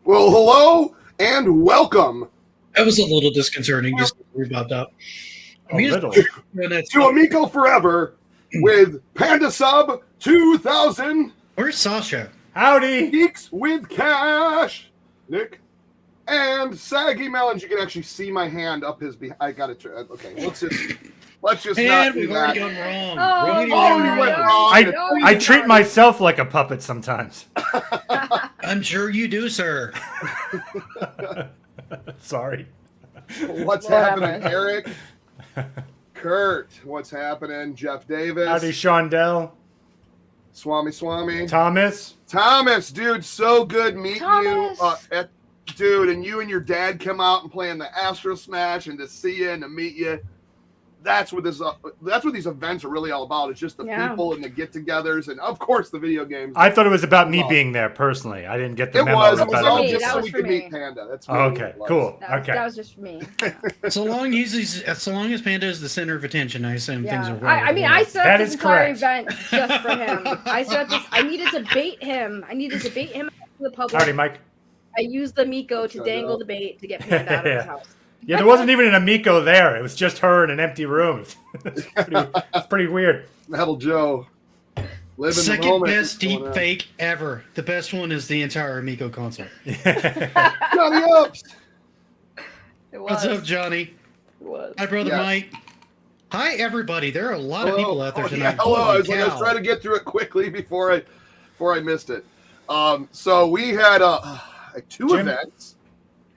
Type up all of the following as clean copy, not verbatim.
Well, hello and welcome. That was a little disconcerting. Just worry about that. To Amico Forever with Panda Sub 2000. Where's Sasha? Howdy. Geeks with Cash. Nick. And Saggy Melons. You can actually see my hand up his behind. I got it. Okay, let's just and not do we've that. already gone wrong. You went wrong. I treat myself like a puppet sometimes. I'm sure you do, sir. Sorry. What's happening, Eric? Kurt, what's happening? Jeff Davis. Howdy, Shondell. Swami. Thomas, dude, so good meeting you. Dude, and you and your dad come out and play in the Astro Smash, and to see you and to meet you. That's what these events are really all about. It's just the people and the get-togethers, and of course the video games. I thought it was about me being there personally. I didn't get the memo. It was all just so we could meet Panda. That's okay, cool. That was just for me. So long as Panda is the center of attention, I assume things are right. I mean, I set up this entire correct. event just for him. I needed to bait him. I needed to bait him out to the public. Howdy, Mike. I used the Amico to dangle the bait to get Panda out of his house. Yeah, there wasn't even an Amico there. It was just her in an empty room. It's pretty weird. Metal Joe. Second best deep fake ever. The best one is the entire Amico console. Johnny Ups. What's up, Johnny? It was. Hi, brother Mike. Hi, everybody. There are a lot of people out there tonight. Yeah, hello. I was trying to get through it quickly before I missed it. So we had two events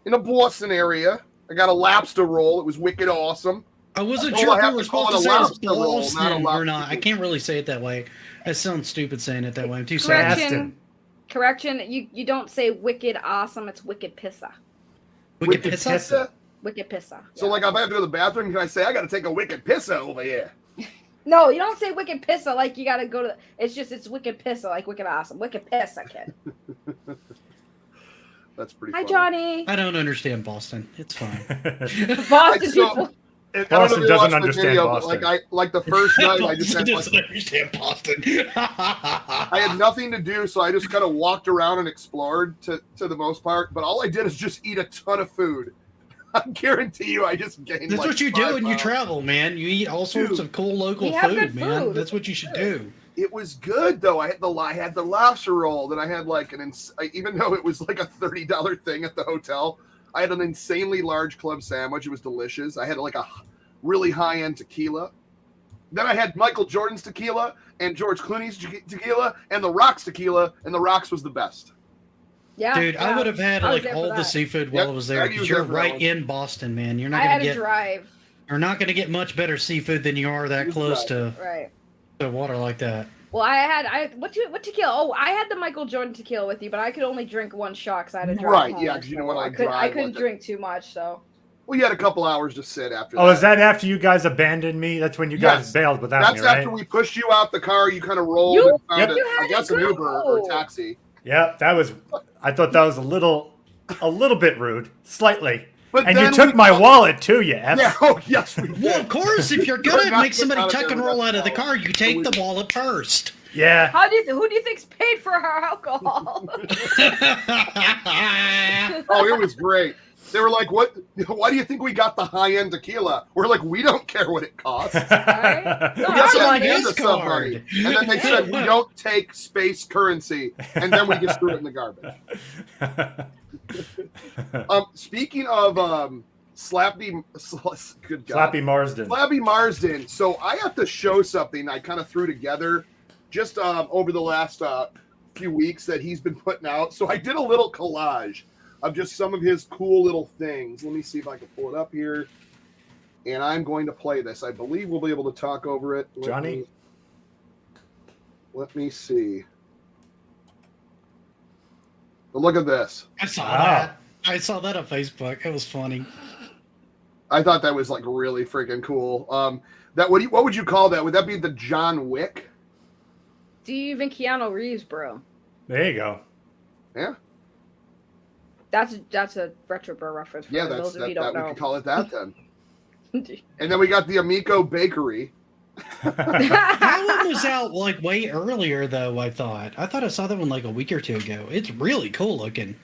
in the Boston area. I got a lobster roll. It was wicked awesome. I wasn't sure if we were supposed to say it's Boston or not. I can't really say it that way. That sounds stupid saying it that way. I'm too sorry. Correction. You don't say wicked awesome. It's wicked pissa. Wicked pissa? Wicked pissa. So like if I have to go to the bathroom, can I say I got to take a wicked pissa over here? No, you don't say wicked pissa like you got to go to. It's wicked pissa like wicked awesome. Wicked pissa, kid. That's pretty. Hi, Johnny. I don't understand Boston. It's fine. Boston people. Boston doesn't understand Boston. Like the first night, I just doesn't understand Boston. I had nothing to do, so I just kind of walked around and explored to the most part. But all I did is just eat a ton of food. I guarantee you, I just gained. That's what you do when you travel, man. You eat all sorts of cool local food, man. That's what you should do. It was good though. I had the lobster roll. Then I had like even though it was like a $30 thing at the hotel, I had an insanely large club sandwich. It was delicious. I had like a really high-end tequila. Then I had Michael Jordan's tequila and George Clooney's tequila and the Rock's tequila, and the Rock's was the best. Yeah, dude, I would have had like all the seafood while I was there. Because you're right in Boston, man. You're not gonna get drive. You're not gonna get much better seafood than you are that close to water like that. Well, what tequila? Oh, I had the Michael Jordan tequila with you, but I could only drink one shot because I had to drive. Right, yeah, because you know when I couldn't drink too much, so. Well, you had a couple hours to sit after. Oh, is that after you guys abandoned me? That's when you guys bailed without me, right? That's after we pushed you out the car. You kind of rolled and found I guess an Uber or a taxi. Yeah, that was. I thought that was a little a little bit rude, slightly. But and you took my wallet too, you F. Yeah, oh yes, we did. Well, of course, if you're gonna make somebody tuck and roll out of the car, you take the wallet first. Yeah. Who do you think's paid for our alcohol? Oh, it was great. They were like, "What? Why do you think we got the high-end tequila?" We're like, "We don't care what it costs." Right? We That's got on that his stuff, card. honey. And then they said, "We don't take space currency," and then we just threw it in the garbage. Speaking of Slappy Marsden. Slappy Marsden. So I have to show something I kind of threw together just over the last few weeks that he's been putting out. So I did a little collage of just some of his cool little things. Let me see if I can pull it up here. And I'm going to play this. I believe we'll be able to talk over it. Let me see. But look at this. I saw that. I saw that on Facebook. It was funny. I thought that was like really freaking cool. That what would you call that? Would that be the John Wick? Steve and Keanu Reeves, bro. There you go. Yeah. That's a Retro Bro reference. For those of you don't know. We can call it that then. And then we got the Amico Bakery. That one was out like way earlier, though. I thought I saw that one like a week or two ago. It's really cool looking.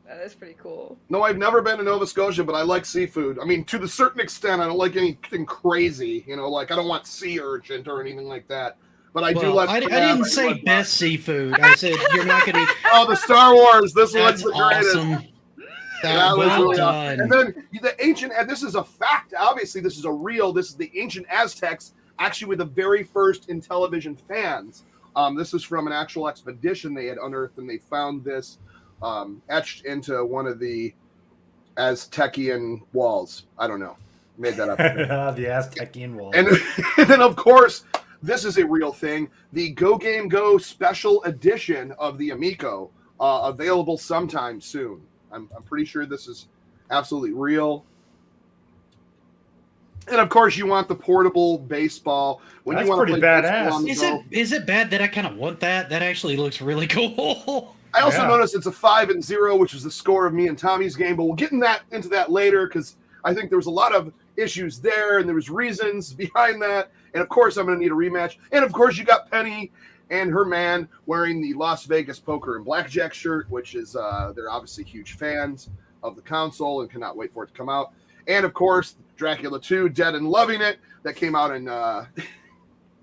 That is pretty cool. No, I've never been to Nova Scotia, but I like seafood. I mean, to the certain extent, I don't like anything crazy. You know, like I don't want sea urchin or anything like that. But I do like. I didn't say best seafood. I said you're not going to. Oh, the Star Wars! This one's the greatest. Awesome. That was really awesome. And then the ancient, and this is a fact. Obviously, this is this is the ancient Aztecs. Actually, with the very first Intellivision fans. This is from an actual expedition they had unearthed, and they found this etched into one of the Aztecian walls. I don't know. Made that up. The Aztecian wall. And then, of course, this is a real thing. The Go Game Go special edition of the Amico, available sometime soon. I'm pretty sure this is absolutely real. And of course, you want the portable baseball. When That's you want pretty to play badass. Is it bad that I kind of want that? That actually looks really cool. I also noticed it's a 5-0, which is the score of me and Tommy's game. But we'll get into that later because I think there was a lot of issues there and there was reasons behind that. And of course, I'm going to need a rematch. And of course, you got Penny and her man wearing the Las Vegas Poker and Blackjack shirt, which is they're obviously huge fans of the console and cannot wait for it to come out. And of course, Dracula 2, Dead and Loving It, that came out in I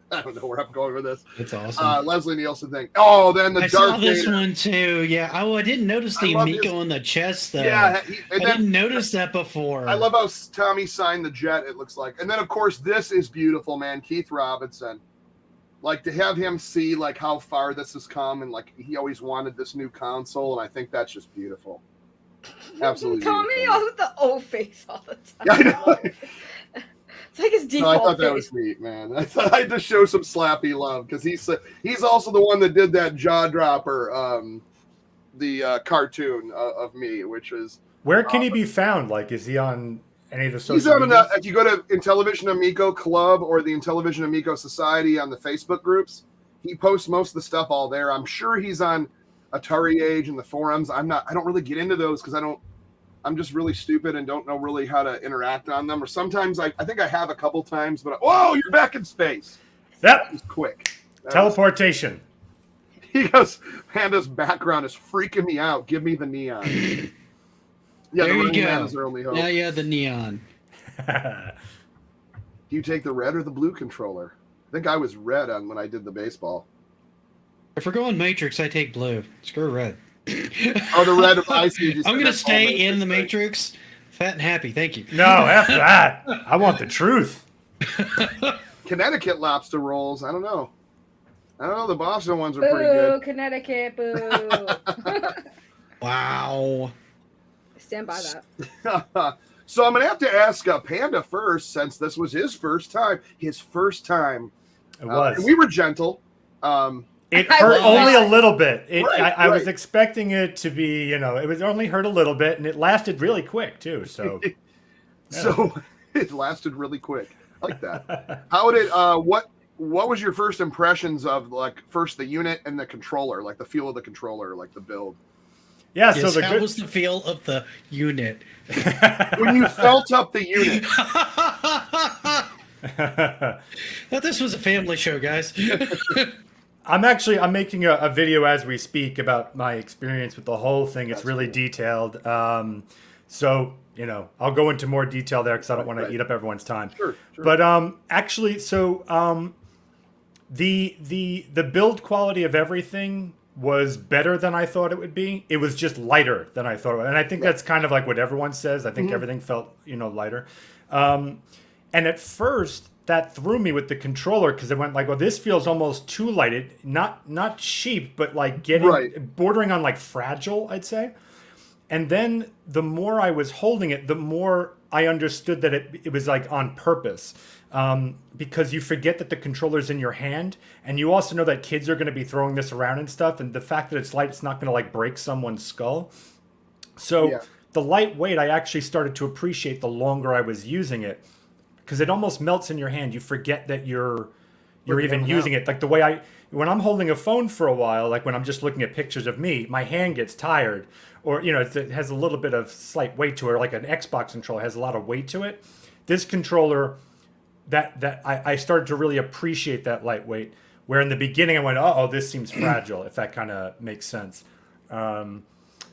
don't know where I'm going with this. It's awesome. Leslie Nielsen thing. Oh, then the I Darth saw this Vader. one too. Yeah. Oh, I didn't notice the Amico on the chest though. Yeah, I didn't notice that before. I love how Tommy signed the jet. It looks like, and then of course this is beautiful, man. Keith Robinson. Like to have him see like how far this has come, and like he always wanted this new console, and I think that's just beautiful. Absolutely. Tommy all with the O face all the time. Yeah, I know. It's like his default. I thought that face. was neat, man. I thought I had to show some Slappy love because he's also the one that did that jaw dropper, the cartoon of me, which is. Where can he be found? Like, is he on any of the social? He's on media? if you go to Intellivision Amico Club or the Intellivision Amico Society on the Facebook groups, he posts most of the stuff all there. I'm sure he's on Atari Age and the forums. I don't really get into those because I'm just really stupid and don't know really how to interact on them. Or sometimes I think I have a couple times, but whoa, you're back in space. Yep. That was quick. Teleportation. He goes, Panda's background is freaking me out. Give me the neon. Yeah, there the you go. Man is their only hope. Yeah, the neon. Do you take the red or the blue controller? I think I was red on when I did the baseball. If we're going Matrix, I take blue. Screw red. Oh, the red. I see. I'm going to stay in the Matrix, fat and happy. Thank you. No, after that, I want the truth. Connecticut lobster rolls. I don't know. The Boston ones are pretty good. Connecticut, boo. Wow. Stand by that. So I'm going to have to ask Panda first, since this was his first time. His first time. It was. And we were gentle. It hurt only a little bit. I was right. expecting it to be, it was only hurt a little bit, and it lasted really quick too. So, So it lasted really quick. I like that. How did what was your first impressions of like first the unit and the controller, like the feel of the controller, like the build? Yeah, Yes, how was the feel of the unit? When you felt up the unit. Thought this was a family show, guys. I'm making a video as we speak about my experience with the whole thing. It's really detailed. So, you know, I'll go into more detail there because I don't want to eat up everyone's time. Sure. But actually, so the build quality of everything was better than I thought it would be. It was just lighter than I thought it would. And I think that's kind of like what everyone says. I think everything felt, you know, lighter. And at first, that threw me with the controller because it went like, well, this feels almost too light. It not cheap, but like bordering on like fragile, I'd say. And then the more I was holding it, the more I understood that it was like on purpose. Because you forget that the controller's in your hand, and you also know that kids are going to be throwing this around and stuff, and the fact that it's light, it's not going to like break someone's skull. So the lightweight, I actually started to appreciate the longer I was using it, because it almost melts in your hand. You forget that you're even using it. Like the way when I'm holding a phone for a while, like when I'm just looking at pictures of me, my hand gets tired, or you know, it has a little bit of slight weight to it, or like an Xbox controller has a lot of weight to it. This controller, I started to really appreciate that lightweight, where in the beginning I went, oh, this seems fragile, if that kind of makes sense.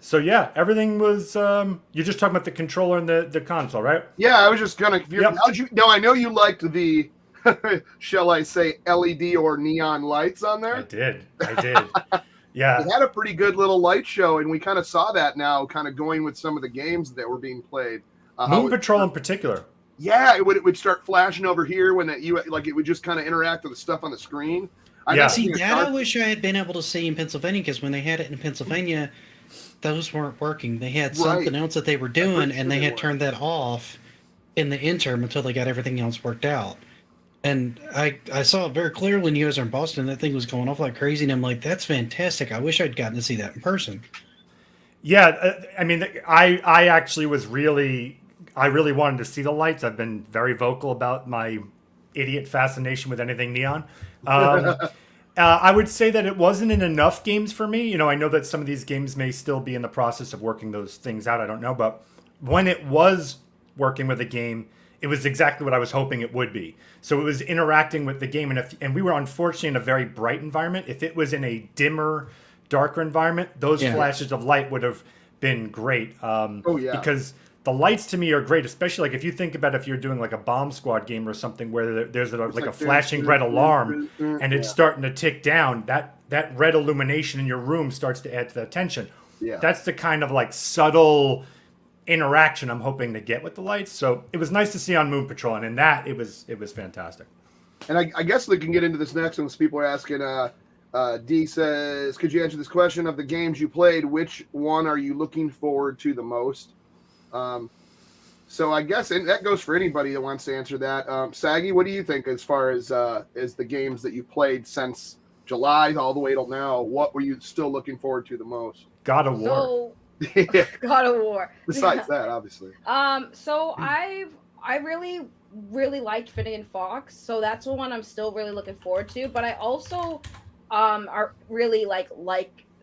So yeah, everything was, you're just talking about the controller and the console, right? Yeah, I was just gonna, I know you liked the, shall I say, LED or neon lights on there? I did. Yeah. It had a pretty good little light show, and we kind of saw that now, kind of going with some of the games that were being played. Moon Patrol in particular. Yeah, it would start flashing over here when it would just kind of interact with the stuff on the screen. See, I wish I had been able to see in Pennsylvania, because when they had it in Pennsylvania, those weren't working. They had something else that they were doing, and they had turned that off in the interim until they got everything else worked out. And I saw it very clearly when you guys were in Boston. That thing was going off like crazy, and I'm like, that's fantastic. I wish I'd gotten to see that in person. Yeah, I mean, I actually I really wanted to see the lights. I've been very vocal about my idiot fascination with anything neon. I would say that it wasn't in enough games for me. You know, I know that some of these games may still be in the process of working those things out. I don't know. But when it was working with a game, it was exactly what I was hoping it would be. So it was interacting with the game. And we were unfortunately in a very bright environment. If it was in a dimmer, darker environment, those flashes of light would have been great. Because the lights to me are great, especially like if you think about if you're doing like a bomb squad game or something where there's like a flashing red alarm and it's starting to tick down, that red illumination in your room starts to add to the tension. Yeah. That's the kind of like subtle interaction I'm hoping to get with the lights. So it was nice to see on Moon Patrol, and in that it was fantastic. And I guess we can get into this next one. People are asking, D says, could you answer this question? Of the games you played, which one are you looking forward to the most? So I guess, and that goes for anybody that wants to answer that. Saggy, what do you think as far as the games that you've played since July all the way till now? What were you still looking forward to the most? God of War. God of War. Besides that, obviously. So I really liked Finnegan Fox, so that's the one I'm still really looking forward to. But I also are really like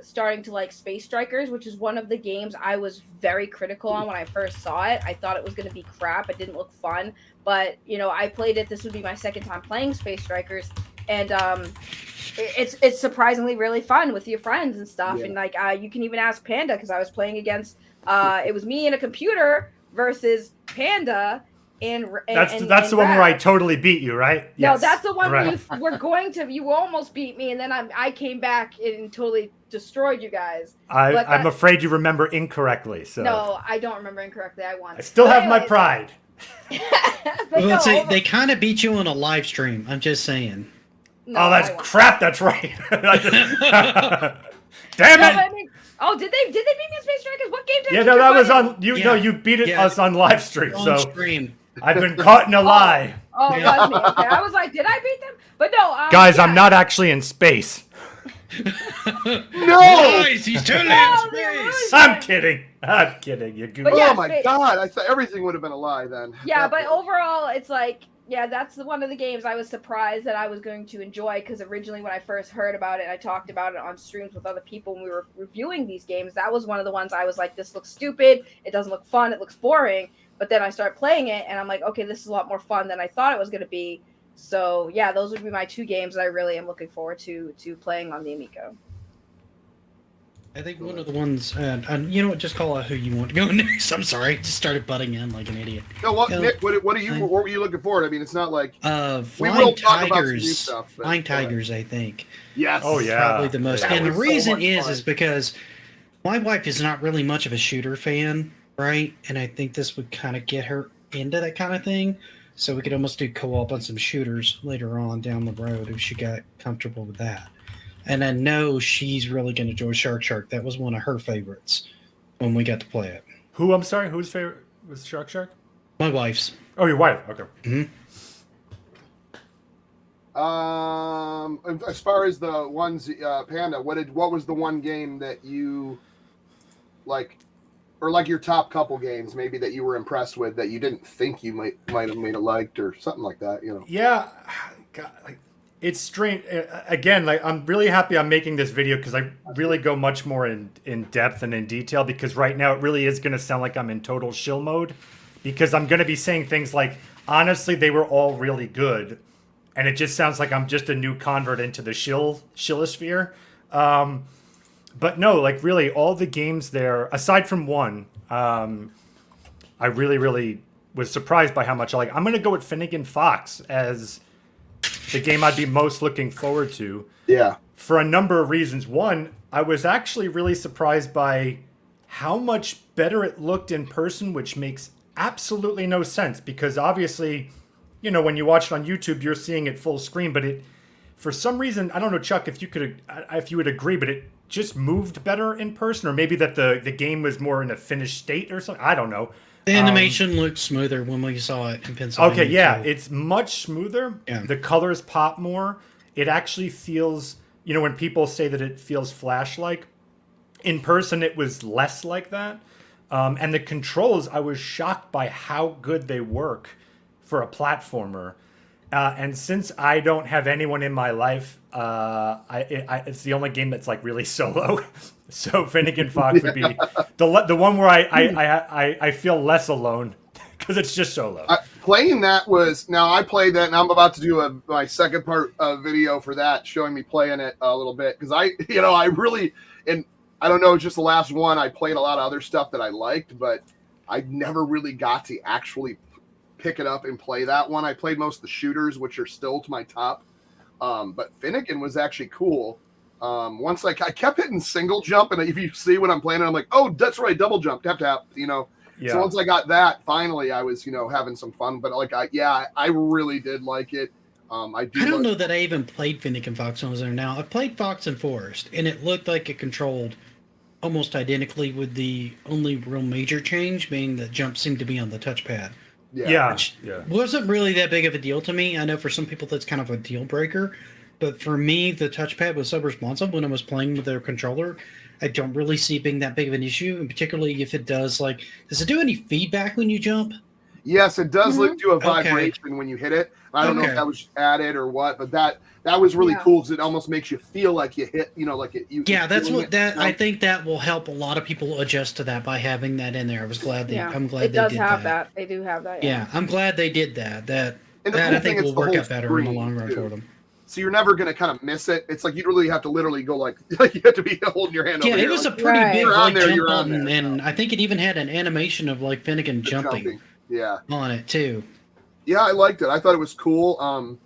starting to like Space Strikers, which is one of the games I was very critical on when I first saw it. I thought it was going to be crap. It didn't look fun, but you know, I played it. This would be my second time playing Space Strikers, and it's surprisingly really fun with your friends and stuff. And like you can even ask Panda, because I was playing against it was me and a computer versus Panda. That's the one where I totally beat you, right? No, that's the one where you almost beat me, and then I came back and totally destroyed you guys. I'm afraid you remember incorrectly. So no, I don't remember incorrectly. I won. I still have my pride. They kind of beat you on a live stream. I'm just saying. No, that's crap. That's right. Damn it! Did they beat me in Space Strikers? What game did I that was on you. No, you beat us on live stream. Stream. I've been caught in a lie. It was me. Okay. I was like, did I beat them? But no. Guys, I'm not actually in space. No! Guys, he's totally in space. I'm kidding. You're goofy. Oh my god! I thought everything would have been a lie then. Yeah, but overall, it's like Yeah, that's one of the games I was surprised that I was going to enjoy, because originally when I first heard about it, I talked about it on streams with other people when we were reviewing these games. That was one of the ones I was like, this looks stupid, it doesn't look fun, it looks boring. But then I started playing it, and I'm like, okay, this is a lot more fun than I thought it was going to be. So yeah, those would be my two games that I really am looking forward to playing on the Amico. I think one of the ones, and you know what, just call out who you want to go next. I'm sorry, just started butting in like an idiot. No, what, Nick? What were you looking forward? I mean, it's not like Flying Tigers. Flying Tigers, I think. Yes. Oh yeah. Probably the most. And the reason fun. is because my wife is not really much of a shooter fan, right? And I think this would kind of get her into that kind of thing. So we could almost do co-op on some shooters later on down the road if she got comfortable with that. And I know she's really going to enjoy Shark. That was one of her favorites when we got to play it. Who? I'm sorry. Whose favorite was Shark? My wife's. Oh, your wife. Okay. Mm-hmm. As far as the ones, Panda, what was the one game that you like, or like your top couple games maybe that you were impressed with that you didn't think you might have made it liked or something like that, you know? Yeah. God, like, it's strange. Again, like I'm really happy I'm making this video because I really go much more in depth and in detail, because right now it really is going to sound like I'm in total shill mode, because I'm going to be saying things like, honestly, they were all really good. And it just sounds like I'm just a new convert into the shillosphere. But no, like really all the games there, aside from one, I really, really was surprised by how much I like. I'm going to go with Finnegan Fox as the game I'd be most looking forward to. Yeah. For a number of reasons. One, I was actually really surprised by how much better it looked in person, which makes absolutely no sense, because obviously, you know, when you watch it on YouTube, you're seeing it full screen, but it, for some reason, I don't know, Chuck, if you would agree, but it just moved better in person, or maybe that the game was more in a finished state or something. I don't know. The animation looked smoother when we saw it in Pennsylvania. Okay, yeah, too. it's much smoother. Yeah. The colors pop more. It actually feels, you know, when people say that it feels Flash-like, in person it was less like that. And the controls, I was shocked by how good they work for a platformer. And since I don't have anyone in my life, it's the only game that's like really solo. So Finnegan Fox would be the one where I feel less alone because it's just solo. Playing that was, now I played that, and I'm about to do my second part video for that, showing me playing it a little bit, because I really, and I don't know, just the last one, I played a lot of other stuff that I liked, but I never really got to actually pick it up and play that one. I played most of the shooters, which are still to my top. But Finnegan was actually cool. Once I kept hitting single jump, and if you see when I'm playing it, I'm like, oh, that's right, double jump, tap, you know. Yeah. So once I got that, finally, I was, having some fun. But I really did like it. I don't know that I even played Finnegan Fox when I was there. Now I played Fox and Forest, and it looked like it controlled almost identically, with the only real major change being that jump seemed to be on the touchpad. Yeah. Wasn't really that big of a deal to me. I know for some people that's kind of a deal breaker, but for me, the touchpad was so responsive when I was playing with their controller. I don't really see it being that big of an issue, and particularly if it does it do any feedback when you jump? Yes, it does do a vibration when you hit it. I don't know if that was added or what, but that was really cool, because it almost makes you feel like you hit, like it. That's what I think that will help a lot of people adjust to that by having that in there. I was glad I'm glad it does have that. They do have that. Yeah, I'm glad they did that. That I think will work out better in the long run for them. So you're never going to kind of miss it. It's like you really have to literally go like you have to be holding your hand over here. Yeah, it was a pretty big jump button, and I think it even had an animation of like Finnegan jumping. On it too. Yeah, I liked it. I thought it was cool.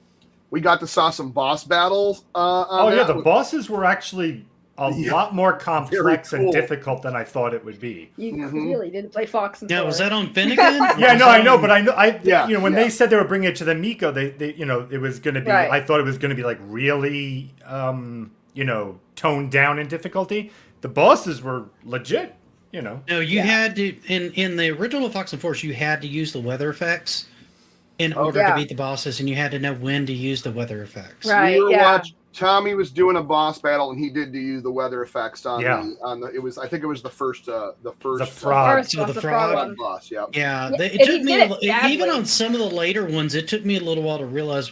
We got to saw some boss battles. The bosses were actually a lot more complex and difficult than I thought it would be. You really didn't play Fox and Forest. Was that on Finnegan? Yeah, no, I know, but when they said they were bringing it to the Amico, they it was going to be. Right. I thought it was going to be like really, toned down in difficulty. The bosses were legit. No, you had to in the original Fox and Forest, you had to use the weather effects in order to beat the bosses, and you had to know when to use the weather effects. Right. Tommy was doing a boss battle, and he did use the weather effects on Yeah. the. It was, I think it was the first The frog. So the the frog one. boss. Yeah. Yeah, Yeah, it and took he me did a, it badly. even on some of the later ones. It took me a little while to realize,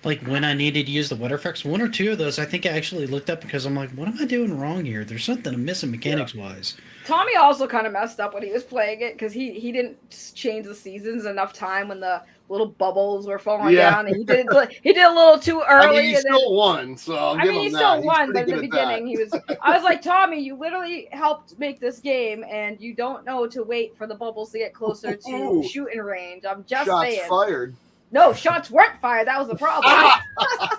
like when I needed to use the weather effects. One or two of those, I think I actually looked up because I'm like, what am I doing wrong here? There's something I'm missing mechanics wise. Tommy also kind of messed up when he was playing it because he didn't change the seasons enough time when the little bubbles were falling Yeah. down, and he did a little too I early. mean, he and then, still won, so I'll give he him that. still He's won, pretty but in the good at that. beginning, he was. I was like, Tommy, you literally helped make this game, and you don't know to wait for the bubbles to get closer to Ooh. shooting range. I'm just Shots saying. fired. No, shots weren't fired. That was the problem.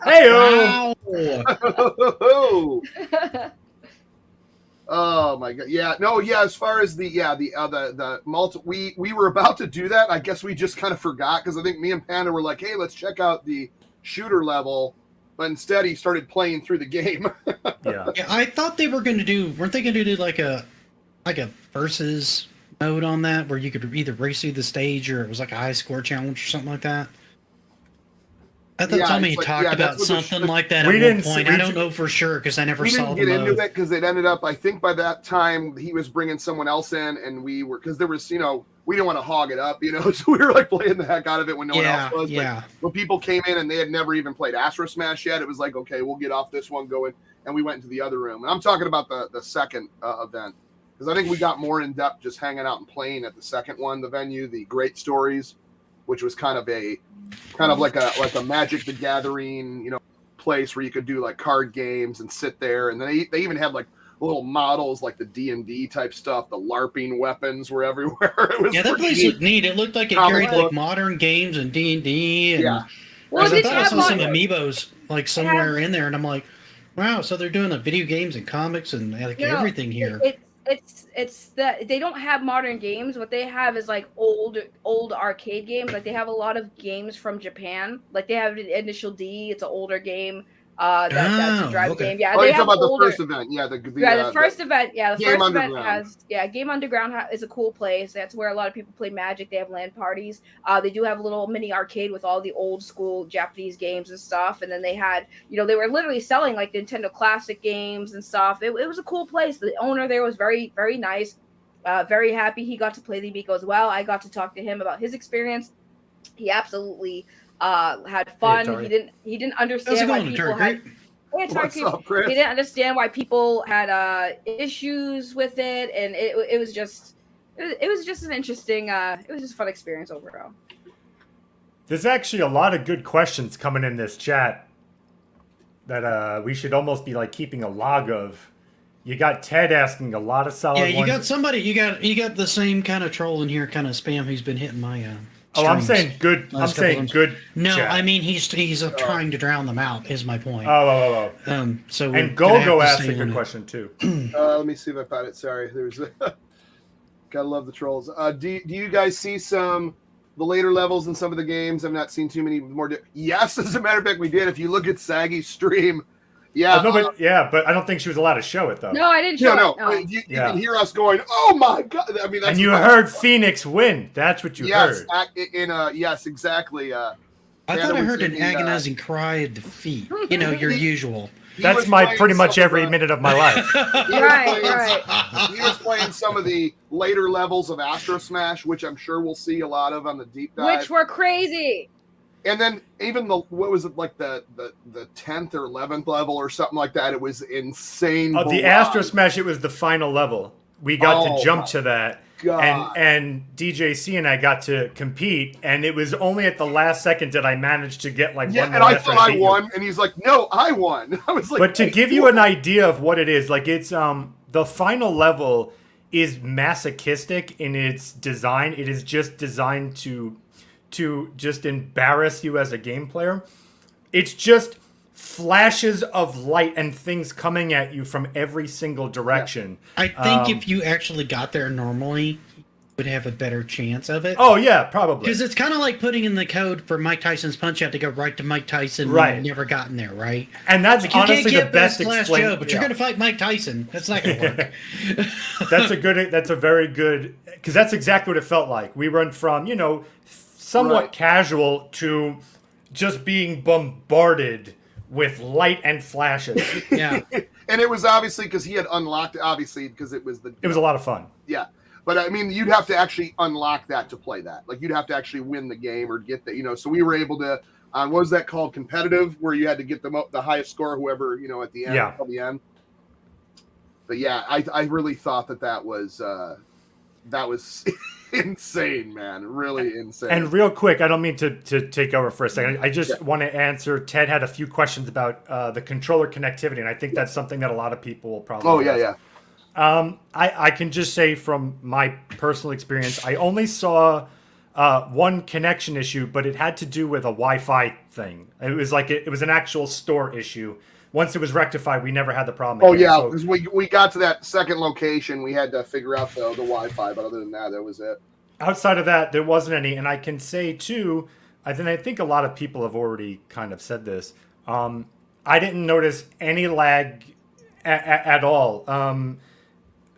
Hey, Wow. Oh my god! Yeah, no, yeah. As far as the multi, we were about to do that. I guess we just kind of forgot because I think me and Panda were like, "Hey, let's check out the shooter level," but instead he started playing through the game. Yeah. Yeah, I thought they were going to do. Weren't they going to do like a versus mode on that where you could either race through the stage or it was like a high score challenge or something like that? I thought Yeah, Tommy it's like- talked yeah, about that's what the something like that We at didn't one point. see- I don't know for sure because I never we saw didn't the get into mode. it because it ended up. I think by that time he was bringing someone else in, and we were because there was we didn't want to hog it up, so we were like playing the heck out of it when no one Yeah, else was. yeah. But when people came in and they had never even played Astro Smash yet, it was like, okay, we'll get off this one going, and we went into the other room. And I'm talking about the second event because I think we got more in depth just hanging out and playing at the second one, the venue, the Great Stories, which was kind of like a Magic the Gathering, place where you could do like card games and sit there, and then they even had like little models like the D&D type stuff. The LARPing weapons were everywhere. It was Yeah, that pretty place neat. looked neat. It looked like it Comic carried like book. modern games and D&D. And, Yeah. Well, I did you thought I have saw some mod- amiibos like somewhere in there, and I'm like, wow, so they're doing video games and comics and like everything here. It's that they don't have modern games. What they have is like old arcade games. Like they have a lot of games from Japan. Like they have Initial D. It's an older game. That's a drive okay. game. Yeah, Oh, they you're talking have about older. the first event. Yeah, the The first event. Yeah, the Game first event Underground. has Game Underground is a cool place. That's where a lot of people play Magic. They have LAN parties. They do have a little mini arcade with all the old school Japanese games and stuff. And then they had, they were literally selling like Nintendo Classic games and stuff. It was a cool place. The owner there was very, very nice. Very happy he got to play the Amico as well. I got to talk to him about his experience. He absolutely had fun. Atari. He didn't How's understand it why going, people Atari? had. Great? Hey, Atari What's Keith. up, Chris? He didn't understand why people had issues with it, and it was just an interesting. It was just a fun experience overall. There's actually a lot of good questions coming in this chat that we should almost be like keeping a log of. You got Ted asking a lot of solid Yeah, you ones. got somebody. You got the same kind of troll in here, kind of spam who's been hitting my. Oh, I'm streams saying good. I'm last couple saying ones. good. No, chat. I mean he's trying to drown them out. Is my point. Oh. So we're And gonna have Gogo to asked stay a good on it. question too. Let me see if I found it. Sorry, there's gotta love the trolls. Do you guys see the later levels in some of the games? I've not seen too many more. Yes, as a matter of fact, we did. If you look at Saggy's stream, yeah, No, but I don't think she was I show it though. No, I didn't show no, it. you Yeah. can hear us going, "Oh my god!" I mean, that's And you the- heard Phoenix win. That's what you yes, heard. yes, exactly. I Hannah thought I was heard an in the, agonizing cry of defeat. Your usual. he That's was my playing pretty much some of every the- minute of my life. He was Right, playing- right. He was playing some of the later levels of Astro Smash, which I'm sure we'll see a lot of on the deep dive. Which were crazy. And then even what was it, like the 10th or 11th level or something like that? It was insane. The barrage. Astro Smash, it was the final level. We got Oh, to jump my to that. God. And DJC and I got to compete, and it was only at the last second that I managed to get like Yeah, one and more I after thought I beat you. won, and he's like, "No, I won." I was like, But to "Wait, give you an idea of what it is, like it's the final level is masochistic in its design. It is just designed to just embarrass you as a game player. It's just flashes of light and things coming at you from every single direction. I think if you actually got there normally, you would have a better chance of it. Oh yeah, probably. Because it's kind of like putting in the code for Mike Tyson's Punch Out to go right to Mike Tyson when Right. you've never gotten there, right? And that's Like, you honestly can't the get best past Last explained. Joe, but you're yeah. going to fight Mike Tyson. That's not going to work. That's a very good, because that's exactly what it felt like. We went from, somewhat Right. casual to just being bombarded with light and flashes. Yeah. And it was obviously because he had unlocked it, obviously because it was It was a lot of fun. Yeah. But I mean, you'd have to actually unlock that to play that. Like, you'd have to actually win the game or get that, so we were able to, what was that called? Competitive, where you had to get the highest score, whoever, at the end, until the end. But yeah, I really thought that was insane, man. Really insane. And real quick, I don't mean to take over for a second. I just want to answer. Ted had a few questions about the controller connectivity, and I think that's something that a lot of people will probably ask. I can just say from my personal experience, I only saw one connection issue, but it had to do with a Wi-Fi thing. It was like it was an actual store issue. Once it was rectified, we never had the problem again. Oh, yeah, because we got to that second location, we had to figure out the Wi-Fi, but other than that was it. Outside of that, there wasn't any. And I can say, too, I think a lot of people have already kind of said this. I didn't notice any lag at all.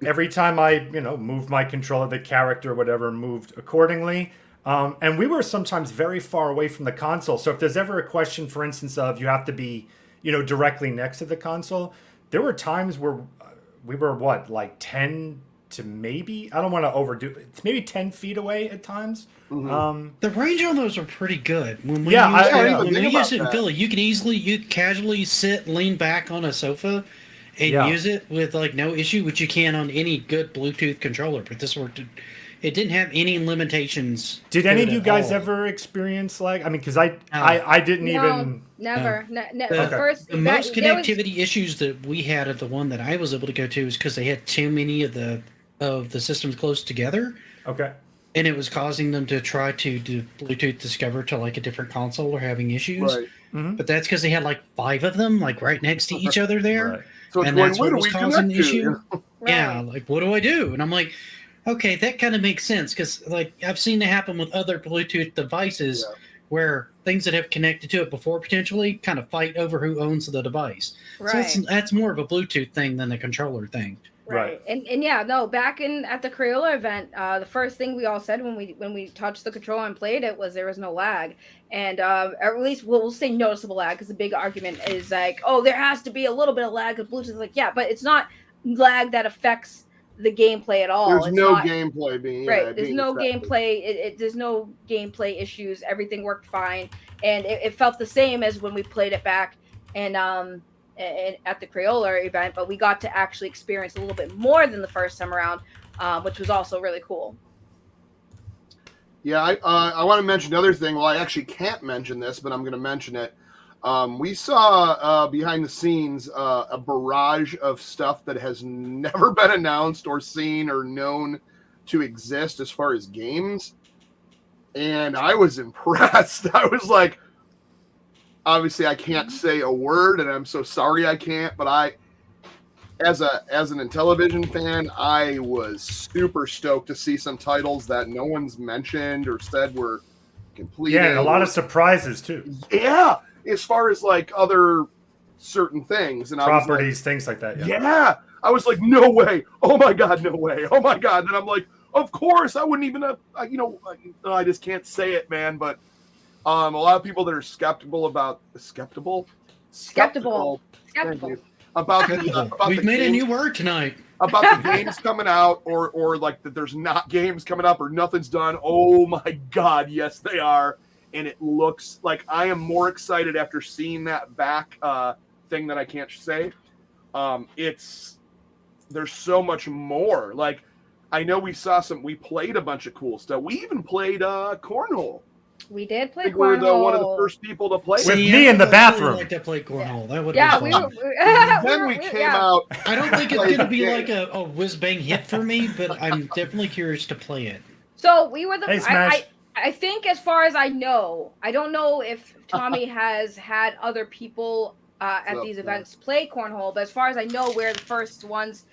Every time I, moved my controller, the character or whatever moved accordingly. And we were sometimes very far away from the console. So if there's ever a question, for instance, of you have to be, directly next to the console, there were times where we were, like 10 to maybe, I don't want to overdo it, it's maybe 10 feet away at times. Mm-hmm. The range on those are pretty good. When we use it in Philly, you casually sit, lean back on a sofa, and use it with like no issue, which you can on any good Bluetooth controller. But this worked. It didn't have any limitations. Did any of you guys ever experience lag? I mean, because I didn't even. Never. The most connectivity issues that we had at the one that I was able to go to is because they had too many of the systems close together. Okay. And it was causing them to try to do Bluetooth Discover to like a different console or having issues. Right. Mm-hmm. But that's because they had like 5 of them like right next to each other there. Right. So and that's what was causing the issue. Yeah, like what do I do? And I'm like, okay, that kind of makes sense because like I've seen it happen with other Bluetooth devices where things that have connected to it before potentially kind of fight over who owns the device. Right. So that's more of a Bluetooth thing than a controller thing. Right. And yeah, no, back at the Crayola event, the first thing we all said when we touched the controller and played it was there was no lag. And at least we'll say noticeable lag, because the big argument is like, oh, there has to be a little bit of lag with Bluetooth. Like, yeah, but it's not lag that affects the gameplay at all. There's no gameplay being there's no gameplay. There's no gameplay issues. Everything worked fine, and it felt the same as when we played it back and at the Crayola event. But we got to actually experience a little bit more than the first time around, which was also really cool. Yeah, I want to mention another thing. Well, I actually can't mention this, but I'm going to mention it. We saw behind the scenes a barrage of stuff that has never been announced or seen or known to exist as far as games. And I was impressed. I was like, obviously I can't say a word, and I'm so sorry I can't, but as an Intellivision fan, I was super stoked to see some titles that no one's mentioned or said were completed. Yeah, and a lot of surprises too. Yeah, as far as like other certain things and properties, things like that. Yeah, I was like, no way! Oh my god, no way! Oh my god! And I'm like, of course, I wouldn't even have. I just can't say it, man. But a lot of people that are skeptical about We've made a new word tonight about the games coming out, or like that there's not games coming up or nothing's done. Oh my god, yes they are, and it looks like I am more excited after seeing that back thing that I can't say. There's so much more. Like, I know we played a bunch of cool stuff. We even played cornhole. We did play cornhole. We were one of the first people to play. With me in the bathroom. I'd like to play cornhole. That would be fun. Then we came out. I don't think it's going to be like a whiz-bang hit for me, but I'm definitely curious to play it. So we were the... Hey, Smash. I think as far as I know, I don't know if Tommy has had other people at these events play cornhole, but as far as I know, we're the first ones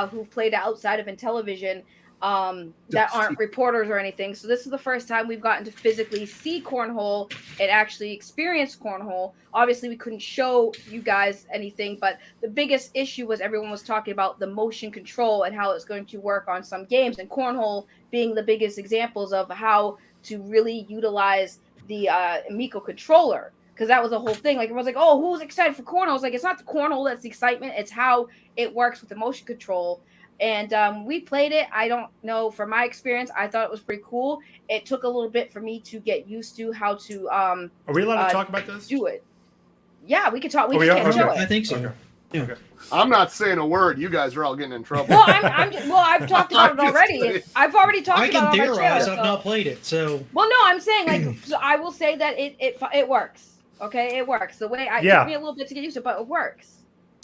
who played outside of Intellivision that aren't reporters or anything. So this is the first time we've gotten to physically see cornhole and actually experience cornhole. Obviously, we couldn't show you guys anything, but the biggest issue was everyone was talking about the motion control and how it's going to work on some games, and cornhole being the biggest examples of how to really utilize the Amico controller. because that was the whole thing. Like everyone's like, "Oh, who's excited for cornhole?" I was like, "It's not the cornhole that's the excitement. It's how it works with the motion control." And we played it. I don't know, from my experience, I thought it was pretty cool. It took a little bit for me to get used to how to Are we allowed to talk about this? do it. Yeah, we could talk. We Oh, just yeah? can't show Okay. I it. think so. Okay. Yeah. Okay. I'm not saying a word. You guys are all getting in trouble. Well, I've talked about I'm it just already. saying. I've already talked I can about it on my theorize. channel. I've not played it, so Well, no, I'm saying like so I will say that it works. Okay, it works. The way it took me a little bit to get used to it, but it works.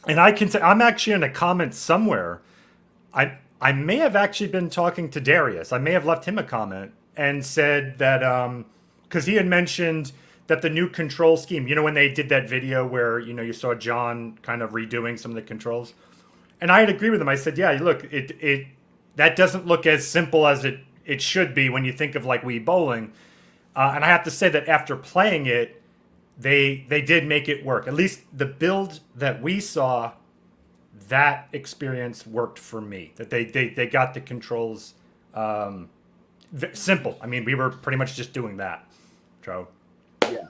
And I can say I'm actually in a comment somewhere. I may have actually been talking to Darius. I may have left him a comment and said that because he had mentioned that the new control scheme, you know, when they did that video where, you know, you saw John kind of redoing some of the controls. And I had agreed with him. I said, yeah, look, it that doesn't look as simple as it should be when you think of like Wii Bowling. And I have to say that after playing it, they did make it work. At least the build that we saw, that experience worked for me. That they got the controls simple. I mean, we were pretty much just doing that. So, Yeah.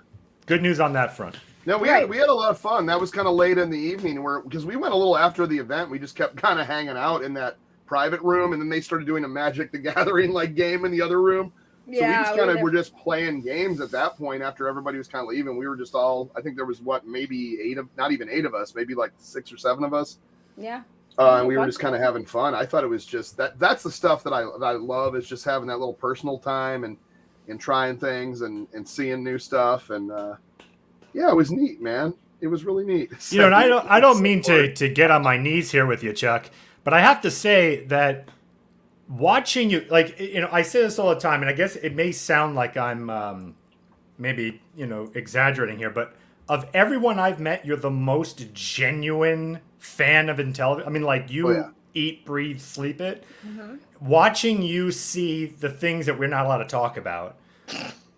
good news on that front. No, we had a lot of fun. That was kind of late in the evening, because we went a little after the event. We just kept kind of hanging out in that private room, and then they started doing a Magic the Gathering like game in the other room. So we just kind of were just playing games at that point after everybody was kind of leaving. We were just all, I think there was maybe not even 8 of us, maybe like 6 or 7 of us. Yeah. And we were just kind of having fun. I thought it was just that's the stuff that I love, is just having that little personal time and trying things and seeing new stuff. And yeah, it was neat, man. It was really neat. You know, and I don't mean to get on my knees here with you, Chuck, but I have to say that watching you, like, you know, I say this all the time, and I guess it may sound like I'm maybe, you know, exaggerating here, but of everyone I've met, you're the most genuine fan of Intellivision. I mean, like, you eat, breathe, sleep it. Mm-hmm. Watching you see the things that we're not allowed to talk about,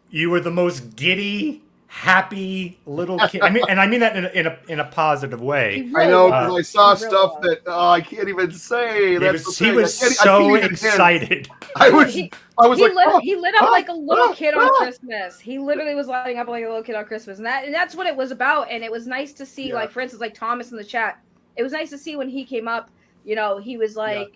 you were the most giddy, happy little kid. I mean, and I mean that in a positive way. Really I know, because I saw stuff that I can't even say. He was so excited. I was like, he lit up like a little kid on Christmas. He literally was lighting up like a little kid on Christmas, and that's what it was about. And it was nice to see, like, for instance, like Thomas in the chat. It was nice to see when he came up. You know, he was like.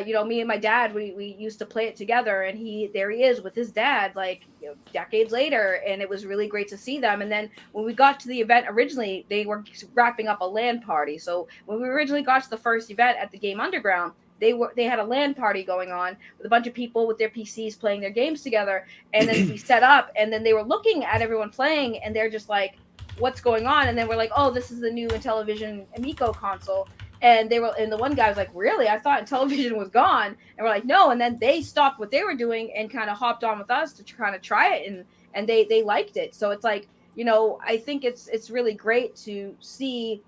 You know, me and my dad, we used to play it together, and there he is with his dad, like, you know, decades later, and it was really great to see them. And then when we got to the event originally, they were wrapping up a LAN party. So when we originally got to the first event at the Game Underground, they had a LAN party going on with a bunch of people with their PCs playing their games together, and then we set up, and then they were looking at everyone playing, and they're just like, what's going on? And then we're like, oh, this is the new Intellivision Amico console. And the one guy was like, really? I thought Intellivision was gone. And we're like, no. And then they stopped what they were doing and kind of hopped on with us to kind of try it. And they liked it. So it's like, you know, I think it's really great to see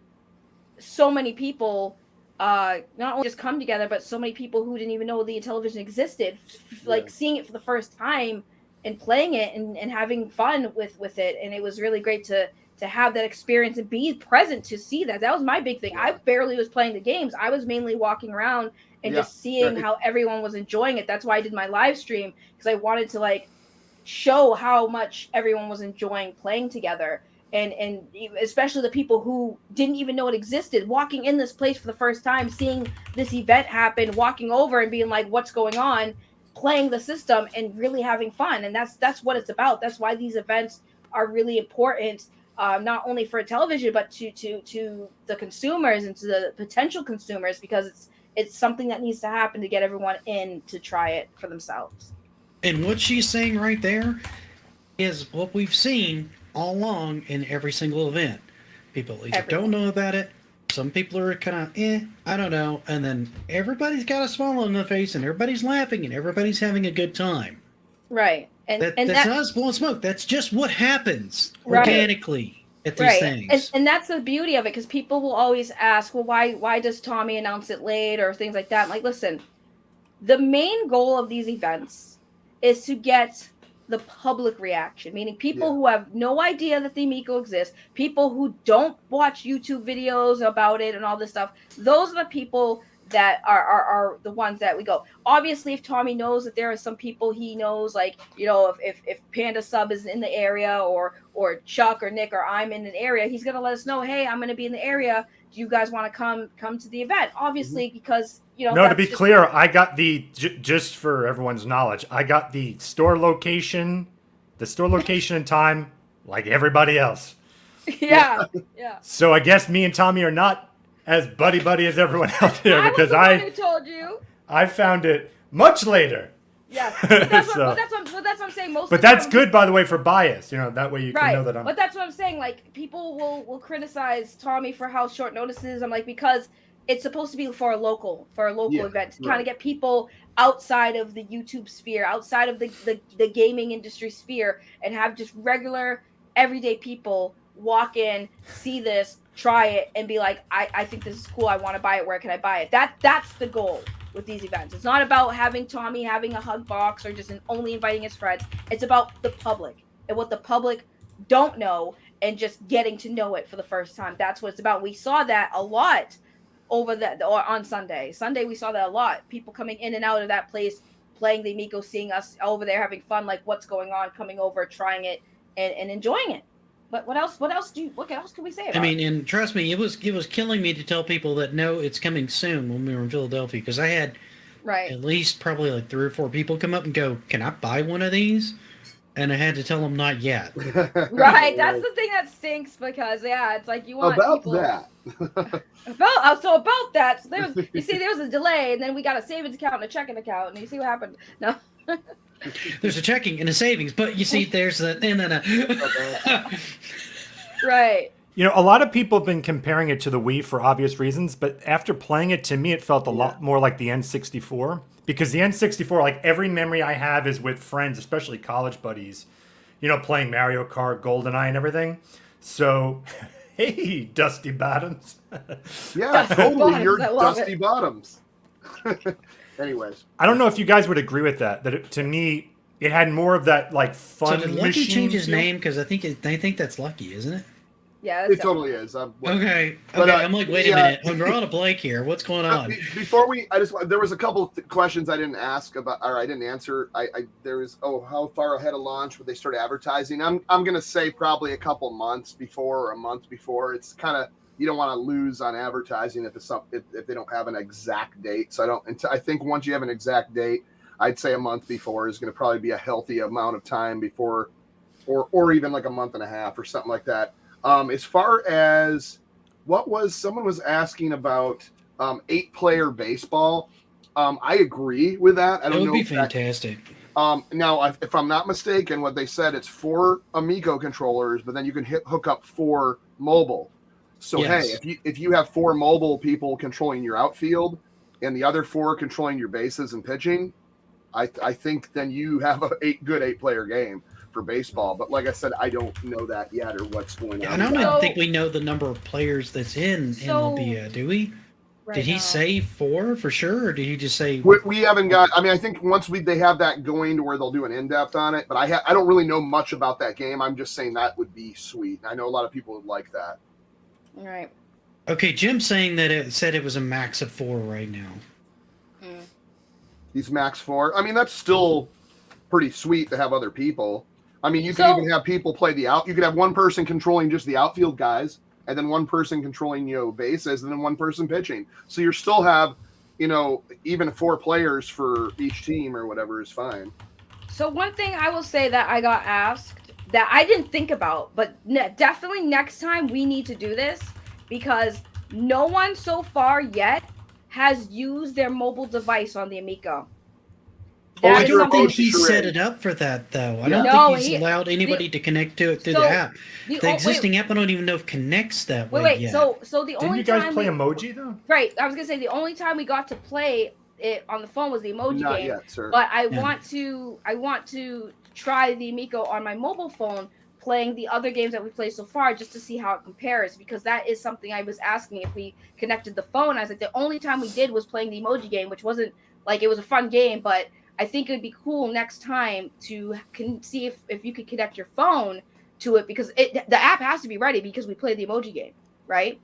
so many people not only just come together, but so many people who didn't even know the Intellivision existed, like seeing it for the first time and playing it and having fun with it. And it was really great to have that experience and be present to see that. That was my big thing. I barely was playing the games. I was mainly walking around and just seeing how everyone was enjoying it. That's why I did my live stream, because I wanted to, like, show how much everyone was enjoying playing together. And especially the people who didn't even know it existed, walking in this place for the first time, seeing this event happen, walking over and being like, what's going on, playing the system and really having fun. And that's what it's about. That's why these events are really important. Not only for television, but to the consumers and to the potential consumers, because it's something that needs to happen to get everyone in to try it for themselves. And what she's saying right there is what we've seen all along in every single event. People either don't know about it. Some people are kind of, I don't know. And then everybody's got a smile on their face and everybody's laughing and everybody's having a good time. Right. And that's not us blowing smoke. That's just what happens organically at these things. And that's the beauty of it, because people will always ask, well, why does Tommy announce it late or things like that? I'm like, listen, the main goal of these events is to get the public reaction, meaning people who have no idea that the Amico exists, people who don't watch YouTube videos about it and all this stuff. Those are the people that are the ones that we go. Obviously, if Tommy knows that there are some people he knows, like, you know, if Panda Sub is in the area, or Chuck or Nick or I'm in an area, he's gonna let us know, hey, I'm gonna be in the area. Do you guys want to come to the event? Obviously, because, you know. No, to be clear, I got just for everyone's knowledge, I got the store location and time like everybody else. Yeah. So I guess me and Tommy are not as buddy as everyone out there, because I told you. I found it much later. Yeah, but that's what I'm saying. But that's good, by the way, for bias. You know, that way you can know that I'm. But that's what I'm saying. Like, people will criticize Tommy for how short notice it is. I'm like, because it's supposed to be for a local event, to kind of get people outside of the YouTube sphere, outside of the gaming industry sphere, and have just regular, everyday people walk in, see this, try it, and be like, I think this is cool. I want to buy it. Where can I buy it? That's the goal with these events. It's not about having Tommy having a hug box or just only inviting his friends. It's about the public and what the public don't know, and just getting to know it for the first time. That's what it's about. We saw that a lot on Sunday. Sunday, we saw that a lot. People coming in and out of that place, playing the Amico, seeing us over there having fun, like, what's going on, coming over, trying it, and enjoying it. But what else can we say about it? I mean, and trust me, it was killing me to tell people that no, it's coming soon when we were in Philadelphia, because I had at least probably like 3 or 4 people come up and go, "Can I buy one of these?" And I had to tell them not yet. Right, that's the thing that stinks, because it's like you want about people that. about that. So there was a delay, and then we got a savings account and a checking account, and you see what happened. No. There's a checking and a savings, but you see, there's a right. You know, a lot of people have been comparing it to the Wii for obvious reasons, but after playing it, to me, it felt a lot more like the N64. Because the N64, like, every memory I have is with friends, especially college buddies, you know, playing Mario Kart, GoldenEye, and everything. So, hey, Dusty Bottoms. Yeah, totally, you're Dusty Bottoms. Anyways. I don't know if you guys would agree with that. To me, it had more of that, like, fun So did Lucky change his name? Because I think that's Lucky, isn't it? Yeah, it totally is. Okay. I'm like, wait a minute. I'm drawing a blank here. What's going on? Before there was a couple questions I didn't ask about, or I didn't answer. There was, how far ahead of launch would they start advertising? I'm gonna say probably a couple months before, or a month before. It's kind of, you don't want to lose on advertising if they don't have an exact date. So I think once you have an exact date, I'd say a month before is going to probably be a healthy amount of time before, or even like a month and a half or something like that. As far as someone was asking about 8-player baseball. I agree with that. I don't know. That would be fantastic. Now, if I'm not mistaken, what they said, it's 4 Amico controllers, but then you can hook up 4 mobile. So hey, if you have 4 mobile people controlling your outfield and the other 4 controlling your bases and pitching, I think then you have a good 8-player game for baseball. But like I said, I don't know that yet, or what's going on. I don't think we know the number of players that's in MLB, do we? Right, did he say 4 for sure, or did he just say? We haven't got. I mean, I think once they have that going to where they'll do an in-depth on it, but I don't really know much about that game. I'm just saying that would be sweet. I know a lot of people would like that. All right. Okay, Jim's saying that it said it was a max of 4 right now. He's max 4. I mean, that's still pretty sweet to have other people. I mean, you can even have people play the out. You could have one person controlling just the outfield guys, and then one person controlling, bases, and then one person pitching. So you still have, even 4 players for each team or whatever is fine. So one thing I will say that I got asked that I didn't think about, but definitely next time we need to do this, because no one so far yet has used their mobile device on the Amico. I don't think he set it up for that, though. I don't think he's allowed anybody to connect to it through the app. The existing app, I don't even know if connects that way yet. So the only Didn't you guys play Emoji, though? Right. I was going to say, the only time we got to play it on the phone was the Emoji Not game. Yet, sir. But I want to try the Amico on my mobile phone, playing the other games that we played so far, just to see how it compares, because that is something I was asking if we connected the phone. I was like, the only time we did was playing the Emoji game, which wasn't like, it was a fun game, but I think it'd be cool next time to see if you could connect your phone to it, because the app has to be ready because we played the Emoji game, right?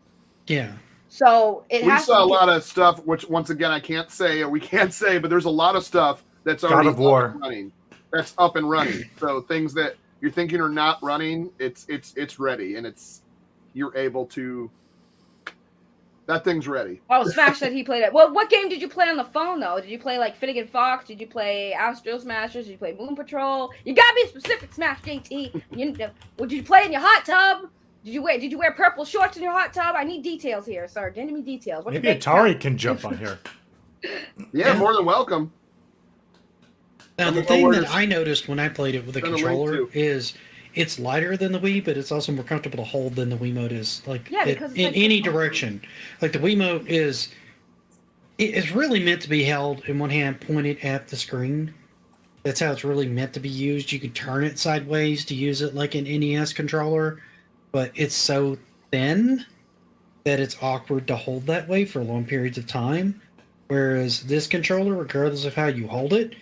Yeah. So it We has saw to a be, lot of stuff, which once again I can't say, or we can't say, but there's a lot of stuff that's God already of War. up and running. That's up and running. So things that you're thinking are not running, it's ready, and you're able to. That thing's ready. Oh, Smash said he played it. Well, what game did you play on the phone though? Did you play like Finnegan Fox? Did you play Astro Smashers? Did you play Moon Patrol? You gotta be specific, Smash JT. Did you play in your hot tub? Did you wear purple shorts in your hot tub? I need details here, sir. Give me details. What's Maybe your bank Atari account? can jump on here. Yeah, more than welcome. Now, the thing that I noticed when I played it with the controller is it's lighter than the Wii, but it's also more comfortable to hold than the Wiimote is. Like, in any direction. Like, the Wiimote it's really meant to be held in one hand, pointed at the screen. That's how it's really meant to be used. You can turn it sideways to use it like an NES controller, but it's so thin that it's awkward to hold that way for long periods of time. Whereas this controller, regardless of how you hold it,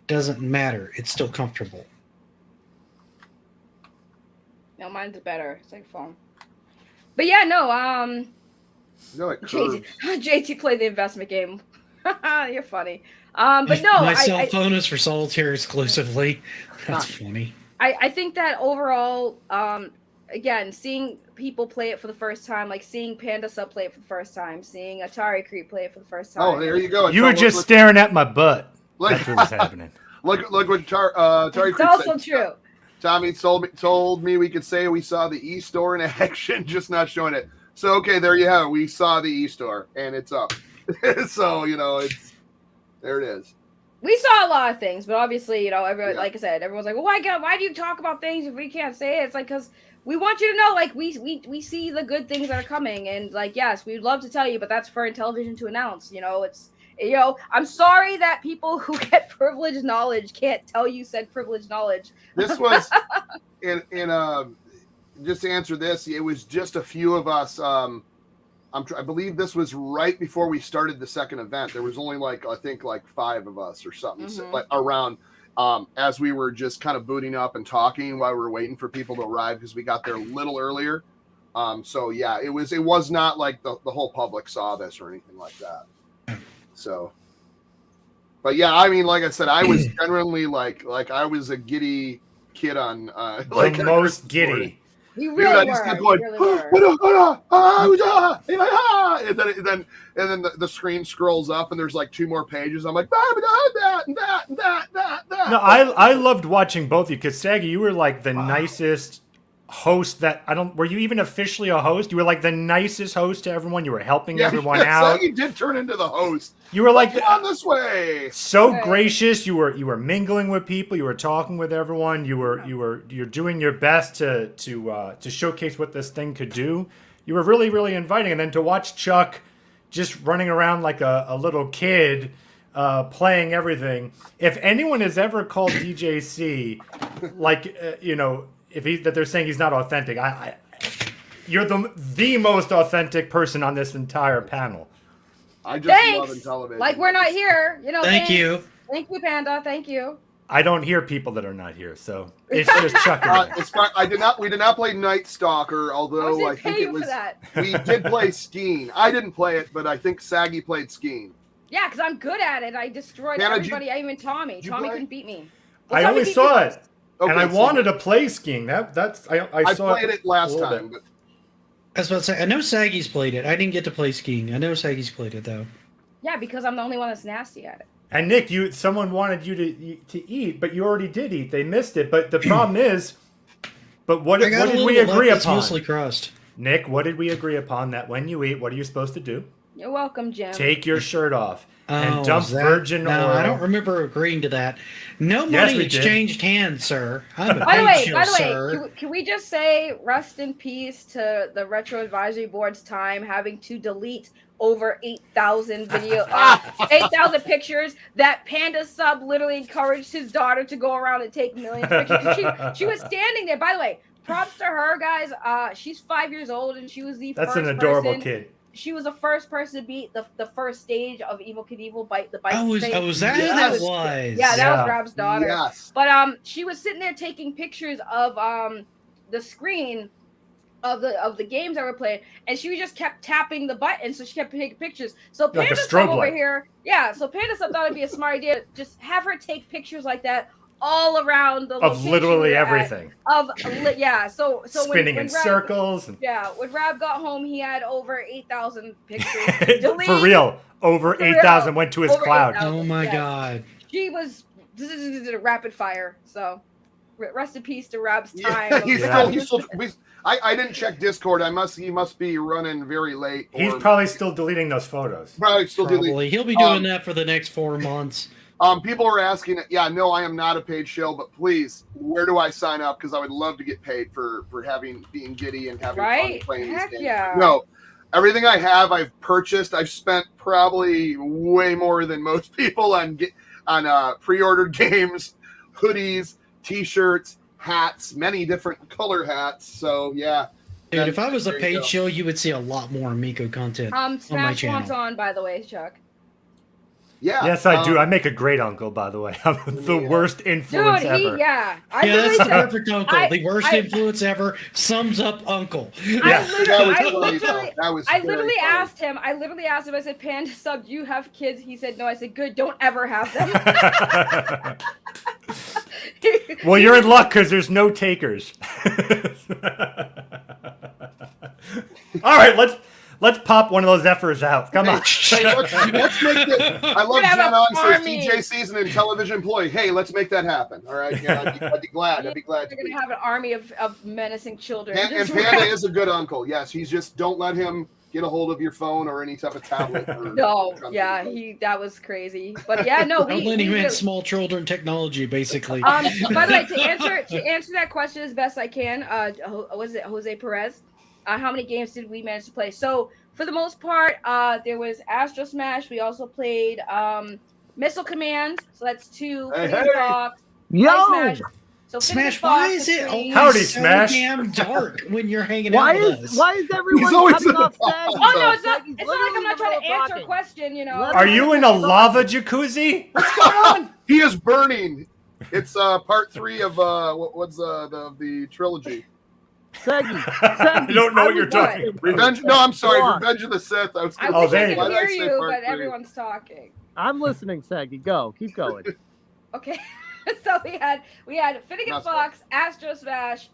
doesn't matter. It's still comfortable. No, mine's better. It's like phone. But yeah, no, JT played the investment game. You're funny. But no, my cell phone is for solitaire exclusively. That's funny. I think that overall, again, seeing people play it for the first time, like seeing Panda Sub play it for the first time, seeing Atari Creep play it for the first time. Oh, there you go. You were just staring at my butt. That's what was happening. Look what Atari Creep said. It's also said. true. Tommy told me we could say we saw the e-store in action, just not showing it. So, okay, there you have it. We saw the e-store, and it's up. So, there it is. We saw a lot of things, but obviously, everyone, like I said, everyone's like, well, why do you talk about things if we can't say it? It's like, because we want you to know, like, we see the good things that are coming, and, like, yes, we'd love to tell you, but that's for Intellivision to announce, I'm sorry that people who get privileged knowledge can't tell you said privileged knowledge. This was, just to answer this, it was just a few of us, I believe this was right before we started the second event. There was only I think 5 of us or something around as we were just kind of booting up and talking while we were waiting for people to arrive because we got there a little earlier. So yeah, it was not like the whole public saw this or anything like that. So, but yeah, I mean, like I said, I was generally like I was a giddy kid on the most giddy. You really were. Just kept going, and then the screen scrolls up and there's 2 more pages. I'm like, that. No, I loved watching both of you because Saggy, you were the nicest host that were you even officially a host? You were the nicest host to everyone. You were helping everyone out. Saggy did turn into the host. You were get on this way. So gracious. You were mingling with people. You were talking with everyone. You're doing your best to showcase what this thing could do. You were really, really inviting. And then to watch Chuck just running around like a little kid, playing everything. If anyone has ever called DJC, that they're saying he's not authentic, you're the most authentic person on this entire panel. I just love Intellivision. Like we're not here, Thank you. Thank you, Panda. Thank you. I don't hear people that are not here, so it's just Chuck. It's fine. We did not play Night Stalker, although I think it was. We did play Skiing. I didn't play it, but I think Saggy played Skiing. Yeah, because I'm good at it. I destroyed everybody. Even Tommy. Tommy couldn't beat me. Well, I only saw it, and I wanted to play Skiing. I played it last time. But... I was about to say, I know Saggy's played it. I didn't get to play Skiing. I know Saggy's played it though. Yeah, because I'm the only one that's nasty at it. And Nick, someone wanted you to eat, but you already did eat. They missed it. But the problem is, what did we agree upon? Mostly crust. Nick, what did we agree upon that when you eat, what are you supposed to do? You're welcome, Jim. Take your shirt off and dump virgin oil. No, I don't remember agreeing to that. No money exchanged hands, sir. I'm a by the way, sir. can we just say rest in peace to the Retro Advisory Board's time having to delete over 8,000 8,000 pictures that Panda Sub literally encouraged his daughter to go around and take millions of pictures. She was standing there. By the way, props to her, guys. She's 5 years old and she was That's an adorable kid. She was the first person to beat the first stage of Evil Knievel the bike. Was that who that was? Yeah, that was Rob's daughter. Yes. But she was sitting there taking pictures of the screen, of the games that we're playing, and she just kept tapping the button, so she kept taking pictures. So Like a Panda strobe Sub over light. here, yeah. So Panda Sub thought it'd be a smart idea, just have her take pictures like that all around the Of location literally we're at. everything. Yeah. So Spinning when in Rab, circles. And... yeah, when Rab got home, he had over 8,000 pictures. For real, over For 8,000 real. went to his Over cloud. 8,000. Oh my Yes. god. She was rapid fire. So rest in peace to Rab's time. Yeah, he's still. I didn't check Discord. He must be running very late. He's probably still deleting those photos. Probably still deleting. He'll be doing that for the next 4 months. People are asking. Yeah, no, I am not a paid shill, but please, where do I sign up? Because I would love to get paid for being giddy and having fun playing these games. Yeah. No, everything I have, I've purchased. I've spent probably way more than most people on pre-ordered games, hoodies, T-shirts, hats, many different color hats. So yeah, dude, if I was a paid show, you would see a lot more Amico content on my channel. Smash on, by the way, Chuck. Yeah. Yes, I do. I make a great uncle, by the way. I'm the worst influence ever. That's the perfect uncle. The worst influence ever. Sums up uncle. I literally asked him. I said, Panda Sub, do you have kids? He said, no. I said, good. Don't ever have them. Well, you're in luck because there's no takers. All right, let's pop one of those Zephyrs out. Come on. Hey, let's make this. I love Jen on says TJC's an Intellivision employee. Hey, let's make that happen. All right. Yeah, I'd be glad. We're going to have an army of menacing children. And Panda is a good uncle. Yes, he's just don't let him get a hold of your phone or any type of tablet. That was crazy. But yeah, no. Don't let him in small children technology, basically. By the way, to answer that question as best I can, was it Jose Perez? How many games did we manage to play? So for the most part, there was Astro Smash. We also played Missile Command. So that's 2. Fox, Smash. So Smash, why is it always so Smash? damn dark when you're hanging out with us? Why is everyone coming off Saggy? Oh no, it's not like I'm not trying to answer a question, you know. Are you in a lava jacuzzi? What's going on? He is burning. It's part 3 of what's the trilogy. Saggy. I don't know what you're talking about. Revenge. No, I'm sorry. Revenge of the Sith. I wish I could hear you, but everyone's talking. I'm listening, Saggy. Go. Keep going. Okay. So we had Finnegan Fox, Astro Smash.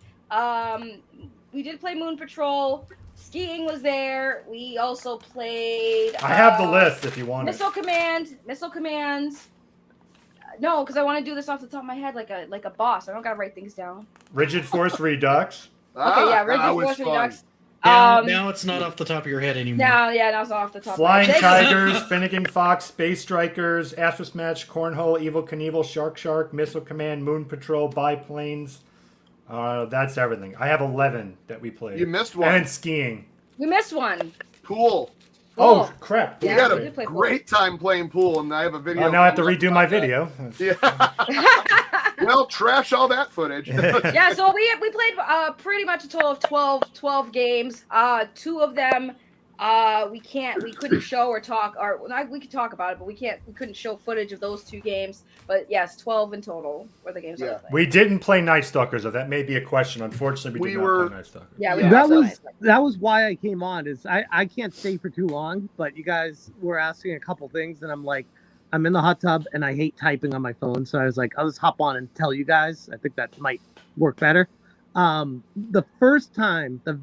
We did play Moon Patrol. Skiing was there. We also played. I have the list if you want Missile Commands. No, because I want to do this off the top of my head like a boss. I don't gotta write things down. Rigid Force Redux. Okay, yeah, Rigid Force Redux. Now it's not off the top of your head anymore. Now it's off the top. Flying Tigers, Finnegan Fox, Space Strikers, Astro Smash, Cornhole, Evil Knievel, Shark, Missile Command, Moon Patrol, Biplanes. That's everything. I have 11 that we played. You missed one. And skiing. We missed one. Pool. Oh, crap. We had a great time playing pool, and I have a video. Now I have to redo my video. Yeah. Well, trash all that footage. Yeah, so we played pretty much a total of 12 games. 2 of them we couldn't show or talk, or we could talk about it, but we couldn't show footage of those 2 games. But yes, 12 in total were the games that we played. We didn't play Night Stalkers, though. That may be a question. Unfortunately, we did not play Night Stalkers. Yeah, that was why I came on. I can't stay for too long, but you guys were asking a couple things, and I'm like, I'm in the hot tub and I hate typing on my phone, so I was like, I'll just hop on and tell you guys. I think that might work better. The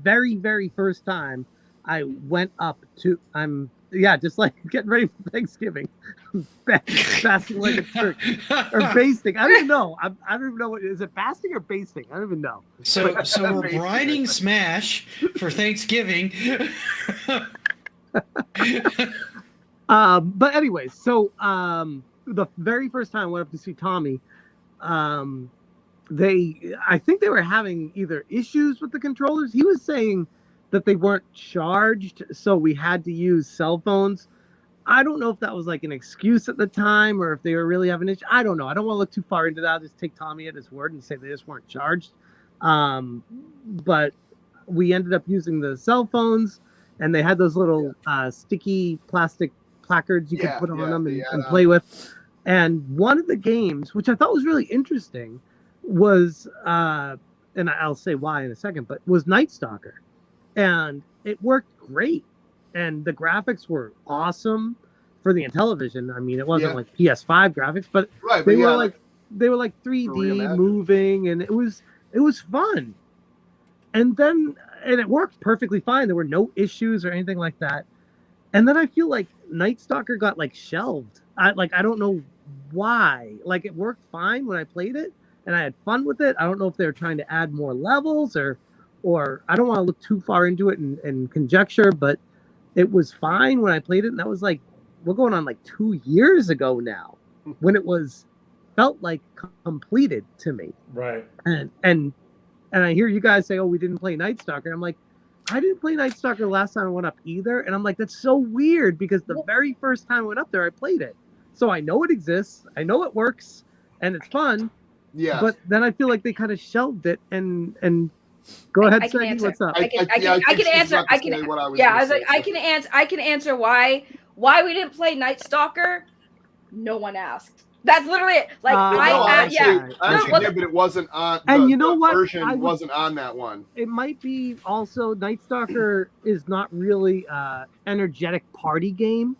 very, very first time I went up to, just like getting ready for Thanksgiving, basting like a turkey, or basting. I don't even know. I don't even know what is it, basting or basting? I don't even know. So we're brining Smash for Thanksgiving. But anyways, so the very first time I went up to see Tommy, I think they were having either issues with the controllers. He was saying that they weren't charged, so we had to use cell phones. I don't know if that was like an excuse at the time or if they were really having issues. I don't know. I don't want to look too far into that. I'll just take Tommy at his word and say they just weren't charged. But we ended up using the cell phones, and they had those little sticky plastic placards you could put on them and play with. And one of the games, which I thought was really interesting, was, and I'll say why in a second, but was Night Stalker. and it worked great. And the graphics were awesome for the Intellivision. I mean, it wasn't Yeah. like PS5 graphics, but Right, they but were yeah, like 3D reimagine. moving, and it was fun. And then it worked perfectly fine. There were no issues or anything like that. And then I feel like Night Stalker got like shelved. I don't know why. Like it worked fine when I played it and I had fun with it. I don't know if they were trying to add more levels or I don't want to look too far into it and conjecture, but it was fine when I played it. And that was like we're going on like 2 years ago now when it was felt like completed to me. Right. And I hear you guys say, "Oh, we didn't play Night Stalker." I'm like, I didn't play Night Stalker last time I went up either, and I'm like, that's so weird because the very first time I went up there, I played it, so I know it exists, I know it works, and it's fun. Yeah. But then I feel like they kind of shelved it and go ahead, Sadie, what's up? I can answer. I can answer why we didn't play Night Stalker. No one asked. But it wasn't on. And you know what? Version wasn't on that one. It might be also Night Stalker is not really energetic party game,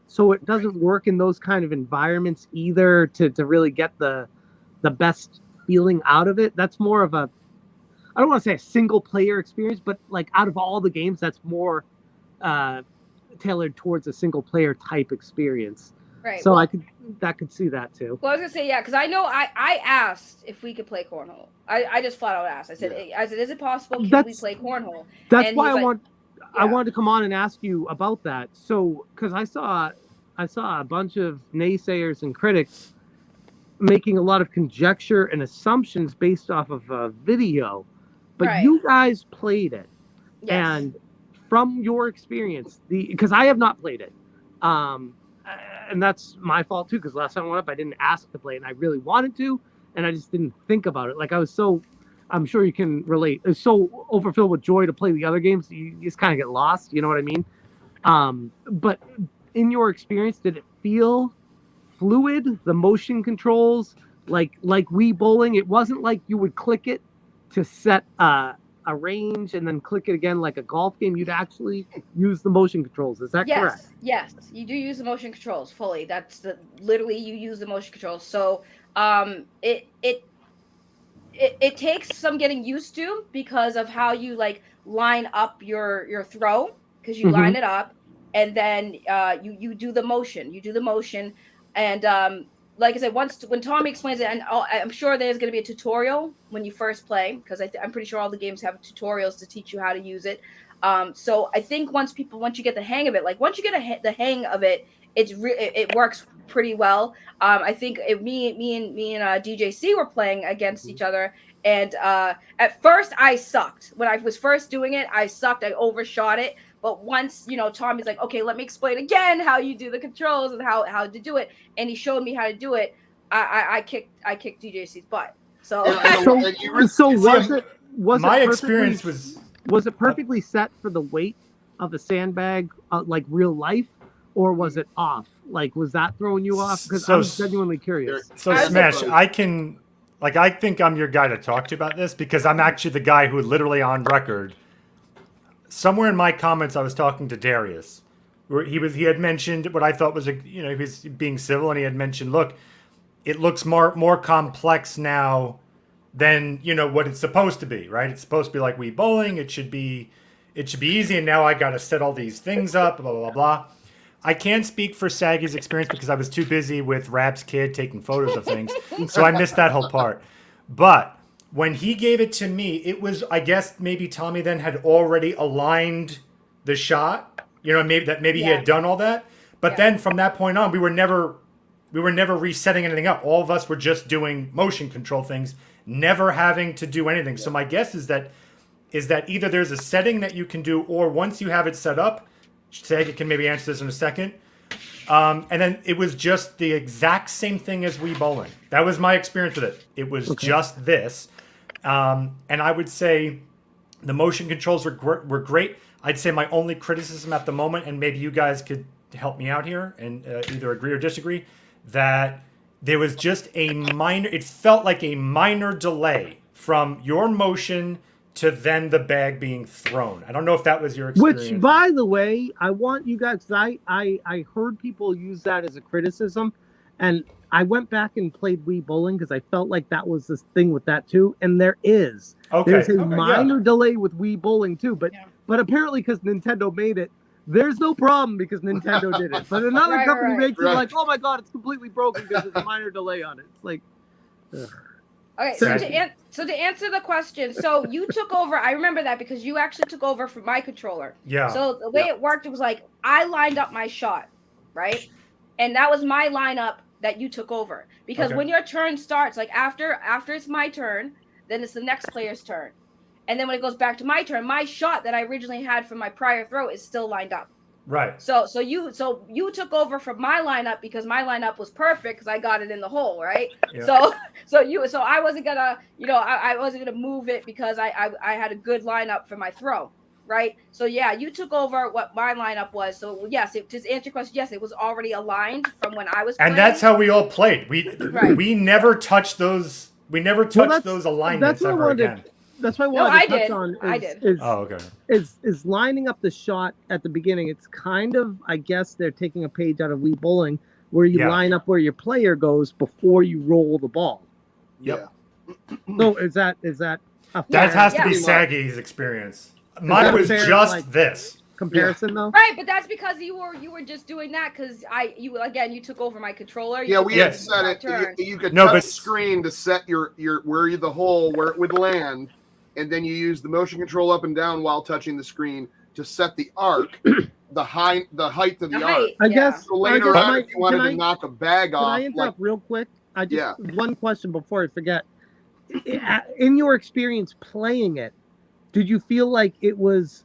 so it doesn't work in those kind of environments either to really get the best feeling out of it. That's more of a, I don't want to say a single player experience, but like out of all the games, that's more tailored towards a single player type experience. Right. So I could see that too. Well, I was gonna say because I know I asked if we could play cornhole. I just flat out asked. I said, is it possible? Can we play cornhole? That's why I wanted to come on and ask you about that. So because I saw a bunch of naysayers and critics making a lot of conjecture and assumptions based off of a video, but you guys played it, and from your experience, because I have not played it, and that's my fault too, because last time I went up, I didn't ask to play it, and I really wanted to, and I just didn't think about it. Like I was so, I'm sure you can relate, I was so overfilled with joy to play the other games, you just kind of get lost, you know what I mean? But in your experience, did it feel fluid? The motion controls, like Wii bowling, it wasn't like you would click it to set a range and then click it again like a golf game. You'd actually use the motion controls. Is that correct? Yes, you do use the motion controls fully. That's literally you use the motion controls. So it takes some getting used to because of how you like line up your throw, because you line it up and then you do the motion. And like I said, when Tommy explains it, and I'm sure there's going to be a tutorial when you first play, because I'm pretty sure all the games have tutorials to teach you how to use it. So I think once you get the hang of it, like once you get the hang of it, it works pretty well. I think me and DJC were playing against each other, and at first I sucked. When I was first doing it, I sucked. I overshot it. But once, Tommy's like, okay, let me explain again how you do the controls and how to do it. And he showed me how to do it. I kicked DJC's butt. So was it perfectly set for the weight of a sandbag, like real life, or was it off? Like, was that throwing you off? Because I'm genuinely curious. So Smash, I think I'm your guy to talk to about this, because I'm actually the guy who literally on record, somewhere in my comments, I was talking to Darius, where he had mentioned what I thought was he was being civil, and he had mentioned, look, it looks more complex now than what it's supposed to be, right? It's supposed to be like Wii bowling. It should be easy, and now I got to set all these things up, blah blah blah. I can't speak for Saggy's experience because I was too busy with Rap's kid taking photos of things, so I missed that whole part. But when he gave it to me, it was, I guess maybe Tommy then had already aligned the shot, maybe he had done all that. But then from that point on, we were never resetting anything up. All of us were just doing motion control things, never having to do anything. So my guess is that either there's a setting that you can do, or once you have it set up, Saggy can maybe answer this in a second. And then it was just the exact same thing as Wii bowling. That was my experience with it. It was just this. And I would say the motion controls were great. I'd say my only criticism at the moment, and maybe you guys could help me out here and either agree or disagree, that there was just it felt like a minor delay from your motion to then the bag being thrown. I don't know if that was your experience. Which, by the way, I want you guys, 'cause I heard people use that as a criticism, and I went back and played Wii Bowling because I felt like that was this thing with that too, and there's a minor delay with Wii Bowling too, but apparently because Nintendo made it, there's no problem because Nintendo did it. But another company makes it like, oh my god, it's completely broken because there's a minor delay on it. It's like, ugh. Okay, so to answer the question, so you took over. I remember that because you actually took over for my controller. Yeah. So the way it worked, it was like I lined up my shot, right, and that was my lineup that you took over. Because when your turn starts, like after it's my turn, then it's the next player's turn, and then when it goes back to my turn, my shot that I originally had from my prior throw is still lined up. Right. So you took over from my lineup because my lineup was perfect because I got it in the hole, right? Yeah. So I wasn't gonna, I wasn't gonna move it because I had a good lineup for my throw, right? So yeah, you took over what my lineup was. So yes, to answer your question, yes, it was already aligned from when I was playing. And that's how we all played. We never touched those. We never touched those alignments ever again. That's why I wanted to touch on. I did. Is lining up the shot at the beginning. It's kind of, I guess, they're taking a page out of Wii Bowling, where you line up where your player goes before you roll the ball. Yep. So is that a fair, that has to be Saggy's experience. Mine was just this comparison though. Right, but that's because you were just doing that because you took over my controller. We had set it. You could touch the screen to set your where it would land. And then you use the motion control up and down while touching the screen to set the arc, the height of the arc. I guess. So later on, if you wanted to knock a bag off. Can I interrupt real quick? One question before I forget. In your experience playing it, did you feel like it was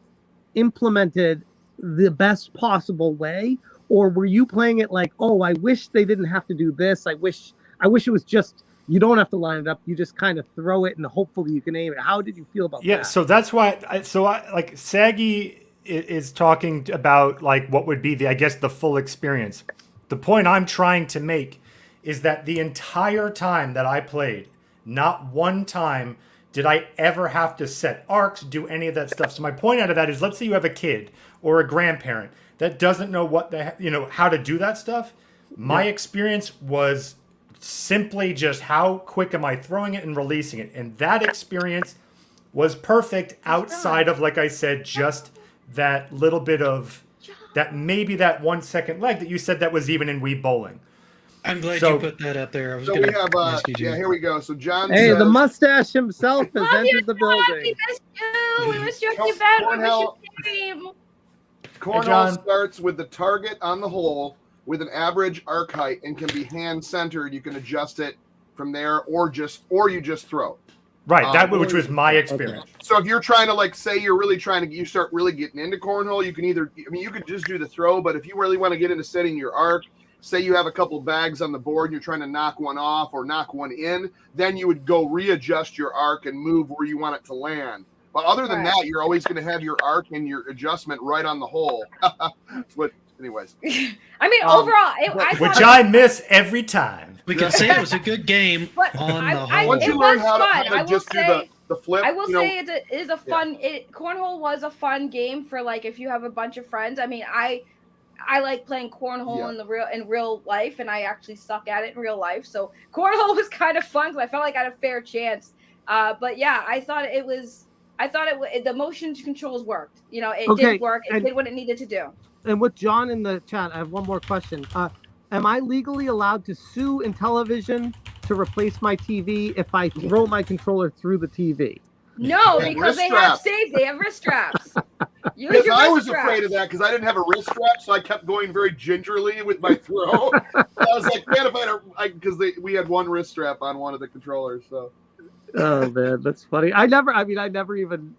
implemented the best possible way, or were you playing it like, oh, I wish they didn't have to do this. I wish it was just. You don't have to line it up. You just kind of throw it, and hopefully you can aim it. How did you feel about that? Yeah, so that's why. Like Saggy is talking about like what would be the full experience. The point I'm trying to make is that the entire time that I played, not one time did I ever have to set arcs, do any of that stuff. So my point out of that is, let's say you have a kid or a grandparent that doesn't know how to do that stuff. My experience was simply just how quick am I throwing it and releasing it. And that experience was perfect outside of, like I said, just that little bit of that 1 second leg that you said that was even in Wii Bowling. I'm glad you put that up there. I was so we have, here we go. So John says, the mustache himself has entered the building. We missed you. We missed your event. We missed your game. Cornhole starts with the target on the hole with an average arc height and can be hand centered. You can adjust it from there, or you just throw. Right, which was my experience. Okay. So if you're trying to say you're really you start really getting into cornhole, you can you could just do the throw, but if you really want to get into setting your arc, say you have a couple bags on the board and you're trying to knock one off or knock one in, then you would go readjust your arc and move where you want it to land. But other than that, you're always going to have your arc and your adjustment right on the hole. Anyways. I mean, overall, which I miss every time. We can say it was a good game on the whole. Once you learn how to just do the flip. I will say it is a fun. Cornhole was a fun game for if you have a bunch of friends. I mean, I like playing cornhole in real life, and I actually suck at it in real life. So cornhole was kind of fun because I felt like I had a fair chance. But yeah, I thought the motion controls worked. It did work. It did what it needed to do. And with John in the chat, I have one more question. Am I legally allowed to sue Intellivision to replace my TV if I throw my controller through the TV? No, because they have wrist straps. Because I was afraid of that because I didn't have a wrist strap, so I kept going very gingerly with my throw. I was like, man, if because we had one wrist strap on one of the controllers. So. Oh man, that's funny. I never even.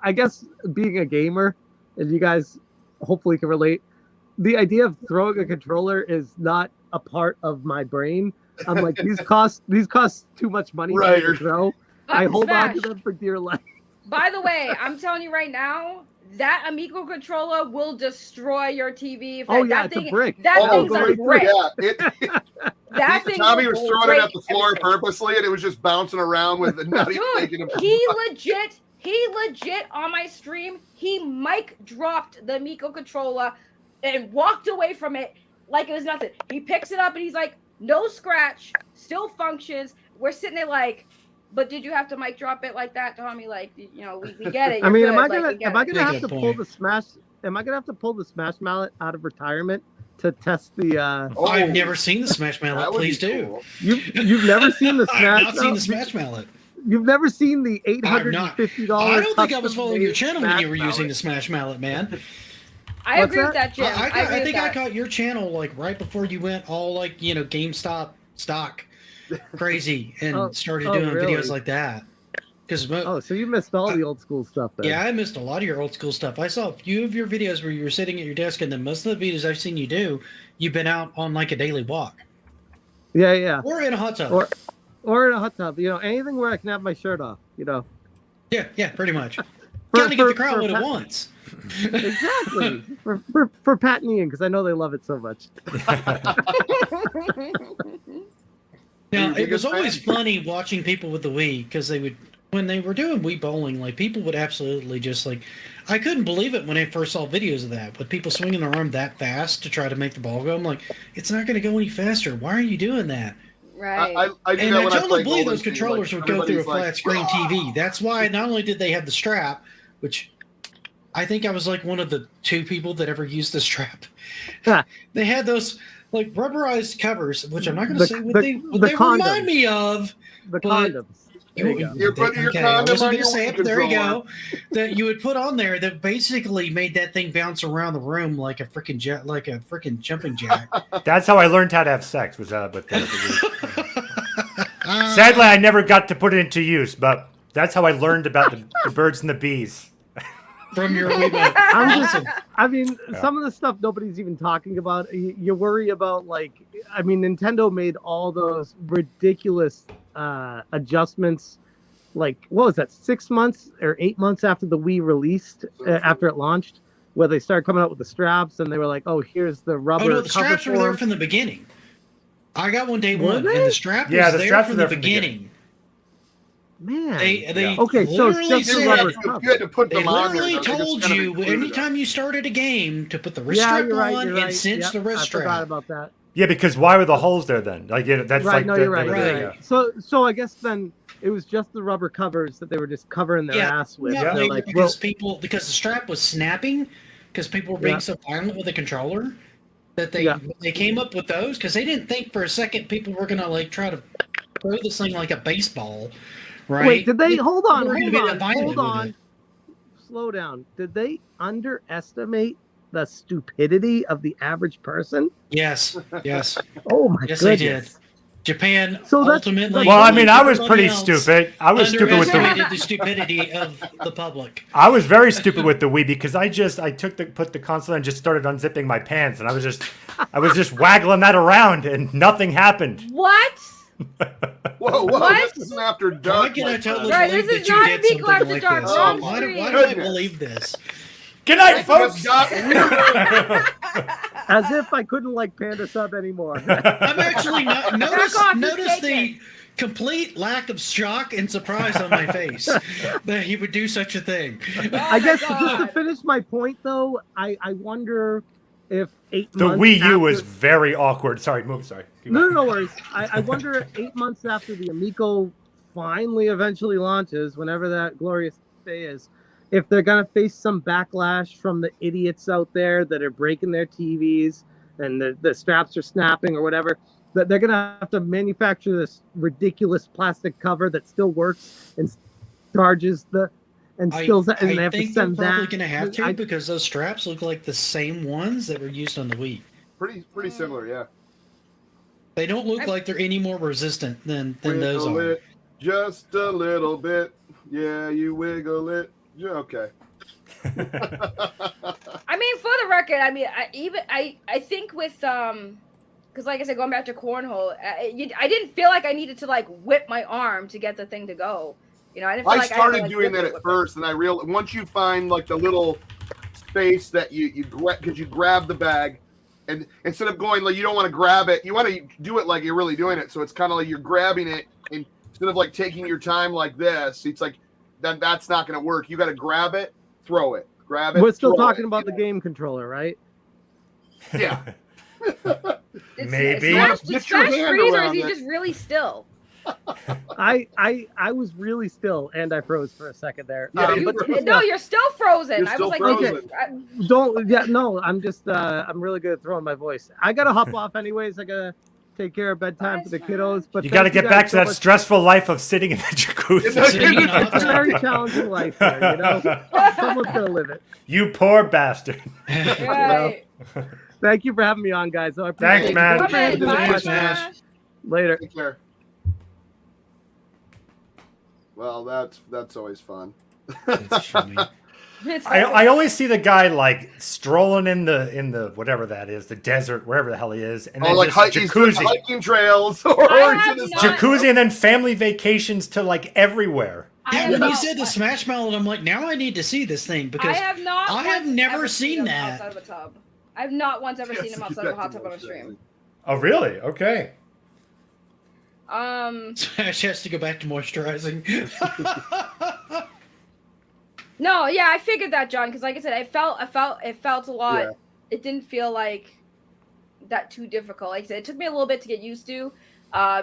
I guess being a gamer, and you guys hopefully can relate, the idea of throwing a controller is not a part of my brain. I'm like, these cost too much money to throw. I hold on to them for dear life. By the way, I'm telling you right now, that Amico controller will destroy your TV. It's a brick. That thing's a brick. That thing. Tommy was throwing it at the floor purposely, and it was just bouncing around with not even taking He legit He legit on my stream, he mic dropped the Amico controller and walked away from it like it was nothing. He picks it up and he's like, no scratch, still functions. We're sitting there like, but did you have to mic drop it like that, Tommy? Like, we get it. I mean, You're am I good. gonna have Make to a pull point. the smash? Am I gonna have to pull the Smash Mallet out of retirement to test the? I've never seen the Smash Mallet. That would be Please do. cool. You've never seen the Smash? I've not seen the Smash Mallet. You've never seen the I've not. $850? I don't think I was following your channel when you were using the Smash Mallet, man. I What's agree with that? that, Jim. I think I caught your channel like right before you went all like GameStop stock crazy and started doing really? videos like that. Because So you missed all the old school stuff then. yeah, I missed a lot of your old school stuff. I saw a few of your videos where you were sitting at your desk, and then most of the videos I've seen you do, you've been out on like a daily walk Yeah. or in a hot tub. Or in a hot tub. Anything where I can have my shirt off. Yeah, pretty much. For- Gotta get the for- crowd for what it Pat- wants. Exactly. for Pat and Ian, because I know they love it so much. Now, Your it was biggest always fan? funny watching people with the Wii because they would, when they were doing Wii bowling, like people would absolutely just like, I couldn't believe it when I first saw videos of that with people swinging their arm that fast to try to make the ball go. I'm like, it's not going to go any faster. Why are you doing that? Right. I do And that I when I totally play believe bowling those too, controllers like, would go through a everybody's flat screen TV. That's why not only did they have the strap, which I think I was like one of the 2 people that ever used the strap. They had those like rubberized covers, which I'm not going to say what they condoms. remind me of. The But- condoms. There you go. You're putting your Okay, I condom wasn't on gonna your say Wii it, but there you controller. go. That you would put on there that basically made that thing bounce around the room like a freaking jumping jack. That's how I learned how to have sex. Was with the Sadly, I never got to put it into use, but that's how I learned about the birds and the bees. From your Wiimote. I'm Awesome. I mean, Yeah. some of the stuff nobody's even talking about. You worry about Nintendo made all those ridiculous adjustments. Like, what was that? 6 months or 8 months after the Wii released, after it launched, where they started coming out with the straps, and they were like, "Oh, here's the rubber." Oh no, the cover straps were for there 'em. from the beginning. I got one day Were one, they? and the strap Yeah, was the there straps from were the there from the beginning. Man. They Okay, so it's literally just a said, rubber You had to put they them on there. literally but they just told kind of you included it. anytime you started a game to put the wrist Yeah, strap you're right. on You're and right. cinch Yep, the wrist I forgot strap. about that. Yeah, because why were the holes there then? Like, that's Right. like No, you're right. Right. You're right. So I guess then it was just the rubber covers that they were just covering their Yeah, ass with. No, They're they- like, because the strap was snapping because people were being Yeah. so violent with the controller that they Yeah. they came up with those because they didn't think for a second people were gonna like try to throw this thing like a baseball, right? Wait, did they hold on? People were Hold gonna be on. that violent Hold with on. it. Slow down. Did they underestimate the stupidity of the average person? Yes, yes, Oh my yes, they goodness. did. Japan So that's- ultimately. Well, I mean, I was everybody pretty else stupid. I was stupid with the. underestimated the stupidity of the public. I was very stupid with the Wii because I put the console and just started unzipping my pants, and I was just waggling that around, and nothing happened. What? Whoa, What? this isn't after Why dark. can I my totally friend. Right, believe this that is you not did Amico something After like Dark. this? Wrong Why do I goodness. believe this? Good night, It folks. just got weird. As if I couldn't like Panda Sub anymore. I'm actually not notice off, he's the taken. complete lack of shock and surprise on my face that he would do such a thing. I guess Oh my just to God. finish my point though, I wonder if 8 The months Wii U after... was very awkward. Sorry, move. Sorry. Keep No, going. no worries. I wonder if 8 months after the Amico finally eventually launches, whenever that glorious day is, if they're going to face some backlash from the idiots out there that are breaking their TVs and the straps are snapping or whatever, that they're going to have to manufacture this ridiculous plastic cover that still works and charges the... And I still, and they have to think they're send probably that. going to have to I- because those straps look like the same ones that were used on the Wii. Pretty similar, yeah. They don't look like they're any more resistant than those Wiggle are. it just a little bit. Yeah, you wiggle it. Yeah, okay. I mean, for the record, I mean, I think with because like I said, going back to cornhole, I didn't feel like I needed to like whip my arm to get the thing to go. You know, I didn't feel I like started I had to, like, doing that whip at it. first, and I realized once you find like the little space that you because you grab the bag, and instead of going like you don't want to grab it, you want to do it like you're really doing it. So it's kind of like you're grabbing it, and instead of like taking your time like this, it's like then that's not going to work. You got to grab it, throw it, grab it. We're still throw talking it, about you the know? game controller, right? Yeah. Maybe. Get your Smash hand freeze, or is around he it. just really still? I was really still, and I froze for a second there. Yeah, You, froze. no, you're still frozen. You're I still was like, frozen. Don't. Yeah, no. I'm just. I'm really good at throwing my voice. I gotta hop off anyways. I gotta take care of bedtime for the kiddos. But You got to thank get back guys to that much. stressful life of sitting in the jacuzzi. It's a very challenging life here, you know. Someone's gonna live it. You poor bastard. Right. Thank you for having me on, guys. I appreciate Thanks, it. man. Come in, Thanks for bye, the question. Smash. Later. Take care. Well, that's always fun. That's funny. I always see the guy like strolling in the whatever that is, the desert, wherever the hell he is, and then like just jacuzzi, hiking trails, or I he's have in his not- jacuzzi, and then family vacations to like everywhere. I Yeah, have when you not- said the Smash Mouth, I'm like, now I need to see this thing I because have not. I have once never ever seen him that. outside of a tub. I've not once ever seen Yes, him get outside of a back hot to tub on a motion. stream. Oh, really? Okay. Smash has to go back to moisturizing. No, yeah, I figured that, John, because like I said, it felt a lot. Yeah. It didn't feel like that too difficult. Like I said, it took me a little bit to get used to,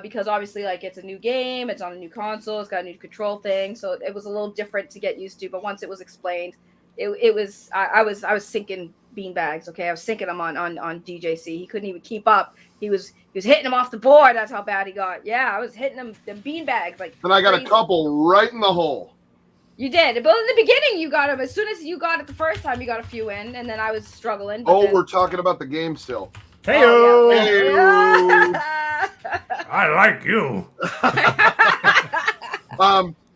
because obviously, like, it's a new game, it's on a new console, it's got a new control thing, so it was a little different to get used to. But once it was explained, it was I was sinking beanbags. Okay, I was sinking them on DJC. He couldn't even keep up. He was hitting him off the board. That's how bad he got. Yeah, I was hitting them beanbags like. And I got crazy. a couple right in the hole. You did, but in the beginning you got him. As soon as you got it the first time, you got a few in, and then I was struggling. but Oh, then- we're talking about the game still. Heyo! yeah. I like you.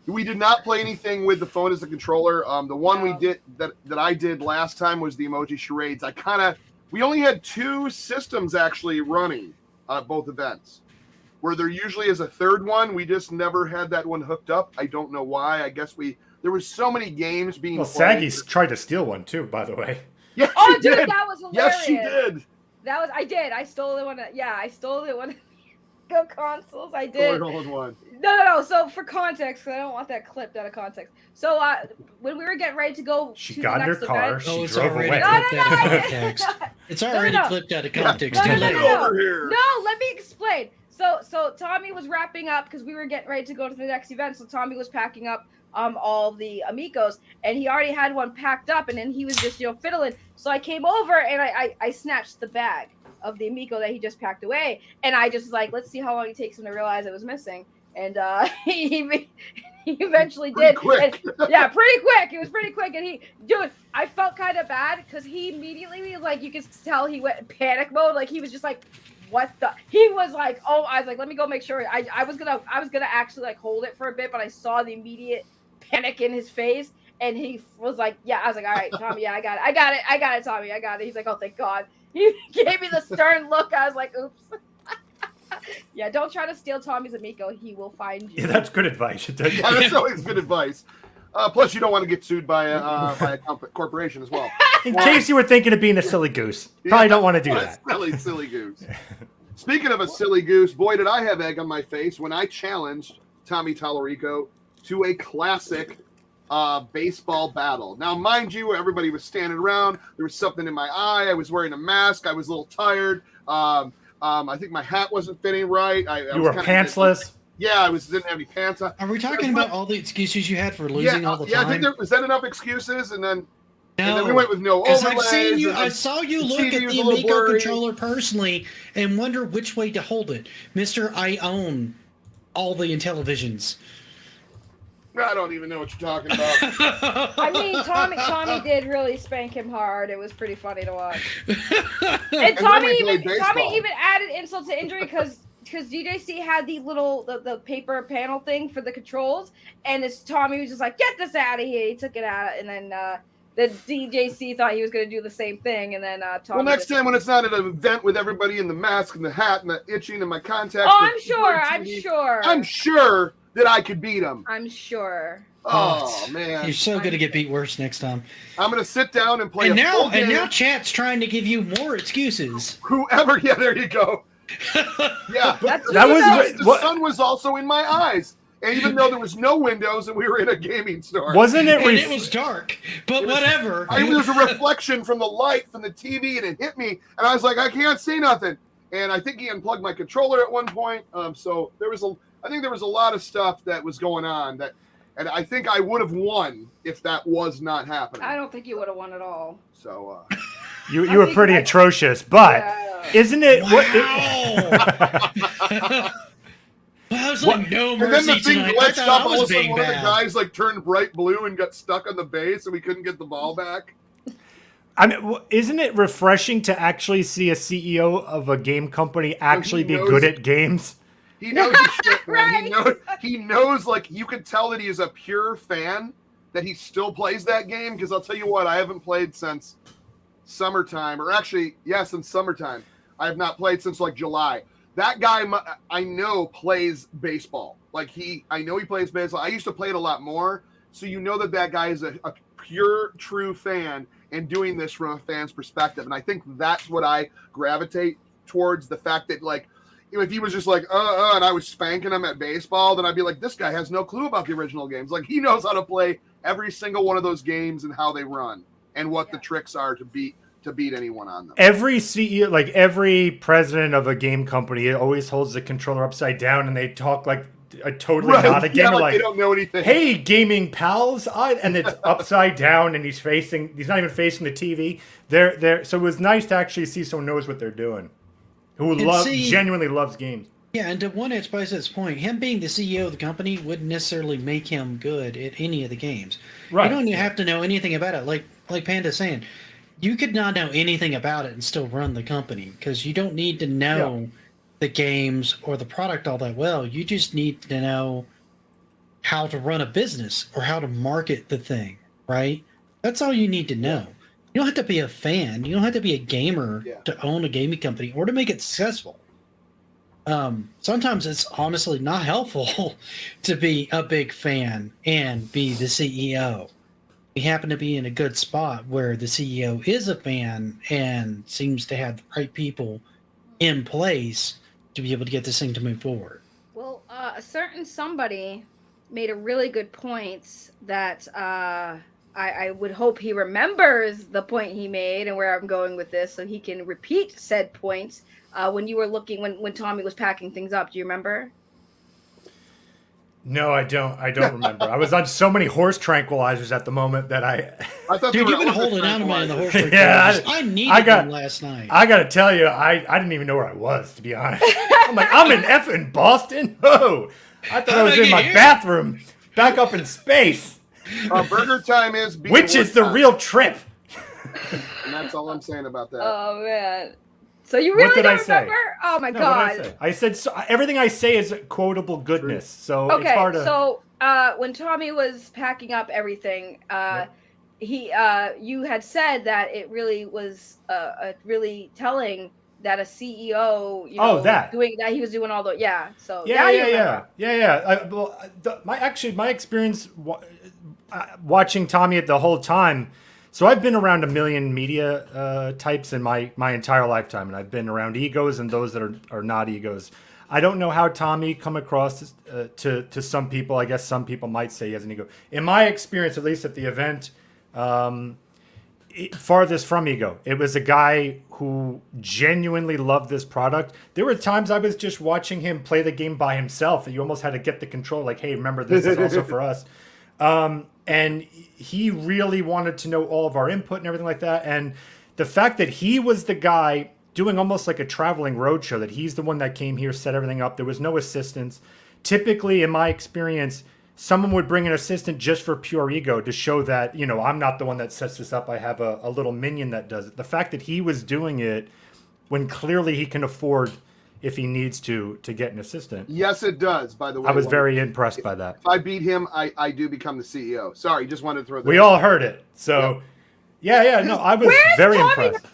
We did not play anything with the phone as a controller. The one we No. did that I did last time was the emoji charades. We only had 2 systems actually running at both events. Where there usually is a third one, we just never had that one hooked up. I don't know why. I guess there was so many games being Well, played. Saggy tried to steal one too, by the way. Yes, Oh, she dude, did. that was hilarious. Yes, she did. I did. I stole it I stole it when go consoles. I did. All in one. No. So for context, 'cause I don't want that clipped out of context. So when we were getting ready to go She to got the in her next car. event, She Oh, it's drove already away. clipped No, out of I didn't. context. It's already No. clipped out of context. No, Too no, late. no. Over here. No, let me explain. So Tommy was wrapping up because we were getting ready to go to the next event. So Tommy was packing up all the Amicos, and he already had one packed up, and then he was just fiddling. So I came over and I snatched the bag of the Amico that he just packed away, and I just was like, let's see how long it takes him to realize it was missing. And he eventually Pretty did. quick. And, yeah, pretty quick. It was pretty quick, and I felt kind of bad because he immediately, like, you could tell he went in panic mode. Like, he was just like, what the? He was like, oh, I was like, let me go make sure. I was gonna actually like hold it for a bit, but I saw the immediate panic in his face, and he was like, yeah. I was like, all right, Tommy, yeah, I got it, Tommy, I got it. He's like, oh, thank God. He gave me the stern look. I was like, oops. Yeah, don't try to steal Tommy's Amico. He will find you. Yeah, that's good advice. Yeah, that's always good advice. Plus, you don't want to get sued by a corporation as well. In case you were thinking of being a silly goose, probably don't want to do that. Silly goose. Speaking of a silly goose, boy, did I have egg on my face when I challenged Tommy Tallarico to a classic baseball battle. Now, mind you, everybody was standing around. There was something in my eye. I was wearing a mask. I was a little tired. I think my hat wasn't fitting right. You were pantsless. Yeah, I didn't have any pants on. Are we talking about all the excuses you had for losing all the Yeah, I time? think was that enough excuses? And then No, we went with no because overlays. I've seen you. and I then saw you the look TV at was the a little Amico blurry. controller personally and wonder which way to hold it, Mister. I own all the Intellivisions. I don't even know what you're talking about. I mean, Tommy did really spank him hard. It was pretty funny to watch. And then we played baseball. Tommy even added insult to injury because DJC had the paper panel thing for the controls, and Tommy was just like, "Get this out of here!" He took it out, and then the DJC thought he was going to do the same thing, and then Tommy. Well, next time when it's not at an event with everybody in the mask and the hat and the itching and my contacts. Oh, I'm sure. I'm sure that I could beat him. I'm sure. Oh man, You're so going to get beat worse next time. I'm going to sit down and play. And a full now, game. and now, chat's trying to give you more excuses. Whoever, yeah, there you go. Yeah, That's That was the what- sun was also in my eyes, And even though there was no windows and we were in a gaming store. Wasn't it? And it was dark, but whatever. There was a reflection from the light from the TV, and it hit me, and I was like, I can't see nothing. And I think he unplugged my controller at one point. So I think there was a lot of stuff that was going on and I think I would have won if that was not happening. I don't think you would have won at all. So you were pretty atrocious, but isn't it? Wow. I was like, no mercy. And then the thing tonight. glitched I thought up. I was All of a sudden, being one of the bad. guys like turned bright blue and got stuck on the base, and we couldn't get the ball back. I mean, isn't it refreshing to actually see a CEO of a game company actually be good at games? He knows his shit, man. Right. He knows, like, you could tell that he is a pure fan, that he still plays that game, because I'll tell you what, I haven't played since summertime, or actually, since summertime. I have not played since, like, July. That guy, I know, plays baseball. Like, I know he plays baseball. I used to play it a lot more, so you know that guy is a pure, true fan and doing this from a fan's perspective. And I think that's what I gravitate towards, the fact that, like, if he was just like, and I was spanking him at baseball, then I'd be like, this guy has no clue about the original games. Like, he knows how to play every single one of those games and how they run and what the tricks are to beat anyone on them. Every CEO, like every president of a game company, it always holds the controller upside down and they talk like a totally not a gamer. Like they don't know anything. Hey, gaming pals, and it's upside down and he's not even facing the TV. So it was nice to actually see someone knows what they're doing, who genuinely loves games. Yeah, and to one Edge Biceps point, him being the CEO of the company wouldn't necessarily make him good at any of the games. Right. You don't have to know anything about it. Like Panda's saying, you could not know anything about it and still run the company, because you don't need to know the games or the product all that well. You just need to know how to run a business or how to market the thing, right? That's all you need to know. You don't have to be a fan. You don't have to be a gamer to own a gaming company or to make it successful. Sometimes it's honestly not helpful to be a big fan and be the CEO. We happen to be in a good spot where the CEO is a fan and seems to have the right people in place to be able to get this thing to move forward. Well, a certain somebody made a really good point that I would hope he remembers the point he made and where I'm going with this, so he can repeat said point. When you were looking, when Tommy was packing things up, do you remember? No, I don't remember. I was on so many horse tranquilizers at the moment that I thought Dude, you've been holding on to mine in the horse tranquilizers. I needed them last night. I got to tell you, I didn't even know where I was, to be honest. I'm like, I'm in effing Boston? Oh, I thought I was in my bathroom, back up in space. Burger time is... Which is the real trip. And that's all I'm saying about that. Oh, man. So you really don't remember? Oh my God! I said everything I say is quotable goodness. So okay, it's hard to... so when Tommy was packing up everything, you had said that it really was really telling that a CEO, doing that, he was doing all the my experience watching Tommy the whole time. So I've been around a million media types in my entire lifetime, and I've been around egos and those that are not egos. I don't know how Tommy come across to some people. I guess some people might say he has an ego. In my experience, at least at the event, farthest from ego. It was a guy who genuinely loved this product. There were times I was just watching him play the game by himself, and you almost had to get the control. Like, hey, remember, this is also for us. And he really wanted to know all of our input and everything like that. And the fact that he was the guy doing almost like a traveling roadshow, that he's the one that came here, set everything up. There was no assistants. Typically, in my experience, someone would bring an assistant just for pure ego to show that, I'm not the one that sets this up. I have a little minion that does it. The fact that he was doing it when clearly he can afford, if he needs to get an assistant. Yes, it does, by the way. I was very impressed by that. If I beat him, I do become the CEO. Sorry, just wanted to throw that. We all heard it. So, no, I was very impressed.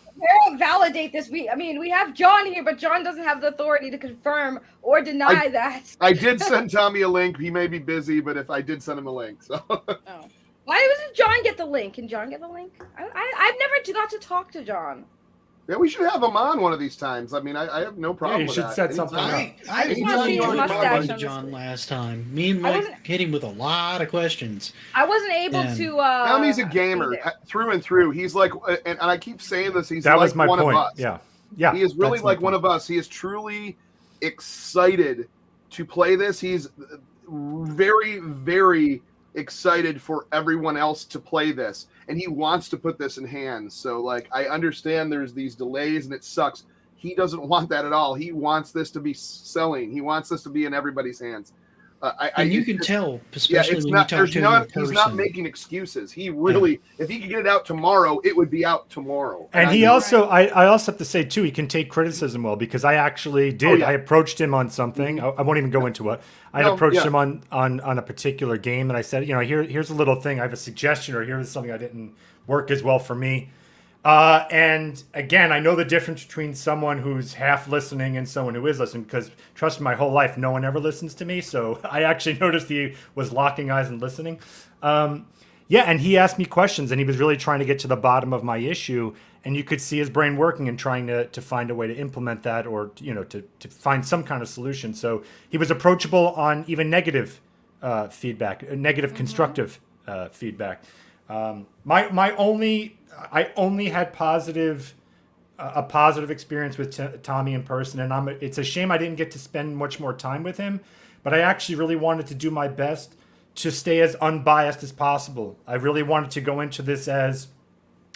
Validate this. We have John here, but John doesn't have the authority to confirm or deny that. I did send Tommy a link. He may be busy, but if I did send him a link, so. Why doesn't John get the link? Can John get the link? I've never got to talk to John. Yeah, we should have him on one of these times. I mean, I have no problem you with should that. set something Anytime. up. I just wanna see his mustache to on John the last time. Me and Mike hit him with a lot of questions. I wasn't able to. Tommy's a be gamer there. through and through. He's like, and I keep saying this, he's That like was my one point. of us. Yeah. He is really that's my like one point. of us. He is truly excited to play this. He's very, very excited for everyone else to play this, and he wants to put this in hands. So, like, I understand there's these delays, and it sucks. He doesn't want that at all. He wants this to be selling. He wants this to be in everybody's hands. And you can tell, especially when you talk to him in person. He's not making excuses. He really, if he could get it out tomorrow, it would be out tomorrow. And he also, I also have to say too, he can take criticism well, because I actually did. Oh, yeah. I approached him on something. I won't even go into it. I approached him on a particular game, and I said, here's a little thing. I have a suggestion, or here's something that didn't work as well for me. And again, I know the difference between someone who's half listening and someone who is listening, because trust me, my whole life, no one ever listens to me. So I actually noticed he was locking eyes and listening. And he asked me questions, and he was really trying to get to the bottom of my issue. And you could see his brain working and trying to find a way to implement that, or, to find some kind of solution. So he was approachable on even negative feedback, negative constructive feedback. I only had a positive experience with Tommy in person, and it's a shame I didn't get to spend much more time with him, but I actually really wanted to do my best to stay as unbiased as possible. I really wanted to go into this as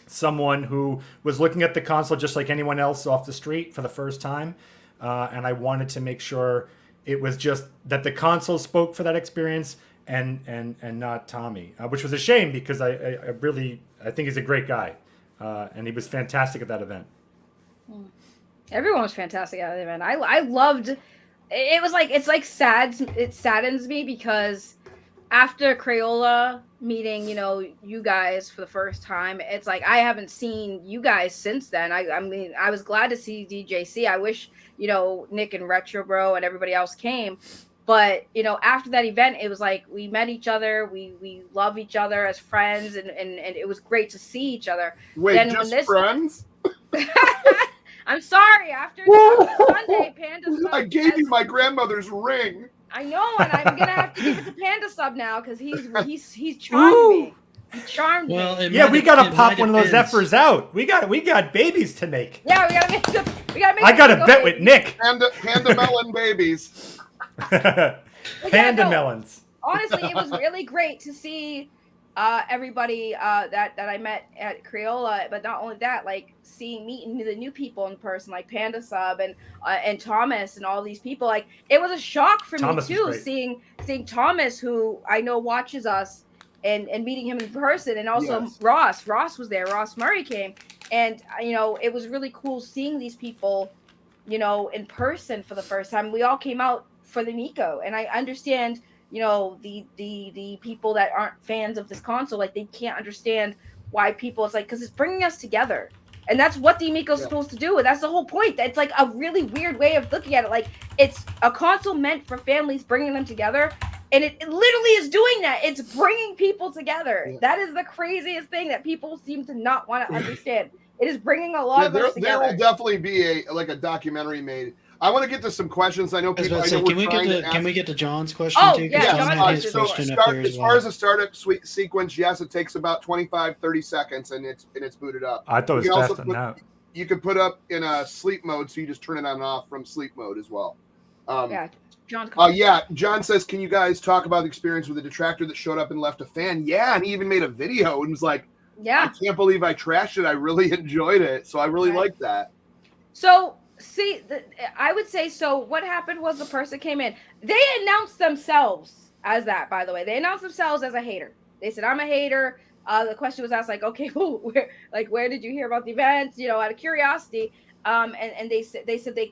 someone who was looking at the console just like anyone else off the street for the first time, and I wanted to make sure it was just that the console spoke for that experience, and not Tommy, which was a shame, because I think he's a great guy, and he was fantastic at that event. Everyone was fantastic at the event. I loved. It was like, it's like sad. It saddens me because after Crayola meeting, you guys for the first time, it's like I haven't seen you guys since then. I mean, I was glad to see DJC. I wish Nick and Retro Bro and everybody else came. But, after that event, it was like we met each other. We love each other as friends, and it was great to see each other. Wait, then just friends? I'm sorry. After Sunday, Panda Sub. I gave you my grandmother's ring. I know, and I'm gonna have to give it to Panda Sub now, because he's charmed me. He charmed me. Yeah, we gotta pop one of those Zephyrs out. We got babies to make. Yeah, we gotta make. I got a bet with Nick. Panda melon babies. Panda melons. Honestly, it was really great to see everybody that I met at Crayola, but not only that, like meeting the new people in person, like Panda Sub and Thomas and all these people. Like, it was a shock for me too, seeing Thomas, who I know watches us, and meeting him in person, and also Ross. Ross was there. Ross Murray came, and it was really cool seeing these people, in person for the first time. We all came out for the Amico, and I understand the people that aren't fans of this console, like, they can't understand why people, it's like, because it's bringing us together, and that's what the Amico is supposed to do, and that's the whole point. It's like a really weird way of looking at it. Like, it's a console meant for families, bringing them together, and it literally is doing that. It's bringing people together. That is the craziest thing that people seem to not want to understand. It is bringing a lot of us together. There will definitely be a documentary made. I want to get to some questions. I know people. Can we get to John's question too? Yeah, John had his question up there as far as the startup sequence, yes, it takes about 25-30 seconds, and it's booted up. I thought it was faster than that. You can put up in a sleep mode, so you just turn it on and off from sleep mode as well. John says, can you guys talk about the experience with the detractor that showed up and left a fan? Yeah, and he even made a video and was like, I can't believe I trashed it. I really enjoyed it. So I really liked that. So, see, I would say, so what happened was the person came in. They announced themselves as that, by the way. They announced themselves as a hater. They said, I'm a hater. The question was asked, like, okay, where did you hear about the event? Out of curiosity. And they said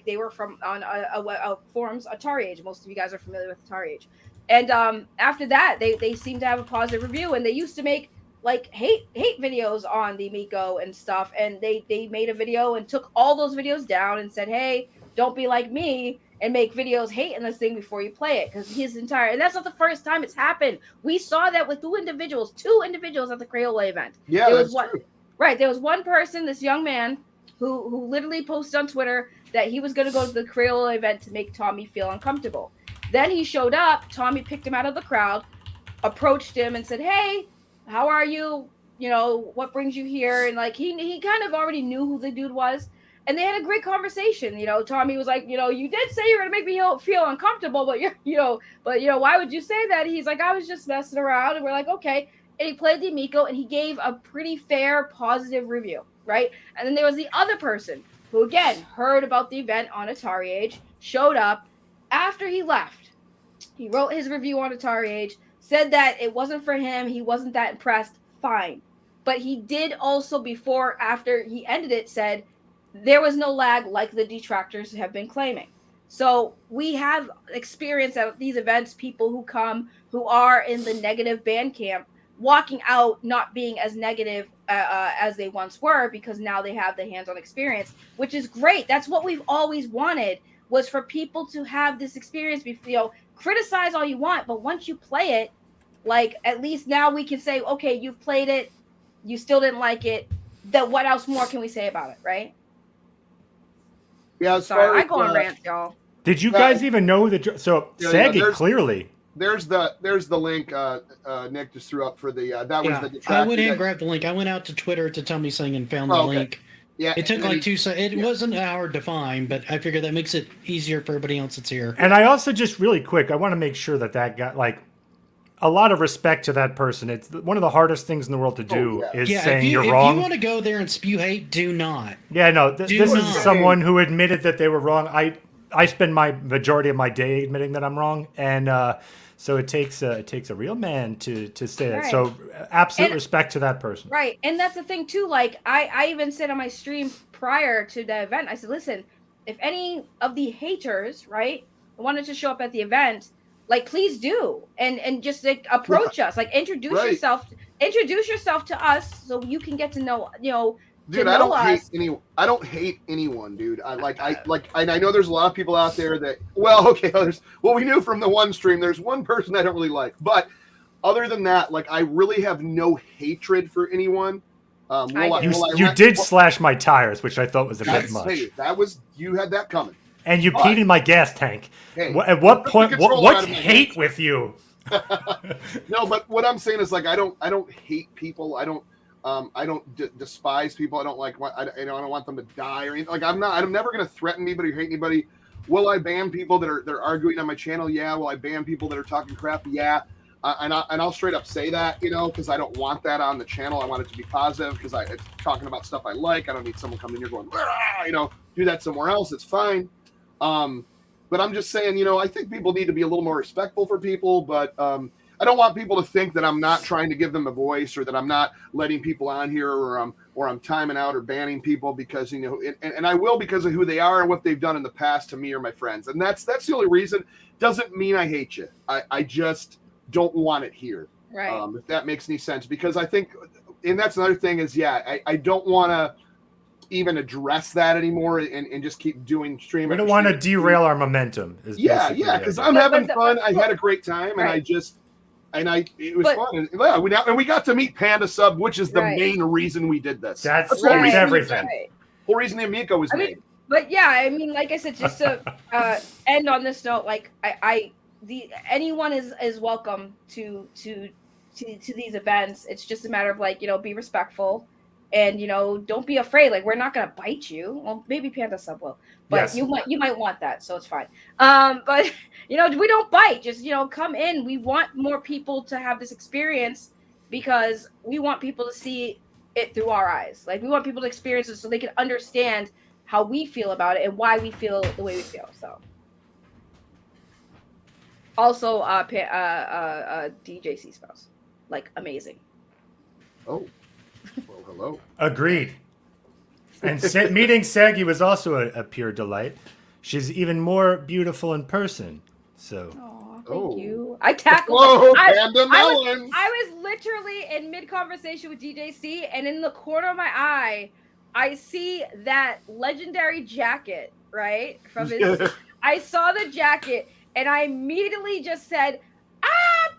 they were from on a forums, Atari Age. Most of you guys are familiar with Atari Age. And after that, they seem to have a positive review. And they used to make like hate videos on the Amico and stuff. And they made a video and took all those videos down and said, hey, don't be like me and make videos hating this thing before you play it, because and that's not the first time it's happened. We saw that with two individuals at the Crayola event. Yeah, there was one person, this young man, who literally posted on Twitter that he was going to go to the Crayola event to make Tommy feel uncomfortable. Then he showed up. Tommy picked him out of the crowd, approached him, and said, "Hey, how are you? You know, what brings you here?" And like he kind of already knew who the dude was, and they had a great conversation. You know, Tommy was like, "You know, you did say you're gonna make me feel uncomfortable, but why would you say that?" He's like, "I was just messing around," and we're like, "Okay." And he played the Amico, and he gave a pretty fair, positive review, right? And then there was the other person who, again, heard about the event on Atari Age, showed up. After he left, he wrote his review on Atari Age, said that it wasn't for him, he wasn't that impressed, fine. But he did also, after he ended it, said there was no lag like the detractors have been claiming. So we have experience at these events, people who come who are in the negative band camp, walking out not being as negative as they once were, because now they have the hands-on experience, which is great. That's what we've always wanted, was for people to have this experience. Criticize all you want, but once you play it, like, at least now we can say, okay, you've played it, you still didn't like it, then what else more can we say about it, right? Yeah, sorry, I go on rants, y'all. Did you guys even know Segi clearly? There's the link Nick just threw up for the that was the detractor. I went and grabbed the link. I went out to Twitter to Tell Me Sing and found the link. Yeah, it took like 2 seconds. It wasn't hard to find, but I figured that makes it easier for everybody else that's here. And I also just really quick, I want to make sure that got like a lot of respect to that person. It's one of the hardest things in the world to do is saying you're wrong. If you want to go there and spew hate, do not. Yeah, no, this is someone who admitted that they were wrong. I spend my majority of my day admitting that I'm wrong, and so it takes a real man to say that. Right. So absolute respect to that person. Right, and that's the thing too. Like I even said on my stream prior to the event, I said, listen, if any of the haters, right, wanted to show up at the event, like, please do, and just like approach us, like introduce yourself to us, so you can get to know, Dude, I don't hate anyone, dude. I know there's a lot of people out there that, we knew from the one stream, there's one person I don't really like, but other than that, like, I really have no hatred for anyone. You did slash my tires, which I thought was a bit much. Hey, you had that coming. And you peed in my gas tank. Hey, at what point? What's hate with you? No, but what I'm saying is, like, I don't hate people. I don't despise people. I don't I don't want them to die or anything. Like, I'm never going to threaten anybody or hate anybody. Will I ban people that are arguing on my channel? Yeah. Will I ban people that are talking crap? Yeah. And I'll straight up say that, because I don't want that on the channel. I want it to be positive, because it's talking about stuff I like. I don't need someone coming in here going, do that somewhere else. It's fine. But I'm just saying, I think people need to be a little more respectful for people, but I don't want people to think that I'm not trying to give them a voice, or that I'm not letting people on here, or I'm timing out or banning people because, and I will, because of who they are and what they've done in the past to me or my friends. And that's the only reason. Doesn't mean I hate you. I just don't want it here. Right. If that makes any sense, because I think, and that's another thing is, I don't want to even address that anymore and just keep doing stream. We don't want to derail our momentum. Because I'm having fun. I had a great time, and it was fun. And we got to meet Panda Sub, which is the main reason we did this. That's everything. The whole reason the Amico was made. But yeah, I mean, like I said, just to end on this note, like anyone is welcome to these events. It's just a matter of be respectful. And don't be afraid. Like, we're not gonna bite you. Well, maybe Panda Sub will, but you might want that, so it's fine. But we don't bite. Just come in. We want more people to have this experience, because we want people to see it through our eyes. Like, we want people to experience it so they can understand how we feel about it and why we feel the way we feel. So, also, DJC spouse, like, amazing. Oh. Well, hello. Agreed. And meeting Segi was also a pure delight. She's even more beautiful in person. So. Thank you. I tackled. I was literally in mid conversation with DJC, and in the corner of my eye, I see that legendary jacket. Right from his. I saw the jacket, and I immediately just said,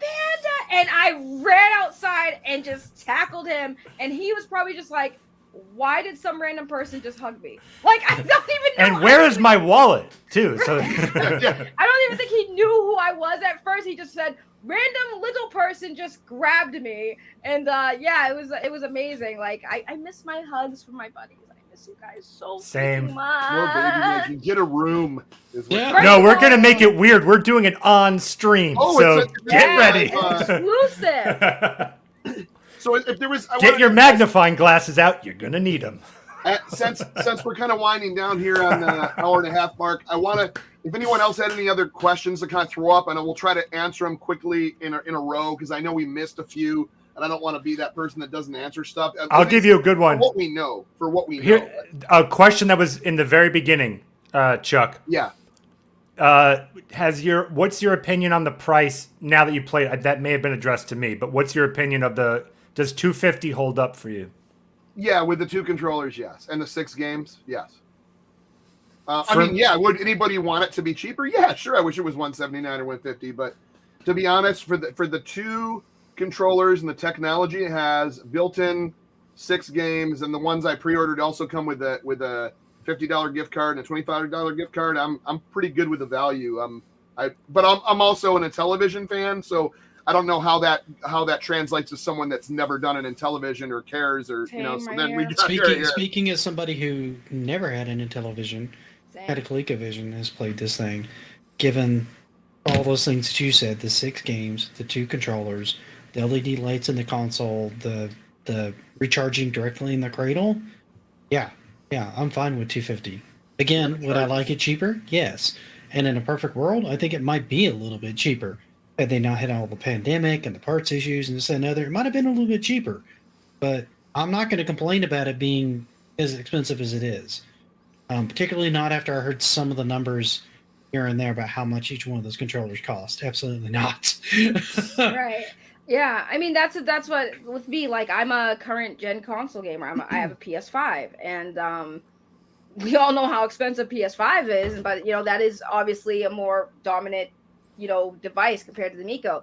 Panda, and I ran outside and just tackled him, and he was probably just like, why did some random person just hug me? Like, I don't even know. And where is my wallet, too? So I don't even think he knew who I was at first. He just said, random little person just grabbed me. And yeah, it was amazing. Like, I miss my hugs from my buddies. I miss you guys so Same. freaking much. More baby making. Get a room. Is what Yeah. no, we're gonna make it weird. We're doing it on stream, Oh, so it's get ready. Exclusive. So if there was, Get your magnifying glasses out. You're gonna need them. Since we're kind of winding down here on the hour and a half mark, I want to, if anyone else had any other questions to kind of throw up, and we'll try to answer them quickly in a row, because I know we missed a few, and I don't want to be that person that doesn't answer stuff. I'll give you a good one. For what we know. Here, a question that was in the very beginning, Chuck. Yeah. What's your opinion on the price now that you played? That may have been addressed to me, but what's your opinion of does 250 hold up for you? Yeah, with the 2 controllers, yes, and the 6 games, yes. I mean, yeah. Would anybody want it to be cheaper? Yeah, sure. I wish it was 179 or 150, but to be honest, for the 2 controllers and the technology it has, built-in 6 games, and the ones I pre-ordered also come with a $50 gift card and a $25 gift card. I'm pretty good with the value. But I'm also an Intellivision fan, so I don't know how that translates to someone that's never done it in television or cares or So then we speaking as somebody who never had an Intellivision, had a ColecoVision, has played this thing. Given all those things that you said, the 6 games, the 2 controllers, the LED lights in the console, the recharging directly in the cradle, yeah, I'm fine with 250. Again, would I like it cheaper? Yes. And in a perfect world, I think it might be a little bit cheaper. Had they not had all the pandemic and the parts issues and this and another, it might have been a little bit cheaper. But I'm not going to complain about it being as expensive as it is. Particularly not after I heard some of the numbers here and there about how much each one of those controllers cost. Absolutely not. Right. Yeah. I mean, that's what with me. Like, I'm a current gen console gamer. I have a PS5, and we all know how expensive PS5 is. But that is obviously a more dominant device compared to the Amico.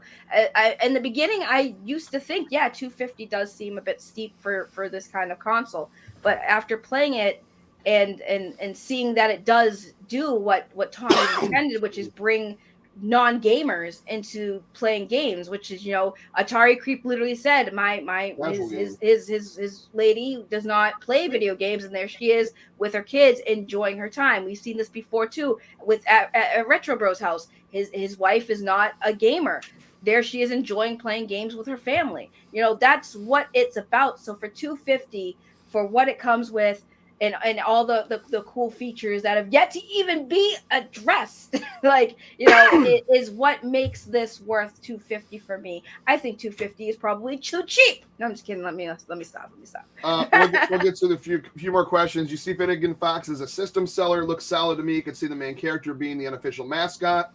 In the beginning, I used to think, yeah, 250 does seem a bit steep for this kind of console. But after playing it and seeing that it does do what Tommy intended, which is bring non-gamers into playing games, which is Atari Creep literally said his lady does not play video games, and there she is with her kids enjoying her time. We've seen this before too with at Retro Bros house. His wife is not a gamer. There she is enjoying playing games with her family. That's what it's about. So for $250 for what it comes with, and all the cool features that have yet to even be addressed, it is what makes this worth $250 for me. I think $250 is probably too cheap. No, I'm just kidding. Let me stop. We'll get to the few more questions. You see, Finnegan Fox is a system seller. Looks solid to me. You can see the main character being the unofficial mascot.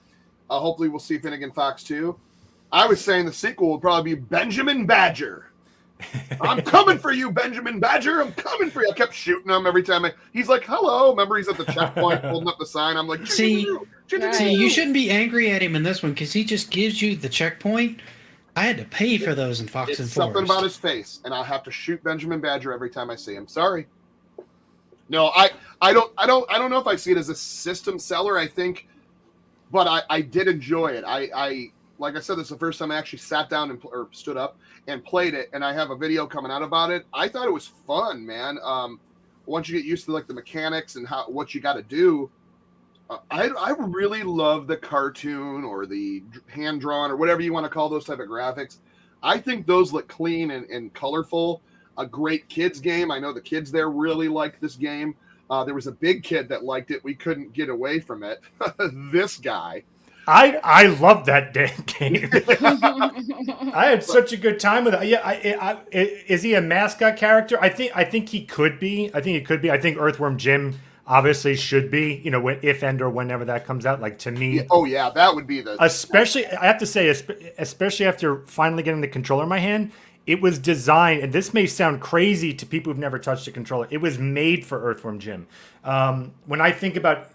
Hopefully, we'll see Finnegan Fox too. I was saying the sequel will probably be Benjamin Badger. I'm coming for you, Benjamin Badger. I'm coming for you. I kept shooting him every time. He's like, hello. Remember, he's at the checkpoint holding up the sign. I'm like, see, you shouldn't be angry at him in this one because he just gives you the checkpoint. I had to pay for those in Fox and Forest. Something about his face, and I'll have to shoot Benjamin Badger every time I see him. Sorry. No, I don't know if I see it as a system seller. I think, but I did enjoy it. I like I said, this is the first time I actually sat down or stood up and played it, and I have a video coming out about it. I thought it was fun, man. Once you get used to like the mechanics and what you got to do, I really love the cartoon or the hand drawn or whatever you want to call those type of graphics. I think those look clean and colorful. A great kids game. I know the kids there really liked this game. There was a big kid that liked it. We couldn't get away from it. This guy. I love that damn game. I had such a good time with it. Yeah, is he a mascot character? I think he could be. I think Earthworm Jim obviously should be. If and or whenever that comes out. Like to me. Oh yeah, that would be the. Especially, I have to say, especially after finally getting the controller in my hand, it was designed. And this may sound crazy to people who've never touched a controller. It was made for Earthworm Jim. When I think about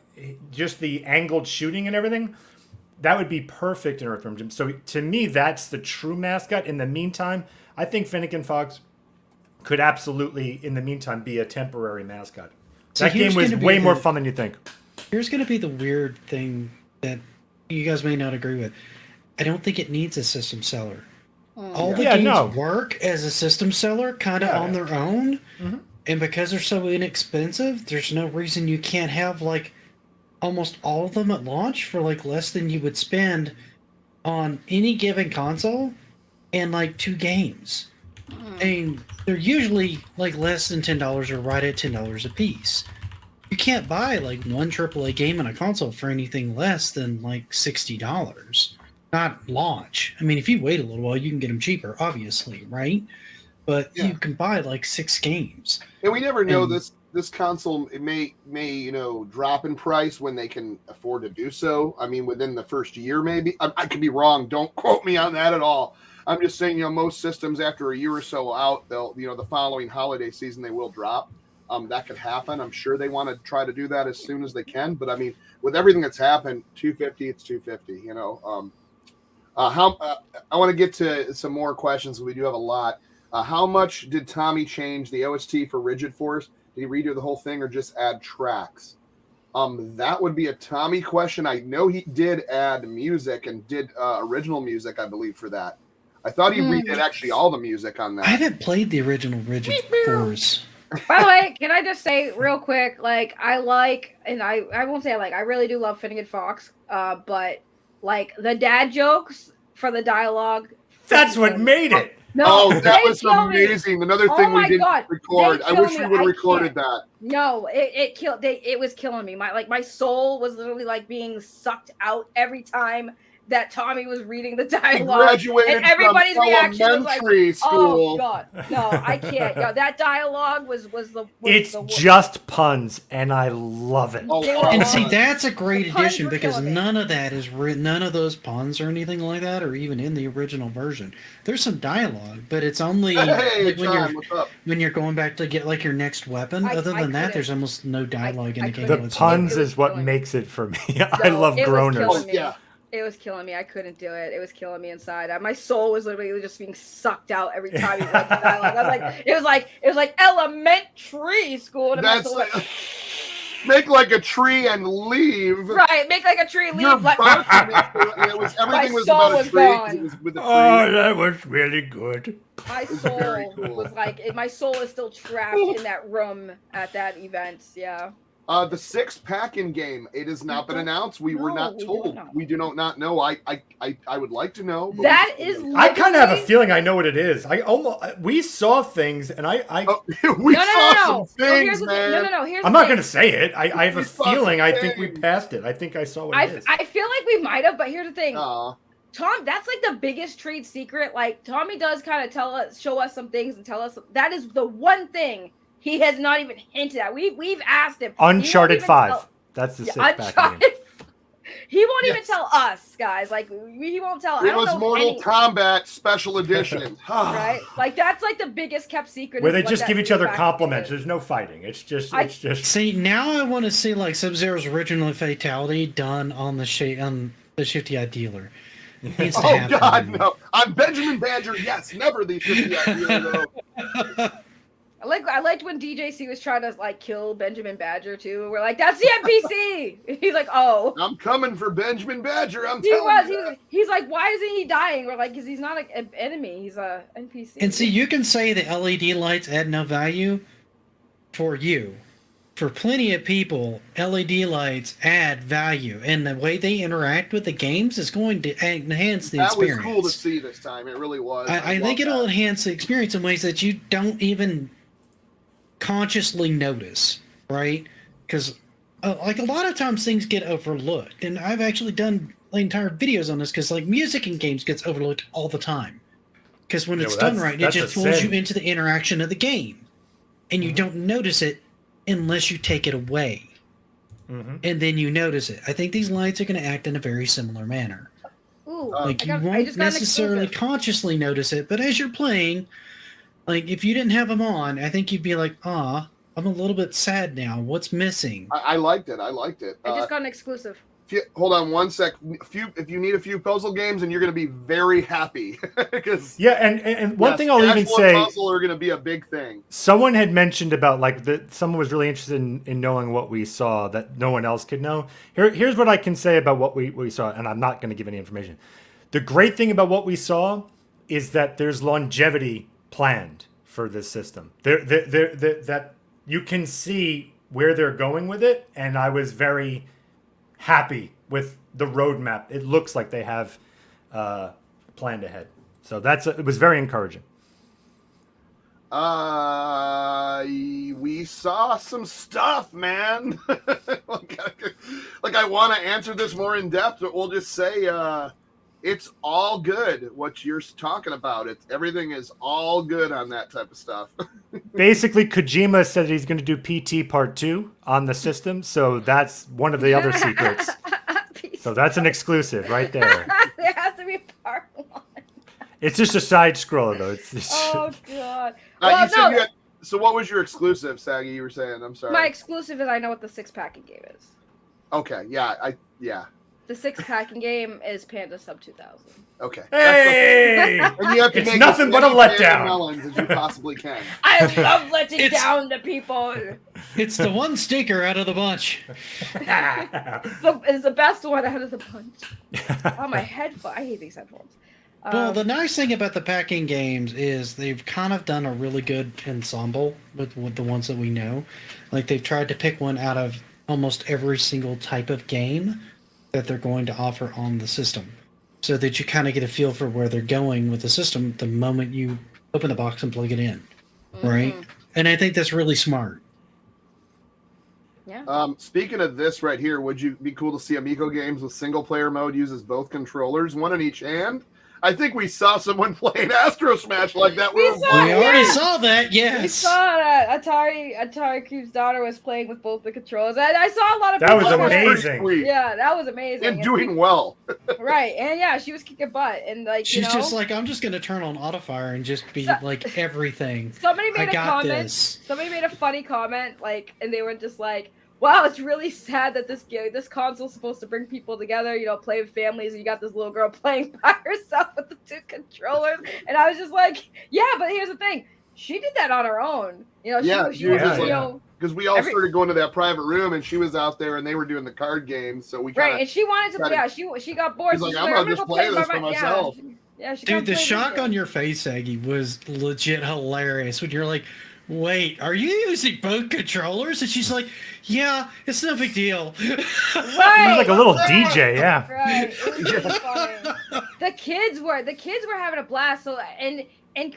just the angled shooting and everything. That would be perfect in Earthworm Jim. So to me, that's the true mascot. In the meantime, I think Finnegan Fox could absolutely, in the meantime, be a temporary mascot. So That game was way more fun than you think. Here's going to be the weird thing that you guys may not agree with. I don't think it needs a system seller. All the games work as a system seller kind of on their own. Mm-hmm. And because they're so inexpensive, there's no reason you can't have like almost all of them at launch for like less than you would spend on any given console and like 2 games. I mean, they're usually like less than $10 or right at $10 a piece. You can't buy like one AAA game on a console for anything less than like $60. Not launch. I mean, if you wait a little while, you can get them cheaper, obviously, right? But you can buy like 6 games. And we never know this console. It may drop in price when they can afford to do so. I mean, within the first year, maybe. I could be wrong. Don't quote me on that at all. I'm just saying, most systems after a year or so out, they'll, the following holiday season, they will drop. That could happen. I'm sure they want to try to do that as soon as they can. But I mean, with everything that's happened, $250, it's $250. I want to get to some more questions. We do have a lot. How much did Tommy change the OST for Rigid Force? Did he redo the whole thing or just add tracks? That would be a Tommy question. I know he did add music and did original music, I believe, for that. I thought he redid actually all the music on that. I haven't played the original Rigid Force. By the way, can I just say real quick, like, I won't say I really do love Finnegan Fox, but, like, the dad jokes for the dialogue. That's what made it. No, that was amazing. Another thing we didn't record. I wish we would have recorded that. No, it was killing me. My soul was literally like being sucked out every time that Tommy was reading the dialogue. Graduated and everybody's from reaction was like, school. "Oh God, no, I can't." That dialogue was it's just puns, and I love it. And see, that's a great addition because none of that is written. None of those puns or anything like that are even in the original version. There's some dialogue, but it's only when you're going back to get like your next weapon. Other than that, there's almost no dialogue in the game. The puns is what makes it for me. I love groaners. It was killing me. I couldn't do it. It was killing me inside. My soul was literally just being sucked out every time he read the dialogue. I was like, it was like elementary school. And that's like, make like a tree and leave. Right, make like a tree and leave. Everything was about a tree. It was with a tree. Oh, that was really good. My soul was like, my soul is still trapped in that room at that event. Yeah. The 6-pack in game. It has not been announced. We were not told. We do not know. I would like to know. That is. I kind of have a feeling I know what it is. We saw things, and we saw some things, man. No. I'm not going to say it. I have a feeling. I think we passed it. I think I saw what it is. I feel like we might have, but here's the thing. Tom, that's like the biggest trade secret. Like Tommy does kind of show us some things and tell us that is the one thing he has not even hinted at. We've asked him. Uncharted 5. That's the 6-pack game. He won't even tell us, guys. Like he won't tell. It was Mortal Kombat Special Edition, right? Like that's like the biggest kept secret. Where they just give each other compliments. There's no fighting. It's just. See, now I want to see like Sub-Zero's original fatality done on the Shifty-Eyed Dealer. Oh God, no! I'm Benjamin Badger. Yes, never the Shifty-Eyed Dealer though. I liked when DJC was trying to like kill Benjamin Badger too. We're like, that's the NPC. He's like, oh, I'm coming for Benjamin Badger. He's like, why isn't he dying? We're like, because he's not an enemy. He's a NPC. And see, you can say the LED lights add no value for you. For plenty of people, LED lights add value, and the way they interact with the games is going to enhance the experience. That was cool to see this time. It really was. I think it'll enhance the experience in ways that you don't even consciously notice, right? Because like a lot of times things get overlooked, and I've actually done entire videos on this because like music in games gets overlooked all the time because when it's done right, it just pulls you into the interaction of the game, and you don't notice it unless you take it away, and then you notice it. I think these lights are going to act in a very similar manner. Ooh, like you won't necessarily consciously notice it, but as you're playing, like, if you didn't have them on, I think you'd be like, I'm a little bit sad now. What's missing? I liked it. I just got an exclusive. Hold on one sec. If you need a few puzzle games, and you're going to be very happy because and one thing I'll even say, puzzle are going to be a big thing. Someone had mentioned about someone was really interested in knowing what we saw that no one else could know. Here's what I can say about what we saw, and I'm not going to give any information. The great thing about what we saw is that there's longevity planned for this system. That you can see where they're going with it, and I was very happy with the roadmap. It looks like they have planned ahead. So it was very encouraging. We saw some stuff, man. like I want to answer this more in depth, but we'll just say it's all good. What you're talking about, everything is all good on that type of stuff. Basically, Kojima said he's going to do PT Part 2 on the system, so that's one of the other secrets. So that's an exclusive right there. There has to be a Part 1. It's just a side scroller, though. Oh, God. So what was your exclusive, Saggy, you were saying? I'm sorry. My exclusive is I know what the 6-packing game is. Okay, yeah. The 6-packing game is Panda Sub 2000. Okay. Hey! And you have to It's make nothing but a letdown. Melons as you possibly can. I love letting down the people. It's the one stinker out of the bunch. It's the best one out of the bunch. Oh, my headphones. I hate these headphones. Well, the nice thing about the packing games is they've kind of done a really good ensemble with the ones that we know. Like, they've tried to pick one out of almost every single type of game that they're going to offer on the system, so that you kind of get a feel for where they're going with the system the moment you open the box and plug it in, right? And I think that's really smart. Yeah. Speaking of this right here, would you be cool to see Amico games with single player mode uses both controllers, one in each hand? I think we saw someone playing Astro Smash like that. We already saw that, yes. We saw that Atari Cube's daughter was playing with both the controllers. I saw a lot of that people. Was amazing. Yeah, that was amazing. And doing well. Right, and yeah, she was kicking butt, and she's just like, I'm just gonna turn on autofire and just be like everything. Somebody made a comment. This. Somebody made a funny comment, and they were just like, wow, it's really sad that this console's supposed to bring people together, play with families, and you got this little girl playing by herself with the 2 controllers. And I was just like, yeah, but here's the thing. She did that on her own. She was because we all started going to that private room, and she was out there, and they were doing the card games. So we and she wanted to play. She got bored. She's like, I'm gonna just play this by myself. Yeah, dude, the shock on your face, Aggie, was legit hilarious when you're like, wait, are you using both controllers? And she's like, yeah, it's no big deal. Right. He was like a little DJ, yeah. Right. It was really funny. The kids were having a blast. So and at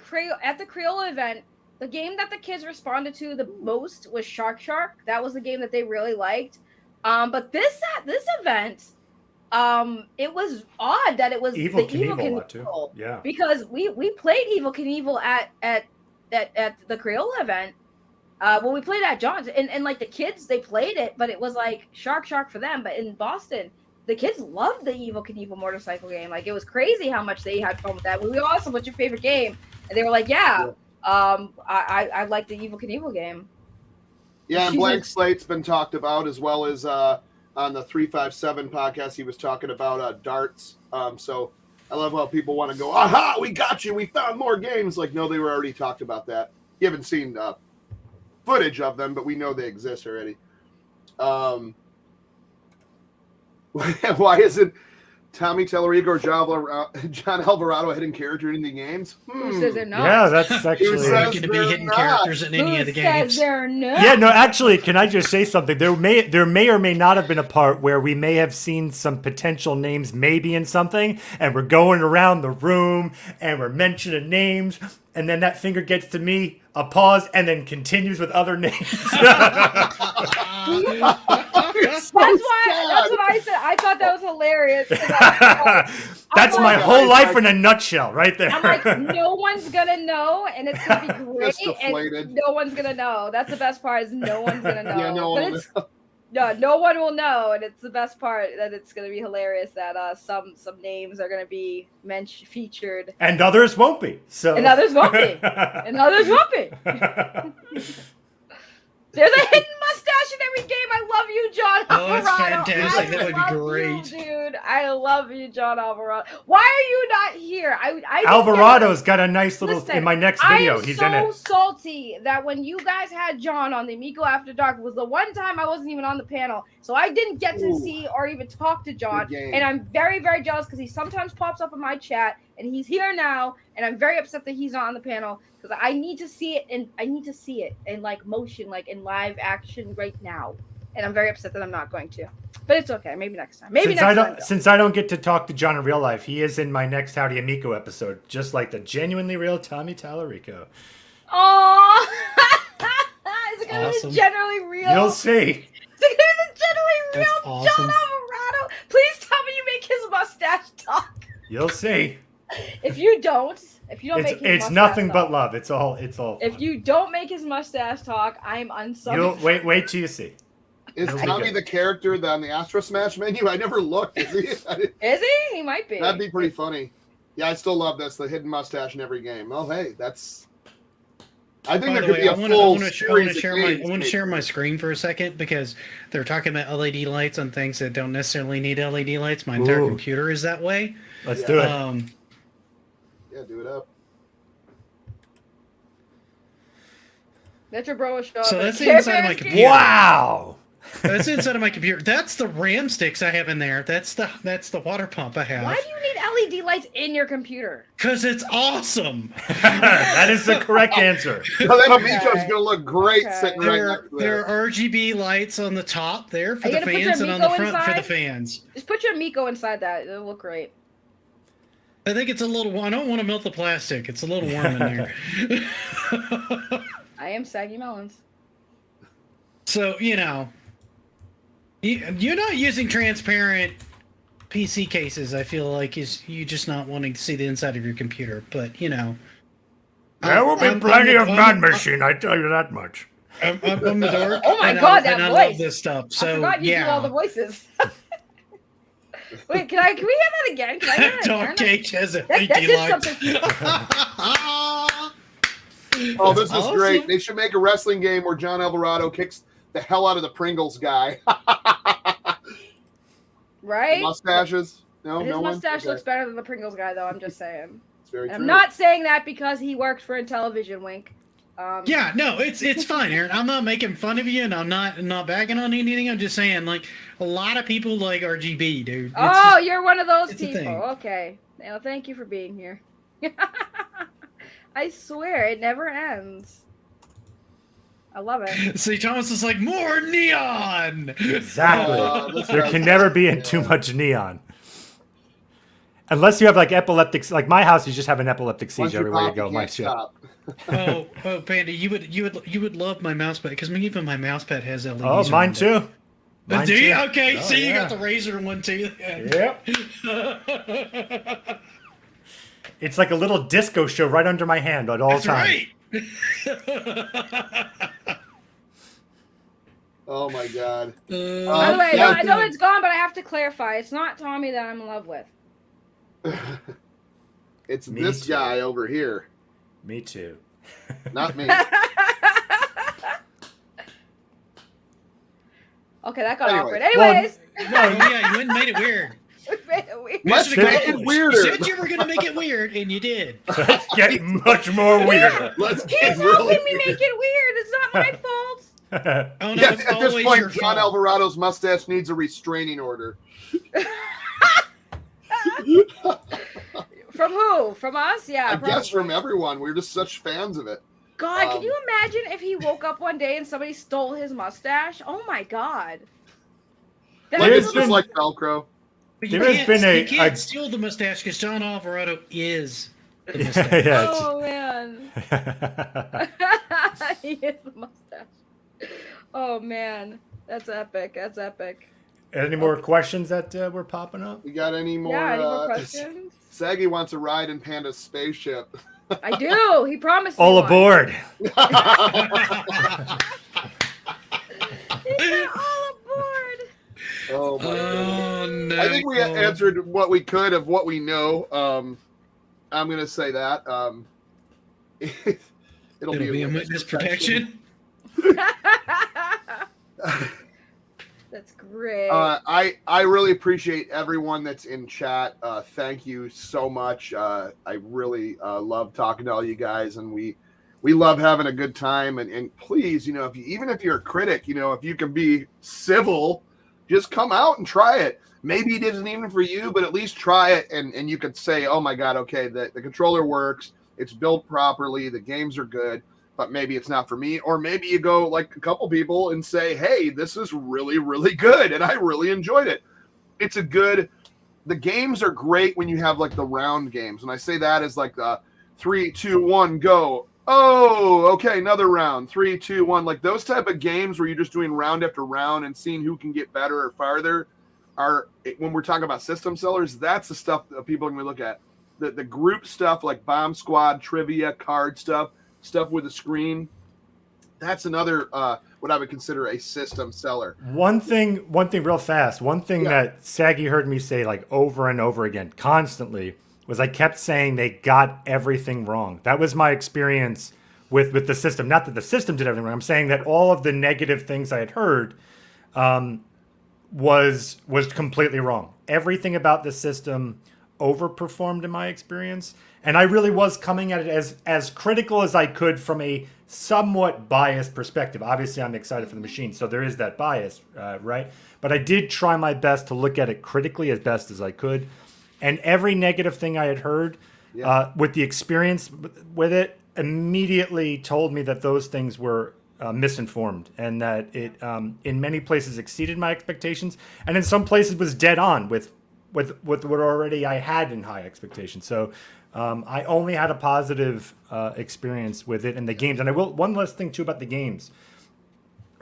the Crayola event, the game that the kids responded to the most was Shark. That was the game that they really liked. But this event, it was odd that it was Evil the Evil Knievel too. Yeah. Because we played Evil Knievel at the Crayola event. When we played at John's, and like the kids, they played it, but it was like Shark for them. But in Boston, the kids loved the Evil Knievel motorcycle game. Like, it was crazy how much they had fun with that. We asked them, what's your favorite game? And they were like, I like the Evil Knievel game. Yeah, and Blank Slate's been talked about, as well as on the 357 podcast, he was talking about darts. So I love how people want to go, aha, we got you, we found more games. Like, no, they were already talked about that. You haven't seen footage of them, but we know they exist already. Why isn't Tommy Tellerico or John Alvarado hidden character in the games? Who says they're not? Yeah, that's actually going to be hidden characters in any of the games. Says they're not? Yeah, no, actually, can I just say something? There may or may not have been a part where we may have seen some potential names maybe in something, and we're going around the room and we're mentioning names, and then that finger gets to me, a pause, and then continues with other names. That's what I said. I thought that was hilarious. That's my whole life in a nutshell, right there. I'm like, no one's gonna know, and it's gonna be great, and no one's gonna know. That's the best part, is no one's gonna know. Yeah, no one will know, and it's the best part, that it's gonna be hilarious that some names are gonna be featured, and others won't be. So and others won't be, and others won't be. There's a hidden mustache. mustache in every game. I love you, John Oh, it's Alvarado. fantastic. I That would be love great. you, dude. I love you, John Alvarado. Why are you not here? I didn't get Alvarado's got a nice little Listen, in my next I video. am He's so in it. salty that when you guys had John on the Amico After Dark was the one time I wasn't even on the panel, so I didn't get to see or even talk to John. And I'm very, very jealous because he sometimes pops up in my chat, and he's here now, and I'm very upset that he's not on the panel because I need to see it, and I need to see it in like motion, like in live action right now. And I'm very upset that I'm not going to. But it's okay. Maybe next time. Since I don't get to talk to John in real life, he is in my next Howdy Amico episode, just like the genuinely real Tommy Tallarico. Oh, is it gonna Awesome. be generally real? You'll see. Is it gonna be the generally That's real awesome. John Alvarado? Please tell me you make his mustache talk. You'll see. If you don't make his It's mustache nothing talk, but love. It's all. If you don't make his mustache talk, I'm unsubbing. You'll wait till you see. Is It'll be Tommy good. the character on the Astro Smash menu? I never looked. Is he? Is he? He might be. That'd be pretty funny. Yeah, I still love this. The hidden mustache in every game. Oh, hey, that's. I think By there the could way, be a full series of I games want to share my made. screen for a second because they're talking about LED lights on things that don't necessarily need LED lights. My entire Ooh. computer is that way. Let's Yeah. do it. Yeah, do it up. That's your bro show. So that's the inside of my computer. Wow. That's the inside of my computer. That's the RAM sticks I have in there. That's the water pump I have. Why do you need LED lights in your computer? Because it's awesome. That is the correct answer. Oh, that Okay. Amico's gonna look great Okay. sitting right There, next to there that. are RGB lights on the top there for Are you the gonna put fans your and on the Amico front for the inside? fans. Just put your Amico inside that. It'll look great. I think it's a little. I don't want to melt the plastic. It's a little warm in there. I am saggy melons. So you're not using transparent PC cases. I feel like is you just not wanting to see the inside of your computer. But There will be plenty of man-machine, I tell you that much. I'm the dork. Oh my and God, and that I love voice. this stuff. I So forgot you do all the voices. Wait, can we hear that again? Can I hear that Dog again? Cage has That LED did lights. something. Oh, this is Awesome. great. They should make a wrestling game where John Alvarado kicks the hell out of the Pringles guy. Right? Mustaches? No, His no one? mustache Okay. looks better than the Pringles guy, though. I'm just saying. It's very And true. I'm not saying that because he worked for Intellivision. Wink. Yeah, no, it's fine, Aaron. I'm not making fun of you, and I'm not bagging on anything. I'm just saying, like, a lot of people like RGB, dude. It's Oh, just- you're one of those it's a people. thing. Okay. Well, thank you for being here. I swear, it never ends. I love it. See, Thomas is like, more neon. Exactly. This There guy's- can never be too much neon. Unless you have like epileptic, like my house, you just have an epileptic Once seizure you everywhere you pop, go. you My can't shit. stop. Oh, Panda, you would love my mouse pad because even my mouse pad has LEDs. Oh, mine around it. too. Mine Do you? too. Okay, Oh, so you got yeah. the razor one too. Yep. It's like a little disco show right under my hand at all That's times. right. Oh my god. By the way, yeah, I know it's gone, but I have to clarify. It's not Tommy that I'm in love with. It's Me this too. guy over here, Me too. not me. Okay, that got Anyway. awkward. Well, Anyways, No, yeah, you wouldn't made it weird. Let's Mr. make Coach, it weirder. You said you were gonna make it weird, and you did. Let's get much more weird. Let's He's get helping really me make it weird. It's not my fault. Oh no, Yeah, it's at this always point, your John fault. Alvarado's mustache needs a restraining order. From who? From us? Yeah. I guess probably. from everyone. We're just such fans of it. God, can Um, you imagine if he woke up one day and somebody stole his mustache? Oh my God. That Like, There's it's is just been- like Velcro. But you There has can't, been a- you can't a- steal the mustache because John Alvarado is the mustache. Yes. Oh man. He is the mustache. Oh man. That's epic. That's epic. Any more questions that were popping up? We got any more? Yeah, any more questions? Saggy wants a ride in Panda's spaceship. I do. He promised me All one. aboard. He said all aboard. Oh my god. Oh no! I think we answered what we could of what we know. I'm gonna say that. It'll It'll be a witness protection. That's great. I really appreciate everyone that's in chat. Thank you so much. I really love talking to all you guys, and we love having a good time. And please, if you, even if you're a critic, if you can be civil, just come out and try it. Maybe it isn't even for you, but at least try it, and you could say, oh my god, okay, the controller works, it's built properly, the games are good, but maybe it's not for me. Or maybe you go like a couple people and say, hey, this is really, really good, and I really enjoyed it. The games are great when you have like the round games, and I say that as like the 3, 2, 1, go. Oh, okay, another round. 3, 2, 1. Like those type of games where you're just doing round after round and seeing who can get better or farther are, when we're talking about system sellers, that's the stuff that people are going to look at. The group stuff like Bomb Squad, trivia, card stuff with a screen. That's another what I would consider a system seller. One thing real fast. One thing that Saggy heard me say like over and over again constantly was I kept saying they got everything wrong. That was my experience with the system. Not that the system did everything wrong. I'm saying that all of the negative things I had heard was completely wrong. Everything about the system overperformed in my experience, and I really was coming at it as critical as I could from a somewhat biased perspective. Obviously, I'm excited for the machine, so there is that bias, right? But I did try my best to look at it critically as best as I could, and every negative thing I had heard with the experience with it immediately told me that those things were misinformed, and that it in many places exceeded my expectations, and in some places was dead on with what already I had in high expectations. So I only had a positive experience with it and the games. And I will, one last thing too about the games.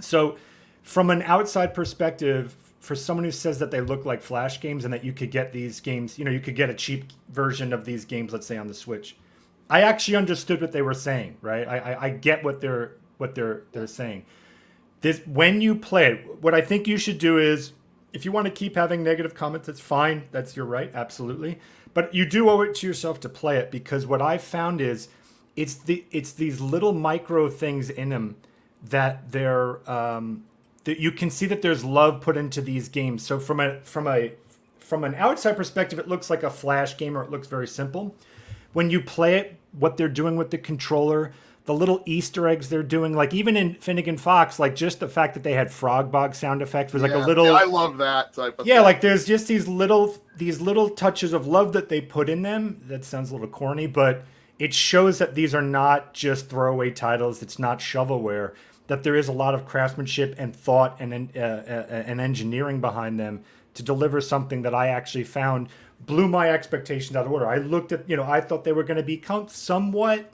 So from an outside perspective, for someone who says that they look like Flash games and that you could get these games, you could get a cheap version of these games, let's say on the Switch. I actually understood what they were saying, right? I get what they're saying. This, when you play it, what I think you should do is, if you want to keep having negative comments, that's fine. That's your right, absolutely. But you do owe it to yourself to play it, because what I found is it's these little micro things in them that they're that you can see that there's love put into these games. So from an outside perspective, it looks like a Flash game, or it looks very simple. When you play it, what they're doing with the controller, the little Easter eggs they're doing, like even in Finnegan Fox, like just the fact that they had frog bog sound effects was like a little. Yeah, I love that type of thing. Like there's just these little touches of love that they put in them. That sounds a little corny, but it shows that these are not just throwaway titles. It's not shovelware. That there is a lot of craftsmanship and thought and engineering behind them to deliver something that I actually found blew my expectations out of order. I looked at, I thought they were going to be somewhat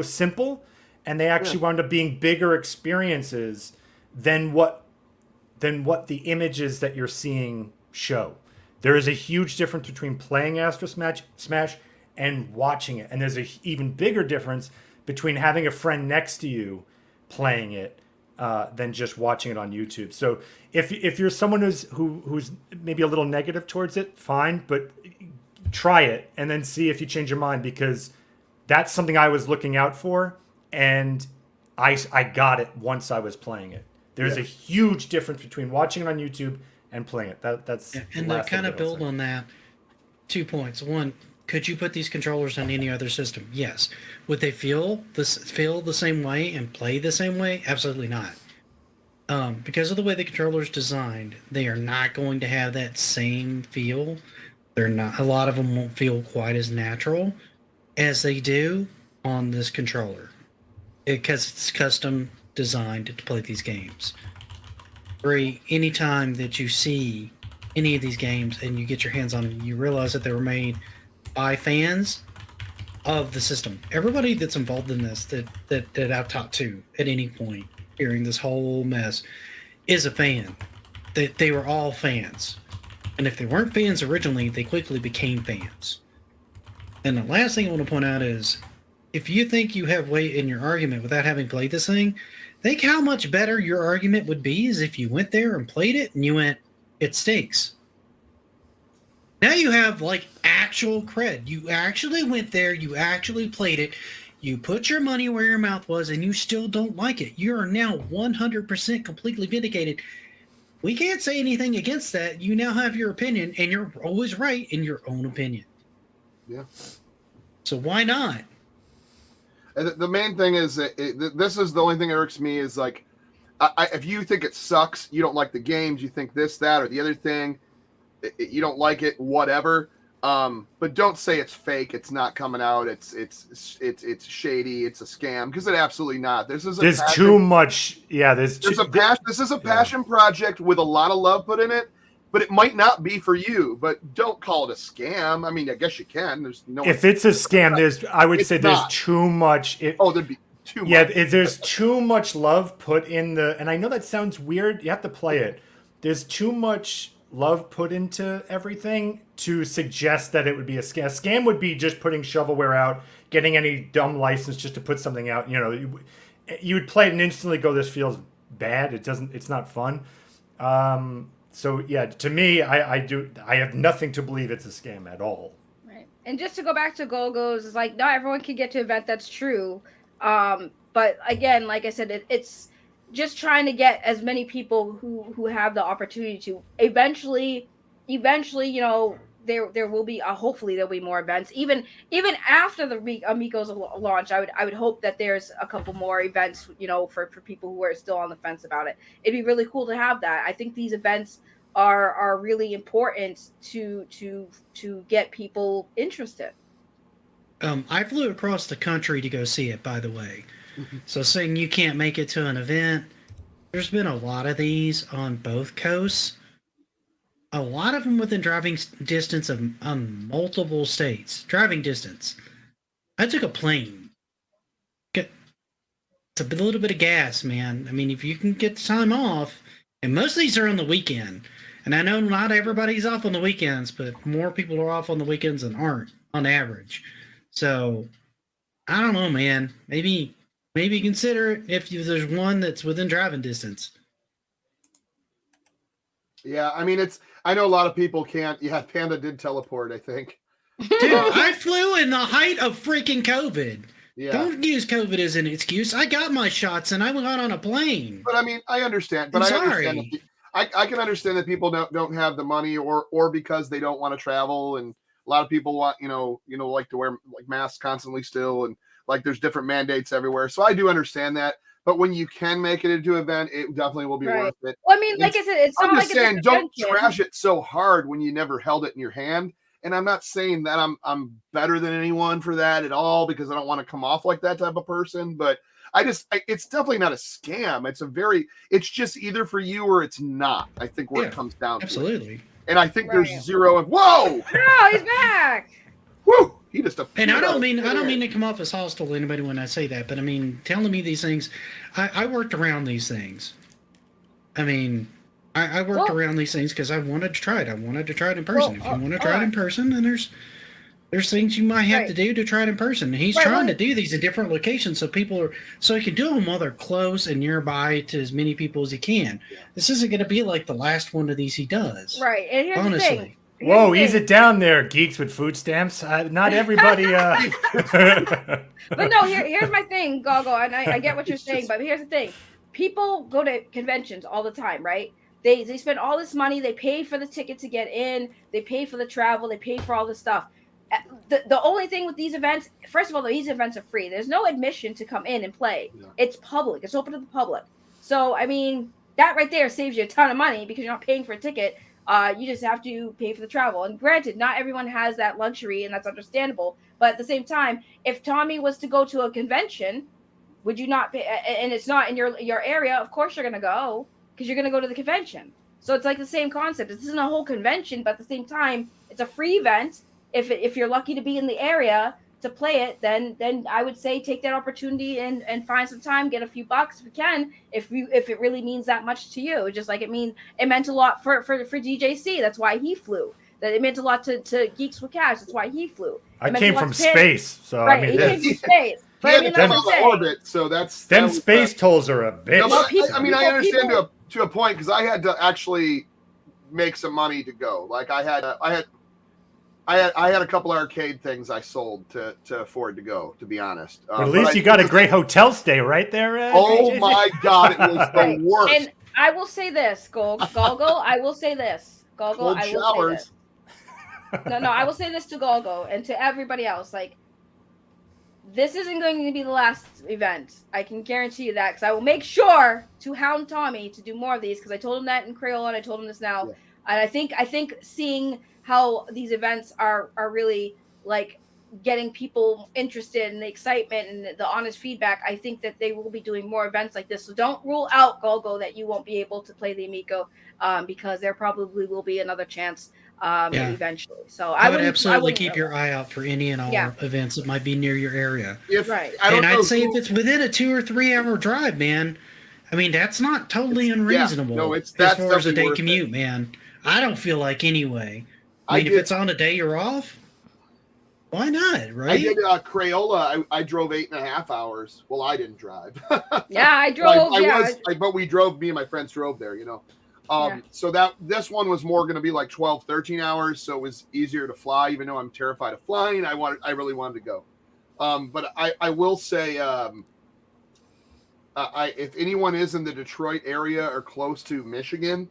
simple, and they actually wound up being bigger experiences than what the images that you're seeing show. There is a huge difference between playing Astro Smash and watching it, and there's an even bigger difference between having a friend next to you playing it than just watching it on YouTube. So if you're someone who's maybe a little negative towards it, fine, but try it and then see if you change your mind, because that's something I was looking out for, and I got it once I was playing it. There's a huge difference between watching it on YouTube and playing it. That's and to kind of build on that, 2 points. One, could you put these controllers on any other system? Yes. Would they feel the same way and play the same way? Absolutely not. Because of the way the controller's designed, they are not going to have that same feel. They're not. A lot of them won't feel quite as natural as they do on this controller, because it's custom designed to play these games. Anytime that you see any of these games and you get your hands on them, you realize that they were made by fans of the system. Everybody that's involved in this that I've talked to at any point during this whole mess is a fan. They were all fans. And if they weren't fans originally, they quickly became fans. And the last thing I want to point out is, if you think you have weight in your argument without having played this thing, think how much better your argument would be is if you went there and played it and you went, it stinks. Now you have like actual cred. You actually went there, you actually played it, You put your money where your mouth was, and you still don't like it. You are now 100% completely vindicated. We can't say anything against that. You now have your opinion, and you're always right in your own opinion. Yeah. So why not? And the main thing is that this is the only thing that irks me is like, if you think it sucks, you don't like the games, you think this, that, or the other thing, you don't like it, whatever. But don't say it's fake. It's not coming out. It's shady. It's a scam, because it absolutely not. There's too much. Yeah, there's a passion. This is a passion project with a lot of love put in it, but it might not be for you. But don't call it a scam. I mean, I guess you can. There's no. If it's a scam, there's too much. There'd be too much. Yeah, there's too much love put in the. And I know that sounds weird. You have to play it. There's too much love put into everything to suggest that it would be a scam. A scam would be just putting shovelware out, getting any dumb license just to put something out. You know, you would play it and instantly go, "This feels bad. It's not fun." So yeah, to me, I have nothing to believe it's a scam at all. Right. And just to go back to Go-Go's, it's like not everyone can get to an event. That's true. But again, like I said, it's just trying to get as many people who have the opportunity to eventually, you know, there will be hopefully there'll be more events. Even after the Amico's launch, I would hope that there's a couple more events, you know, for people who are still on the fence about it. It'd be really cool to have that. I think these events are really important to get people interested. I flew across the country to go see it, by the way. So saying you can't make it to an event, there's been a lot of these on both coasts. A lot of them within driving distance of multiple states. Driving distance. I took a plane. It's a little bit of gas, man. I mean, if you can get the time off, and most of these are on the weekend. And I know not everybody's off on the weekends, but more people are off on the weekends than aren't on average. So, I don't know, man. Maybe consider it if there's one that's within driving distance. Yeah, I mean, I know a lot of people can't. Yeah, Panda did teleport, I think. Dude, I flew in the height of freaking COVID. Yeah. Don't use COVID as an excuse. I got my shots and I got on a plane. But I mean, I understand. But I can understand that people don't have the money or because they don't want to travel, and a lot of people want, you know, like to wear like masks constantly still, and like there's different mandates everywhere. So I do understand that. But when you can make it into an event, it definitely will be worth it. Well, I mean, like I said, it's not like saying don't trash it so hard when you never held it in your hand. And I'm not saying that I'm better than anyone for that at all, because I don't want to come off like that type of person. But it's definitely not a scam. It's just either for you or it's not. I think where it comes down to. Absolutely. And I think there's zero. Whoa! No, he's back. Woo! He just. And I don't mean to come off as hostile to anybody when I say that, but I mean, telling me these things, I worked around these things. I mean, I worked around these things because I wanted to try it. I wanted to try it in person. If you want to try it in person, then there's things you might have to do to try it in person. And he's trying to do these in different locations so he can do them while they're close and nearby to as many people as he can. Yeah. This isn't going to be like the last one of these he does. Right. And here's the thing. Whoa, ease it down there, geeks with food stamps. Not everybody. But no, here's my thing, Goggle, and I get what you're saying, but here's the thing. People go to conventions all the time, right? They spend all this money. They pay for the ticket to get in. They pay for the travel. They pay for all this stuff. The only thing with these events, first of all, these events are free. There's no admission to come in and play. Yeah. It's public. It's open to the public. So, I mean, that right there saves you a ton of money because you're not paying for a ticket. You just have to pay for the travel. And granted, not everyone has that luxury, and that's understandable. But at the same time, if Tommy was to go to a convention, would you not pay? And it's not in your area, of course you're going to go because you're going to go to the convention. So it's like the same concept. This isn't a whole convention, but at the same time, it's a free event. If you're lucky to be in the area to play it, then I would say take that opportunity and find some time, get a few bucks if you can, if it really means that much to you. Just like it meant a lot for DJC. That's why he flew. That it meant a lot to Geeks with Cash. That's why he flew. I came from space, so right, I mean, he came from space. But I mean, that's what I'm saying. Orbit, so them space tolls are a bitch. No, I mean, I understand to a point because I had to actually make some money to go. Like I had I had a couple arcade things I sold to afford to go, to be honest. But at least you got a great hotel stay right there. Oh JJ. my God, it was the worst. And I will say this, Golgo. I will say this, Golgo. Cold I will showers. say this. No, I will say this to Golgo and to everybody else. Like, this isn't going to be the last event. I can guarantee you that, because I will make sure to hound Tommy to do more of these, because I told him that in Crayola and I told him this now. Yeah. And I think seeing how these events are really like getting people interested in the excitement and the honest feedback, I think that they will be doing more events like this. So don't rule out, Golgo, that you won't be able to play the Amico, because there probably will be another chance eventually. So I would absolutely keep your eye out for any and all events that might be near your area. I'd say if it's within a 2 or 3 hour drive, man, I mean, that's not totally unreasonable. No, as far as a day commute, man. I don't feel like anyway. I mean, if it's on a day you're off, why not, right? I did Crayola. I drove 8.5 hours. Well, I didn't drive. Yeah, I drove. But we drove. Me and my friends drove there. So this one was more going to be like 12, 13 hours. So it was easier to fly, even though I'm terrified of flying. I really wanted to go. But I will say, if anyone is in the Detroit area or close to Michigan,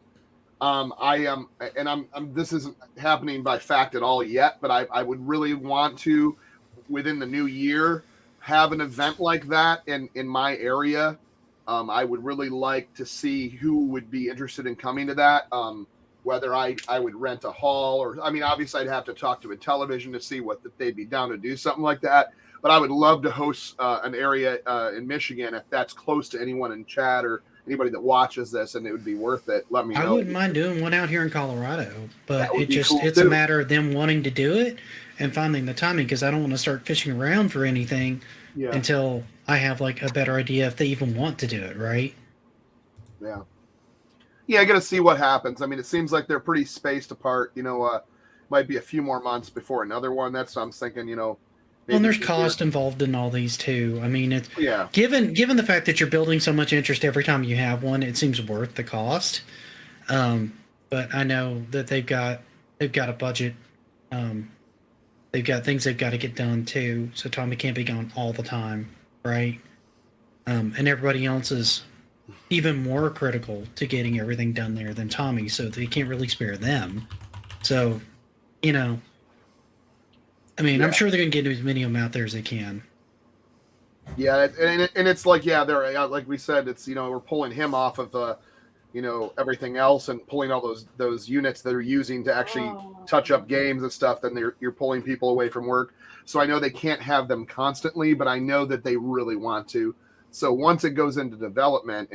I am, and this isn't happening by fact at all yet, but I would really want to, within the new year, have an event like that in my area. I would really like to see who would be interested in coming to that. Whether I would rent a hall, or, I mean, obviously I'd have to talk to Intellivision to see what they'd be down to do something like that. But I would love to host an area in Michigan, if that's close to anyone in chat or anybody that watches this, and it would be worth it. Let me know. I wouldn't mind doing one out here in Colorado, but it's a matter of them wanting to do it and finding the timing, because I don't want to start fishing around for anything until I have like a better idea if they even want to do it, right? Yeah, I got to see what happens. I mean, it seems like they're pretty spaced apart. Might be a few more months before another one. That's what I'm thinking. Well, and there's cost involved in all these too. I mean, it's given the fact that you're building so much interest every time you have one, it seems worth the cost. But I know that they've got a budget. They've got things they've got to get done too. So Tommy can't be gone all the time, right? And everybody else is even more critical to getting everything done there than Tommy, so they can't really spare them. So, I mean, I'm sure they're going to get as many of them out there as they can. Yeah, and it's like, they're like we said, it's we're pulling him off of everything else and pulling all those units that are using to actually touch up games and stuff. Then you're pulling people away from work. So I know they can't have them constantly, but I know that they really want to. So once it goes into development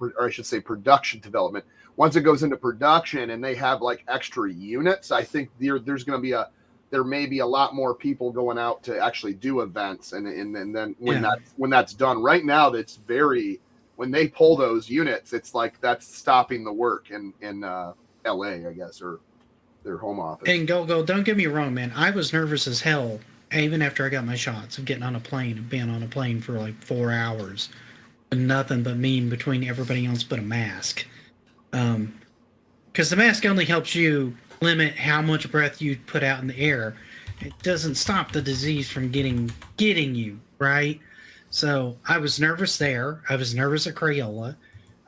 or I should say production development, once it goes into production and they have like extra units, I think there's going to be there may be a lot more people going out to actually do events, and then when that's done. Right now, that's when they pull those units, it's like that's stopping the work in LA, I guess, or their home office. And go, don't get me wrong, man. I was nervous as hell even after I got my shots of getting on a plane and being on a plane for like 4 hours, and nothing but me between everybody else but a mask. Because the mask only helps you limit how much breath you put out in the air. It doesn't stop the disease from getting you, right? So I was nervous there. I was nervous at Crayola.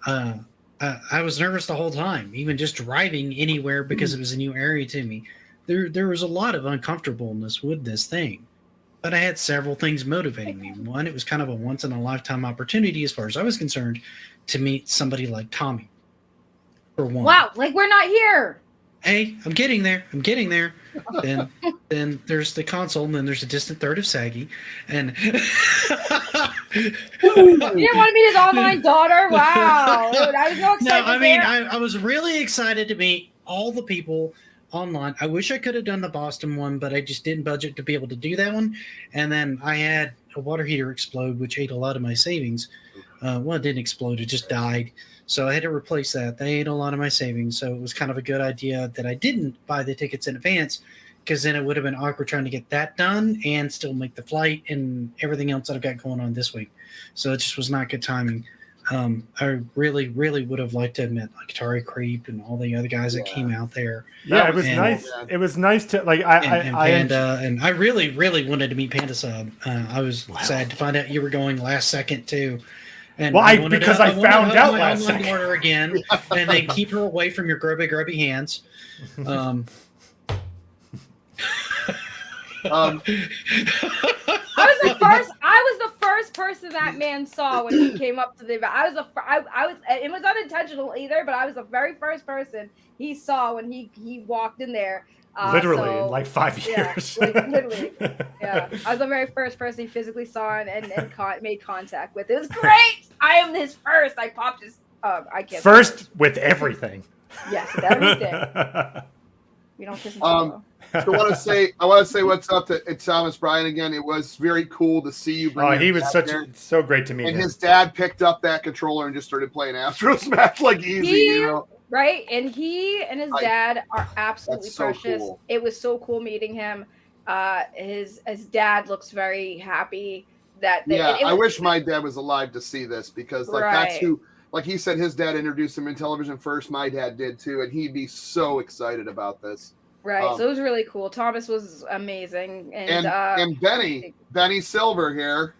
I was nervous the whole time, even just driving anywhere, because it was a new area to me. There was a lot of uncomfortableness with this thing, but I had several things motivating me. One, it was kind of a once in a lifetime opportunity, as far as I was concerned, to meet somebody like Tommy. For one. Wow, like we're not here. Hey, I'm getting there. Then there's the console, and then there's a distant third of Saggy, and you didn't want to meet his online daughter. Wow, I was so excited. No, I mean, I was really excited to meet all the people online. I wish I could have done the Boston one, but I just didn't budget to be able to do that one. And then I had a water heater explode, which ate a lot of my savings. Well, it didn't explode; it just died. So I had to replace that. They ate a lot of my savings. So it was kind of a good idea that I didn't buy the tickets in advance, because then it would have been awkward trying to get that done and still make the flight and everything else that I've got going on this week. So it just was not good timing. I really, really would have liked to have met like Atari Creep and all the other guys that came out there. Yeah, it was and, nice. man. It was nice to like and Panda, and I really, really wanted to meet Panda Sub. I was sad to find out you were going last second too. And Well, I wanted because to, I found out my last online second. order again, and then keep her away from your grubby hands. I was the first person that man saw when he came up to the event. I was it was unintentional either, but I was the very first person he saw when he walked in there. Literally in like 5 years. Yeah, like, literally. Yeah, I was the very first person he physically saw and made contact with. It was great. I am his first. I popped his. I can't. First with everything. Yes, with everything. We don't kiss and tell. So I want to say what's up to Thomas Bryan again. It was very cool to see you. Oh, he was so great to meet and him. his dad picked up that controller and just started playing Astro Smash like easy, you know. Right, and he and his dad are absolutely so precious. cool. It was so cool meeting him. His dad looks very happy that. I wish my dad was alive to see this because that's who. Like he said, his dad introduced him in television first. My dad did too, and he'd be so excited about this. Right, so it was really cool. Thomas was amazing, and Benny Silver here.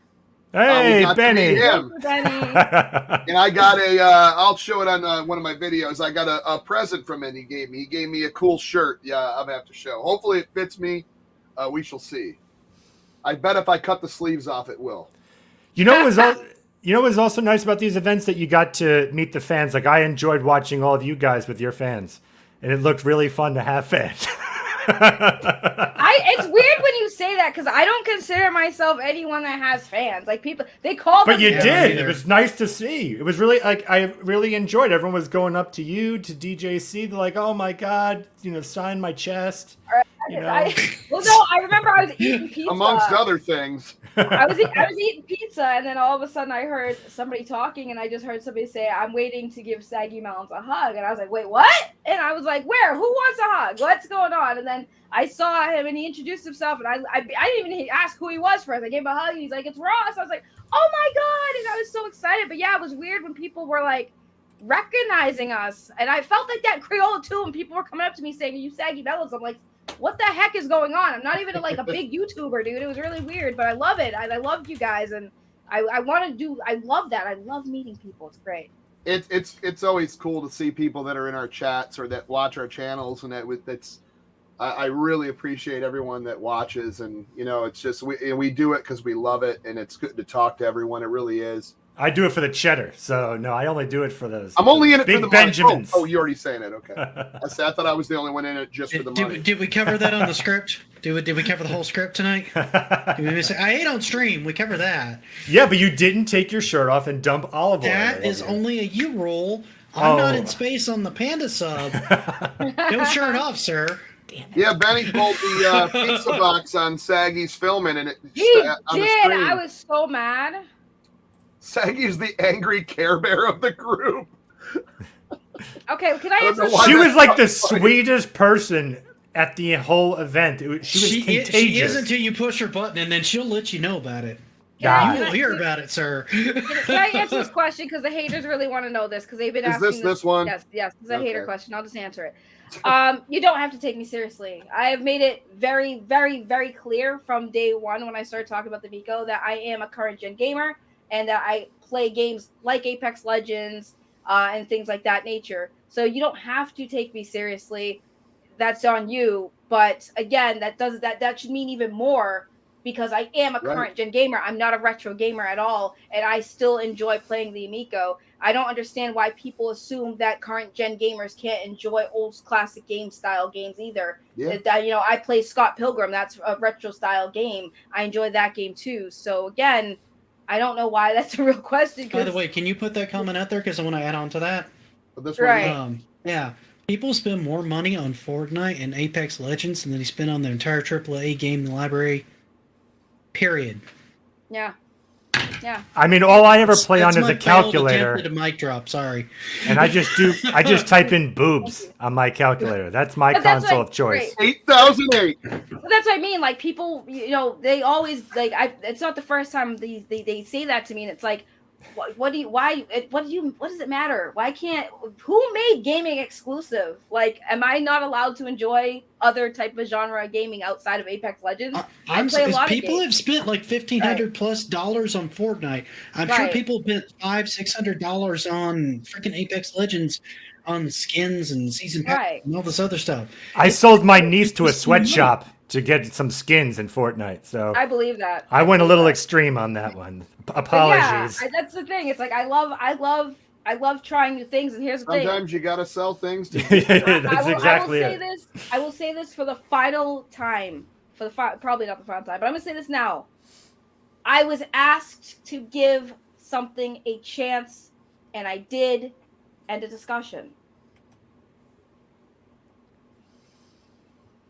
Hey, Benny. Him. Benny. And I got I'll show it on one of my videos. I got a present from him. He gave me a cool shirt. Yeah, I'll have to show. Hopefully it fits me. We shall see. I bet if I cut the sleeves off, it will. You know what was also nice about these events that you got to meet the fans. Like I enjoyed watching all of you guys with your fans, and it looked really fun to have fans. It's weird when you say that because I don't consider myself anyone that has fans. Like people, they call them. But you fans. did. It was nice to see. It was really like I really enjoyed. Everyone was going up to you, to DJC. They're like, "Oh my god, sign my chest." I remember I was eating pizza. Amongst other things. I was eating pizza, and then all of a sudden I heard somebody talking, and I just heard somebody say, "I'm waiting to give Saggy Melons a hug," and I was like, "Wait, what?" And I was like, "Where? Who wants a hug? What's going on?" And then I saw him, and he introduced himself, and I didn't even ask who he was first. I gave him a hug, and he's like, "It's Ross." I was like, "Oh my god!" And I was so excited. But yeah, it was weird when people were like recognizing us, and I felt like that Crayola too. And people were coming up to me saying, "Are you Saggy Melons?" I'm like, what the heck is going on? I'm not even like a big YouTuber, dude. It was really weird, but I love it. I love you guys, and I want to do. I love that. I love meeting people. It's great. It's always cool to see people that are in our chats or that watch our channels, and that's. I really appreciate everyone that watches, and it's just we do it because we love it, and it's good to talk to everyone. It really is. I do it for the cheddar, so no, I only do it for those. I'm only in it big for the Benjamins. Oh, you're already saying it. Okay, I thought I was the only one in it just for the money. Did we cover that on the script? Did we cover the whole script tonight? I ate on stream. We covered that. Yeah, but you didn't take your shirt off and dump olive oil. That is only a U rule. I'm not in space on the Panda Sub. No shirt off, sir. Yeah, Benny pulled the pizza box on Saggy's filming, and it He on did. the screen. I was so mad. Saggy's the angry Care Bear of the group. Okay, can I answer? She was like the sweetest person at the whole event. She was contagious. She is until you push her button, and then she'll let you know about it. You will hear about it, sir. Can I answer this question? Because the haters really want to know this, because they've been asking this one? Yes, it's a hater question. I'll just answer it. You don't have to take me seriously. I have made it very, very, very clear from day one when I started talking about the Amico that I am a current gen gamer and that I play games like Apex Legends and things like that nature. So you don't have to take me seriously. That's on you. But again, that should mean even more, because I am a current gen gamer. I'm not a retro gamer at all, and I still enjoy playing the Amico. I don't understand why people assume that current gen gamers can't enjoy old classic game style games either. Yeah. I play Scott Pilgrim. That's a retro style game. I enjoy that game too. So again, I don't know why that's a real question. By the way, can you put that comment out there? Because I want to add on to that. Right. Yeah. People spend more money on Fortnite and Apex Legends than they spend on their entire AAA game library. Period. Yeah. Yeah. I mean, all I ever play on is a calculator. A mic drop. Sorry. And I just type in boobs on my calculator. That's my console of choice. 8008. But that's what I mean. Like people, they always like. It's not the first time they say that to me, and it's like, what does it matter? Why can't, who made gaming exclusive? Like, am I not allowed to enjoy other type of genre gaming outside of Apex Legends? I play a lot of people games. have spent like $1,500+ on Fortnite. I'm sure people spent $500-$600 on freaking Apex Legends, on skins and season pass and all this other stuff. I sold my niece to a sweatshop to get some skins in Fortnite. So I believe that. I went a little extreme on that one. Apologies. Yeah, that's the thing. It's like I love trying new things, and here's the thing. Sometimes you gotta sell things. That's exactly it. I will say this for the final time. Probably not the final time, but I'm gonna say this now. I was asked to give something a chance, and I did. End of discussion.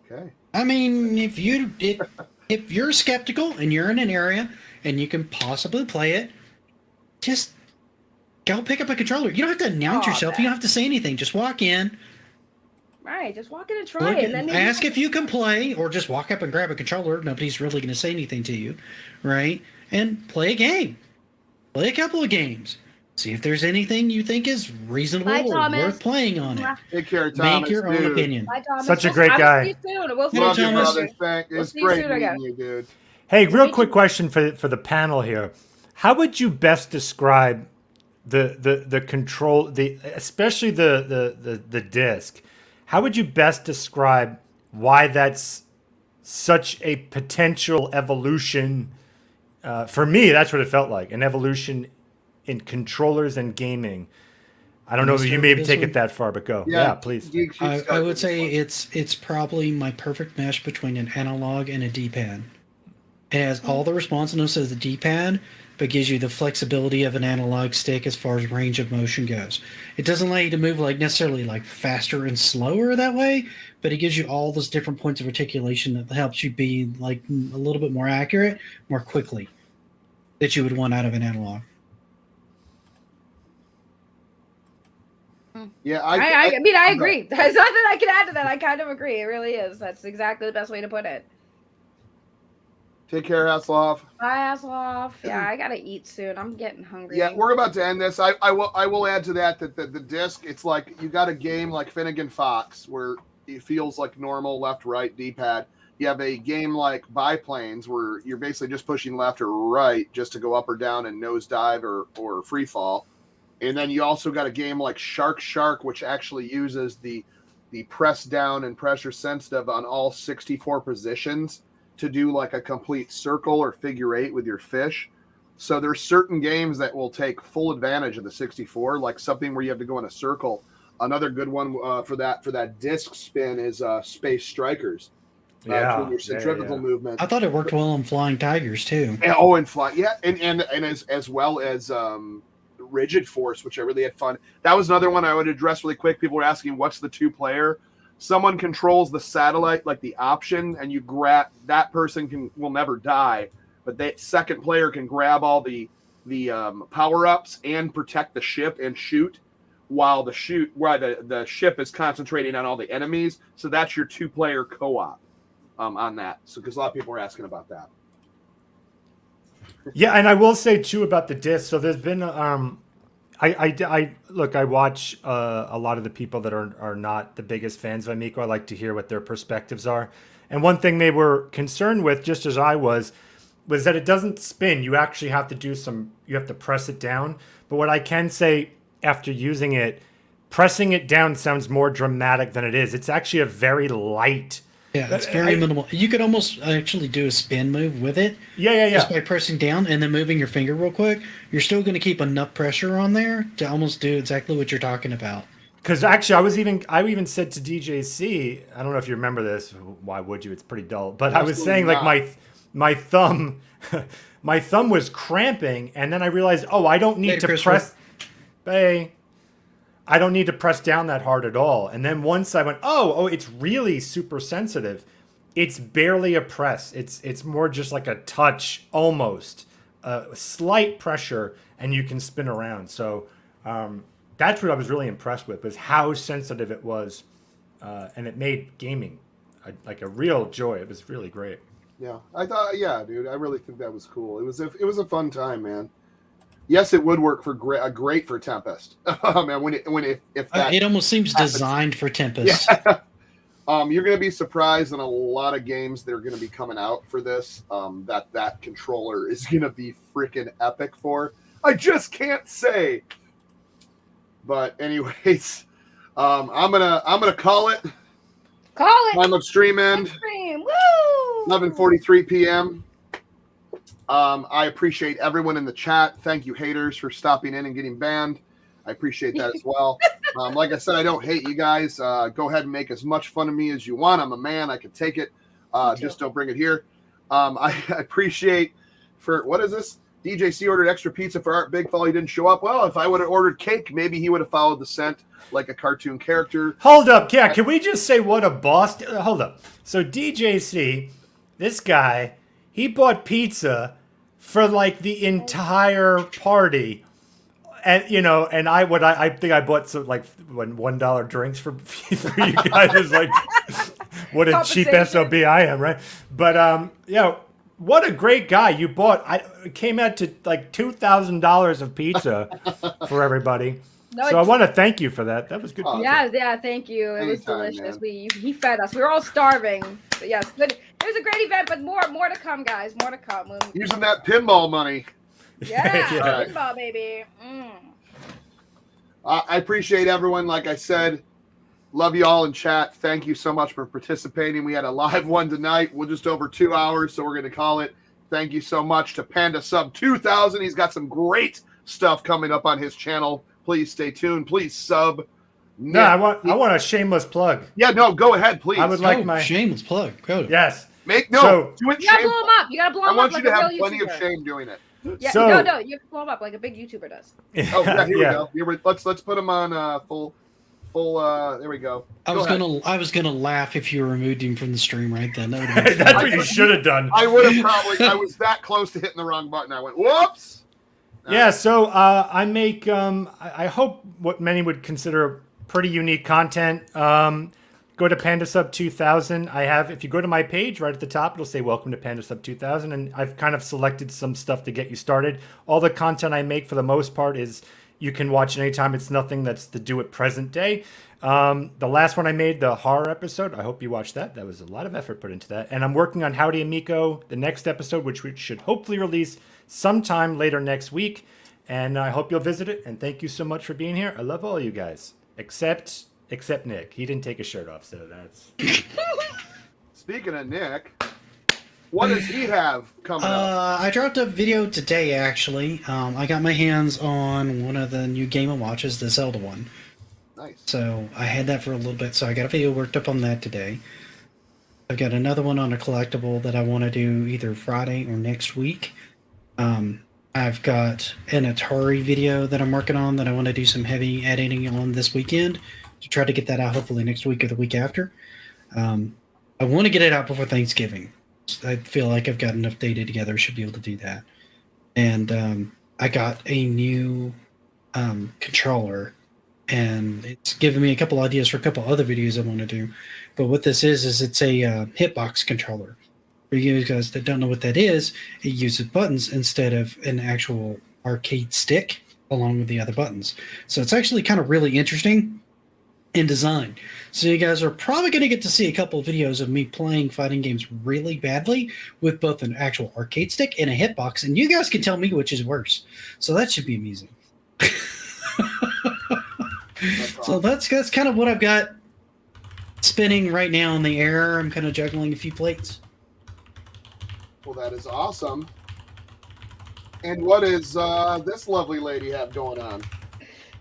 Okay. I mean, if you're skeptical and you're in an area and you can possibly play it, just go pick up a controller. You don't have to announce yourself. Man. You don't have to say anything. Just walk in. Right, just walk in and try it. And then ask if you can play, or just walk up and grab a controller. Nobody's really going to say anything to you, right? And play a game. Play a couple of games. See if there's anything you think is reasonable or worth playing on it. Take care, Thomas. Make your own opinion. Bye, Thomas. Such a great guy. We'll see you soon. Love you, brother. It's great meeting you, dude. Hey, real quick question for the panel here. How would you best describe the control, especially the disc? How would you best describe why that's such a potential evolution? For me, that's what it felt like, an evolution in controllers and gaming. I don't know if you maybe take it that far, but go. Yeah, please. I would say it's probably my perfect mesh between an analog and a D-pad. It has all the responsiveness of the D-pad, but gives you the flexibility of an analog stick as far as range of motion goes. It doesn't allow you to move like necessarily like faster and slower that way, but it gives you all those different points of articulation that helps you be like a little bit more accurate, more quickly, that you would want out of an analog. Yeah, I mean, I agree. There's nothing I can add to that. I kind of agree. It really is. That's exactly the best way to put it. Take care, Hasselhoff. Bye, Hasselhoff. Yeah, I gotta eat soon. I'm getting hungry. Yeah, we're about to end this. I will add to that the disc. It's like you got a game like Finnegan Fox where it feels like normal left right D-pad. You have a game like Biplanes where you're basically just pushing left or right just to go up or down and nosedive or free fall. And then you also got a game like Shark, which actually uses the press down and pressure sensitive on all 64 positions to do like a complete circle or figure eight with your fish. So there's certain games that will take full advantage of the 64, like something where you have to go in a circle. Another good one for that disc spin is Space Strikers. Your centrifugal movement. I thought it worked well on Flying Tigers too. And flying, and as well as Rigid Force, which I really had fun. That was another one I would address really quick. People were asking, what's the 2-player? Someone controls the satellite, like the option, and you grab that person will never die, but that second player can grab all the power-ups and protect the ship and shoot while the ship is concentrating on all the enemies. So that's your 2-player co-op on that. So because a lot of people are asking about that. Yeah, and I will say too about the disc. So there's been I watch a lot of the people that are not the biggest fans of Amico. I like to hear what their perspectives are. And one thing they were concerned with, just as I was that it doesn't spin. You actually have to you have to press it down. But what I can say after using it, pressing it down sounds more dramatic than it is. It's actually a very light. Yeah, it's very minimal. You could almost actually do a spin move with it. Yeah. Just by pressing down and then moving your finger real quick. You're still going to keep enough pressure on there to almost do exactly what you're talking about. Because actually, I even said to DJC, I don't know if you remember this. Why would you? It's pretty dull. But I was saying like my thumb, my thumb was cramping, and then I realized, I don't need to press. I don't need to press down that hard at all. And then once I went, it's really super sensitive. It's barely a press. It's more just like a touch, almost a slight pressure, and you can spin around. So that's what I was really impressed with, was how sensitive it was, and it made gaming like a real joy. It was really great. Yeah, I thought, dude, I really think that was cool. It was a fun time, man. Yes, it would work for great for Tempest. And if that it almost seems happens. designed for Tempest. Yeah. You're going to be surprised in a lot of games that are going to be coming out for this. That controller is going to be freaking epic for. I just can't say. But anyways, I'm gonna call it. Call it. Time of stream end. Woo! 11:43 p.m. I appreciate everyone in the chat. Thank you, haters, for stopping in and getting banned. I appreciate that as well. Like I said, I don't hate you guys. Go ahead and make as much fun of me as you want. I'm a man. I can take it. Just don't bring it here. I appreciate what is this? DJC ordered extra pizza for Art Big Fall. He didn't show up. Well, if I would have ordered cake, maybe he would have followed the scent like a cartoon character. Hold up. Yeah, can we just say what a boss? Hold up. So DJC, this guy, he bought pizza for like the entire party. And and I think I bought some like $1 drinks for you guys. Is like what a cheap SOB I am, right? But what a great guy you bought. It came out to like $2,000 of pizza for everybody. No, so I want to thank you for that. That was good pizza. Yeah, thank you. It was delicious. He fed us. We were all starving. But yes, good. It was a great event, but more to come, guys. More to come. Using that pinball money. Yeah, pinball, baby. I appreciate everyone. Like I said, love you all in chat. Thank you so much for participating. We had a live one tonight. We're just over 2 hours, so we're going to call it. Thank you so much to Panda Sub 2000. He's got some great stuff coming up on his channel. Please stay tuned. Please sub. No, I want a shameless plug. Yeah, no, go ahead, please. I would like my shameless plug. Go. Yes. Do it. You gotta blow him up. You gotta blow him up. I want you like to have a plenty YouTuber. of shame doing it. Yeah, so, no, you have to blow him up like a big YouTuber does. Oh, yeah, here we go. Let's put him on full. There we go. I was gonna laugh if you removed him from the stream right then. That's what you should have done. I would have probably. I was that close to hitting the wrong button. I went, whoops. Yeah. So I make. I hope what many would consider pretty unique content. Go to PandaSub 2000. If you go to my page right at the top, it'll say welcome to PandaSub 2000. And I've kind of selected some stuff to get you started. All the content I make for the most part is you can watch anytime. It's nothing that's to do at present day. The last one I made, the horror episode, I hope you watched that. That was a lot of effort put into that. And I'm working on Howdy Amico, the next episode, which we should hopefully release sometime later next week. And I hope you'll visit it. And thank you so much for being here. I love all you guys, except Nick. He didn't take his shirt off, so that's... Speaking of Nick, what does he have coming up? I dropped a video today, actually. I got my hands on one of the new Game & Watches, the Zelda one. Nice. So I had that for a little bit, so I got a video worked up on that today. I've got another one on a collectible that I want to do either Friday or next week. I've got an Atari video that I'm working on that I want to do some heavy editing on this weekend to try to get that out hopefully next week or the week after. I want to get it out before Thanksgiving. I feel like I've got enough data together. I should be able to do that. And I got a new controller, and it's given me a couple ideas for a couple other videos I want to do. But what this is it's a hitbox controller. For you guys that don't know what that is, it uses buttons instead of an actual arcade stick along with the other buttons. So it's actually kind of really interesting in design. So you guys are probably going to get to see a couple of videos of me playing fighting games really badly with both an actual arcade stick and a hitbox, and you guys can tell me which is worse. So that should be amusing. So that's kind of what I've got spinning right now in the air. I'm kind of juggling a few plates. Well, that is awesome. And what does this lovely lady have going on?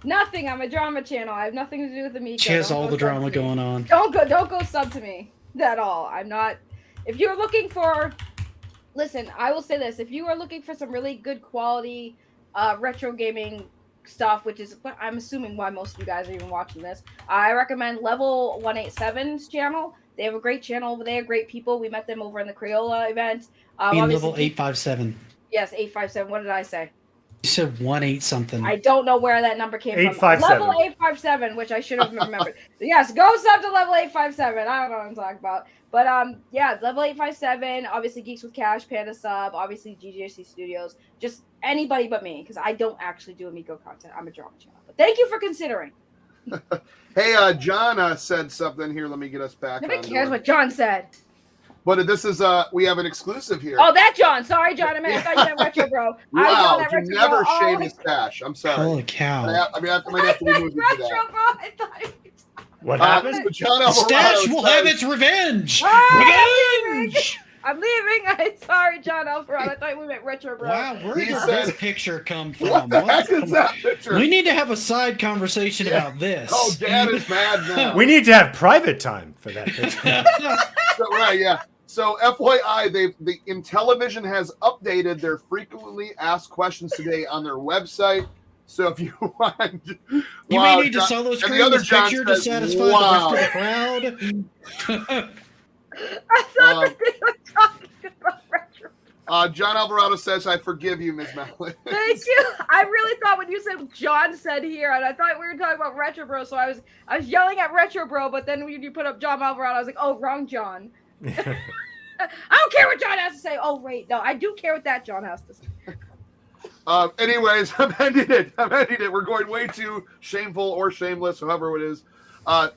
Nothing. I'm a drama channel. I have nothing to do with Amico. She has all the drama going on. Don't go sub to me at all. I'm not. If you're looking for, listen, I will say this: if you are looking for some really good quality retro gaming stuff, which is I'm assuming why most of you guys are even watching this, I recommend Level 187's channel. They have a great channel over there. Great people. We met them over in the Crayola event. Level 857. Yes, 857. What did I say? You said 1-8 something. I don't know where that number came from. 857. Level 857, which I should have remembered. Yes, go sub to level 857. I don't know what I'm talking about. But yeah, level 857, obviously Geeks with Cash, Panda Sub, obviously GJC Studios, just anybody but me, because I don't actually do Amico content. I'm a drama channel. But thank you for considering. Hey, John said something here. Let me get us back. Nobody cares what John said. But this is we have an exclusive here. Oh, that John. Sorry, John. I thought you meant Retro Bro. Wow, you never shave his stash. I'm sorry. Holy cow. I might have to remove you for that. Retro Bro. I thought What happened? So John Alvarado Stash will have its revenge. Revenge! I'm leaving. I'm sorry, John Alvarado. I thought we meant Retro Bro. Wow, where did this picture come from? What the heck is that picture? We need to have a side conversation about this. Oh, Dad is mad now. We need to have private time for that picture. Right, yeah. So FYI, the Intellivision has updated their frequently asked questions today on their website. So if you want, you may need to solo screen this picture to satisfy the rest of the crowd. I thought that they were talking about Retro. John Alvarado says, "I forgive you, Ms. Malin." Thank you. I really thought when you said John said here, and I thought we were talking about Retro Bro, so I was yelling at Retro Bro, but then when you put up John Alvarado, I was like, oh, wrong John. I don't care what John has to say. Oh, wait, no, I do care what that John has to say. Anyways, I'm ending it. We're going way too shameful or shameless, however it is.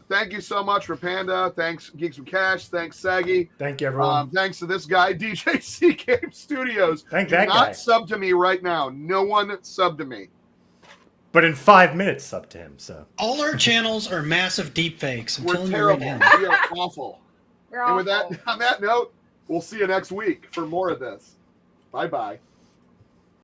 Thank you so much for Panda. Thanks, Geeks with Cash. Thanks, Saggy. Thank you, everyone. Thanks to this guy, DJC Game Studios. Thank Do that not guy. sub to me right now. No one sub to me. But in 5 minutes, sub to him. So all our channels are massive deep fakes. We're terrible. We are awful. We're And with awful. that, on that note, we'll see you next week for more of this. Bye-bye.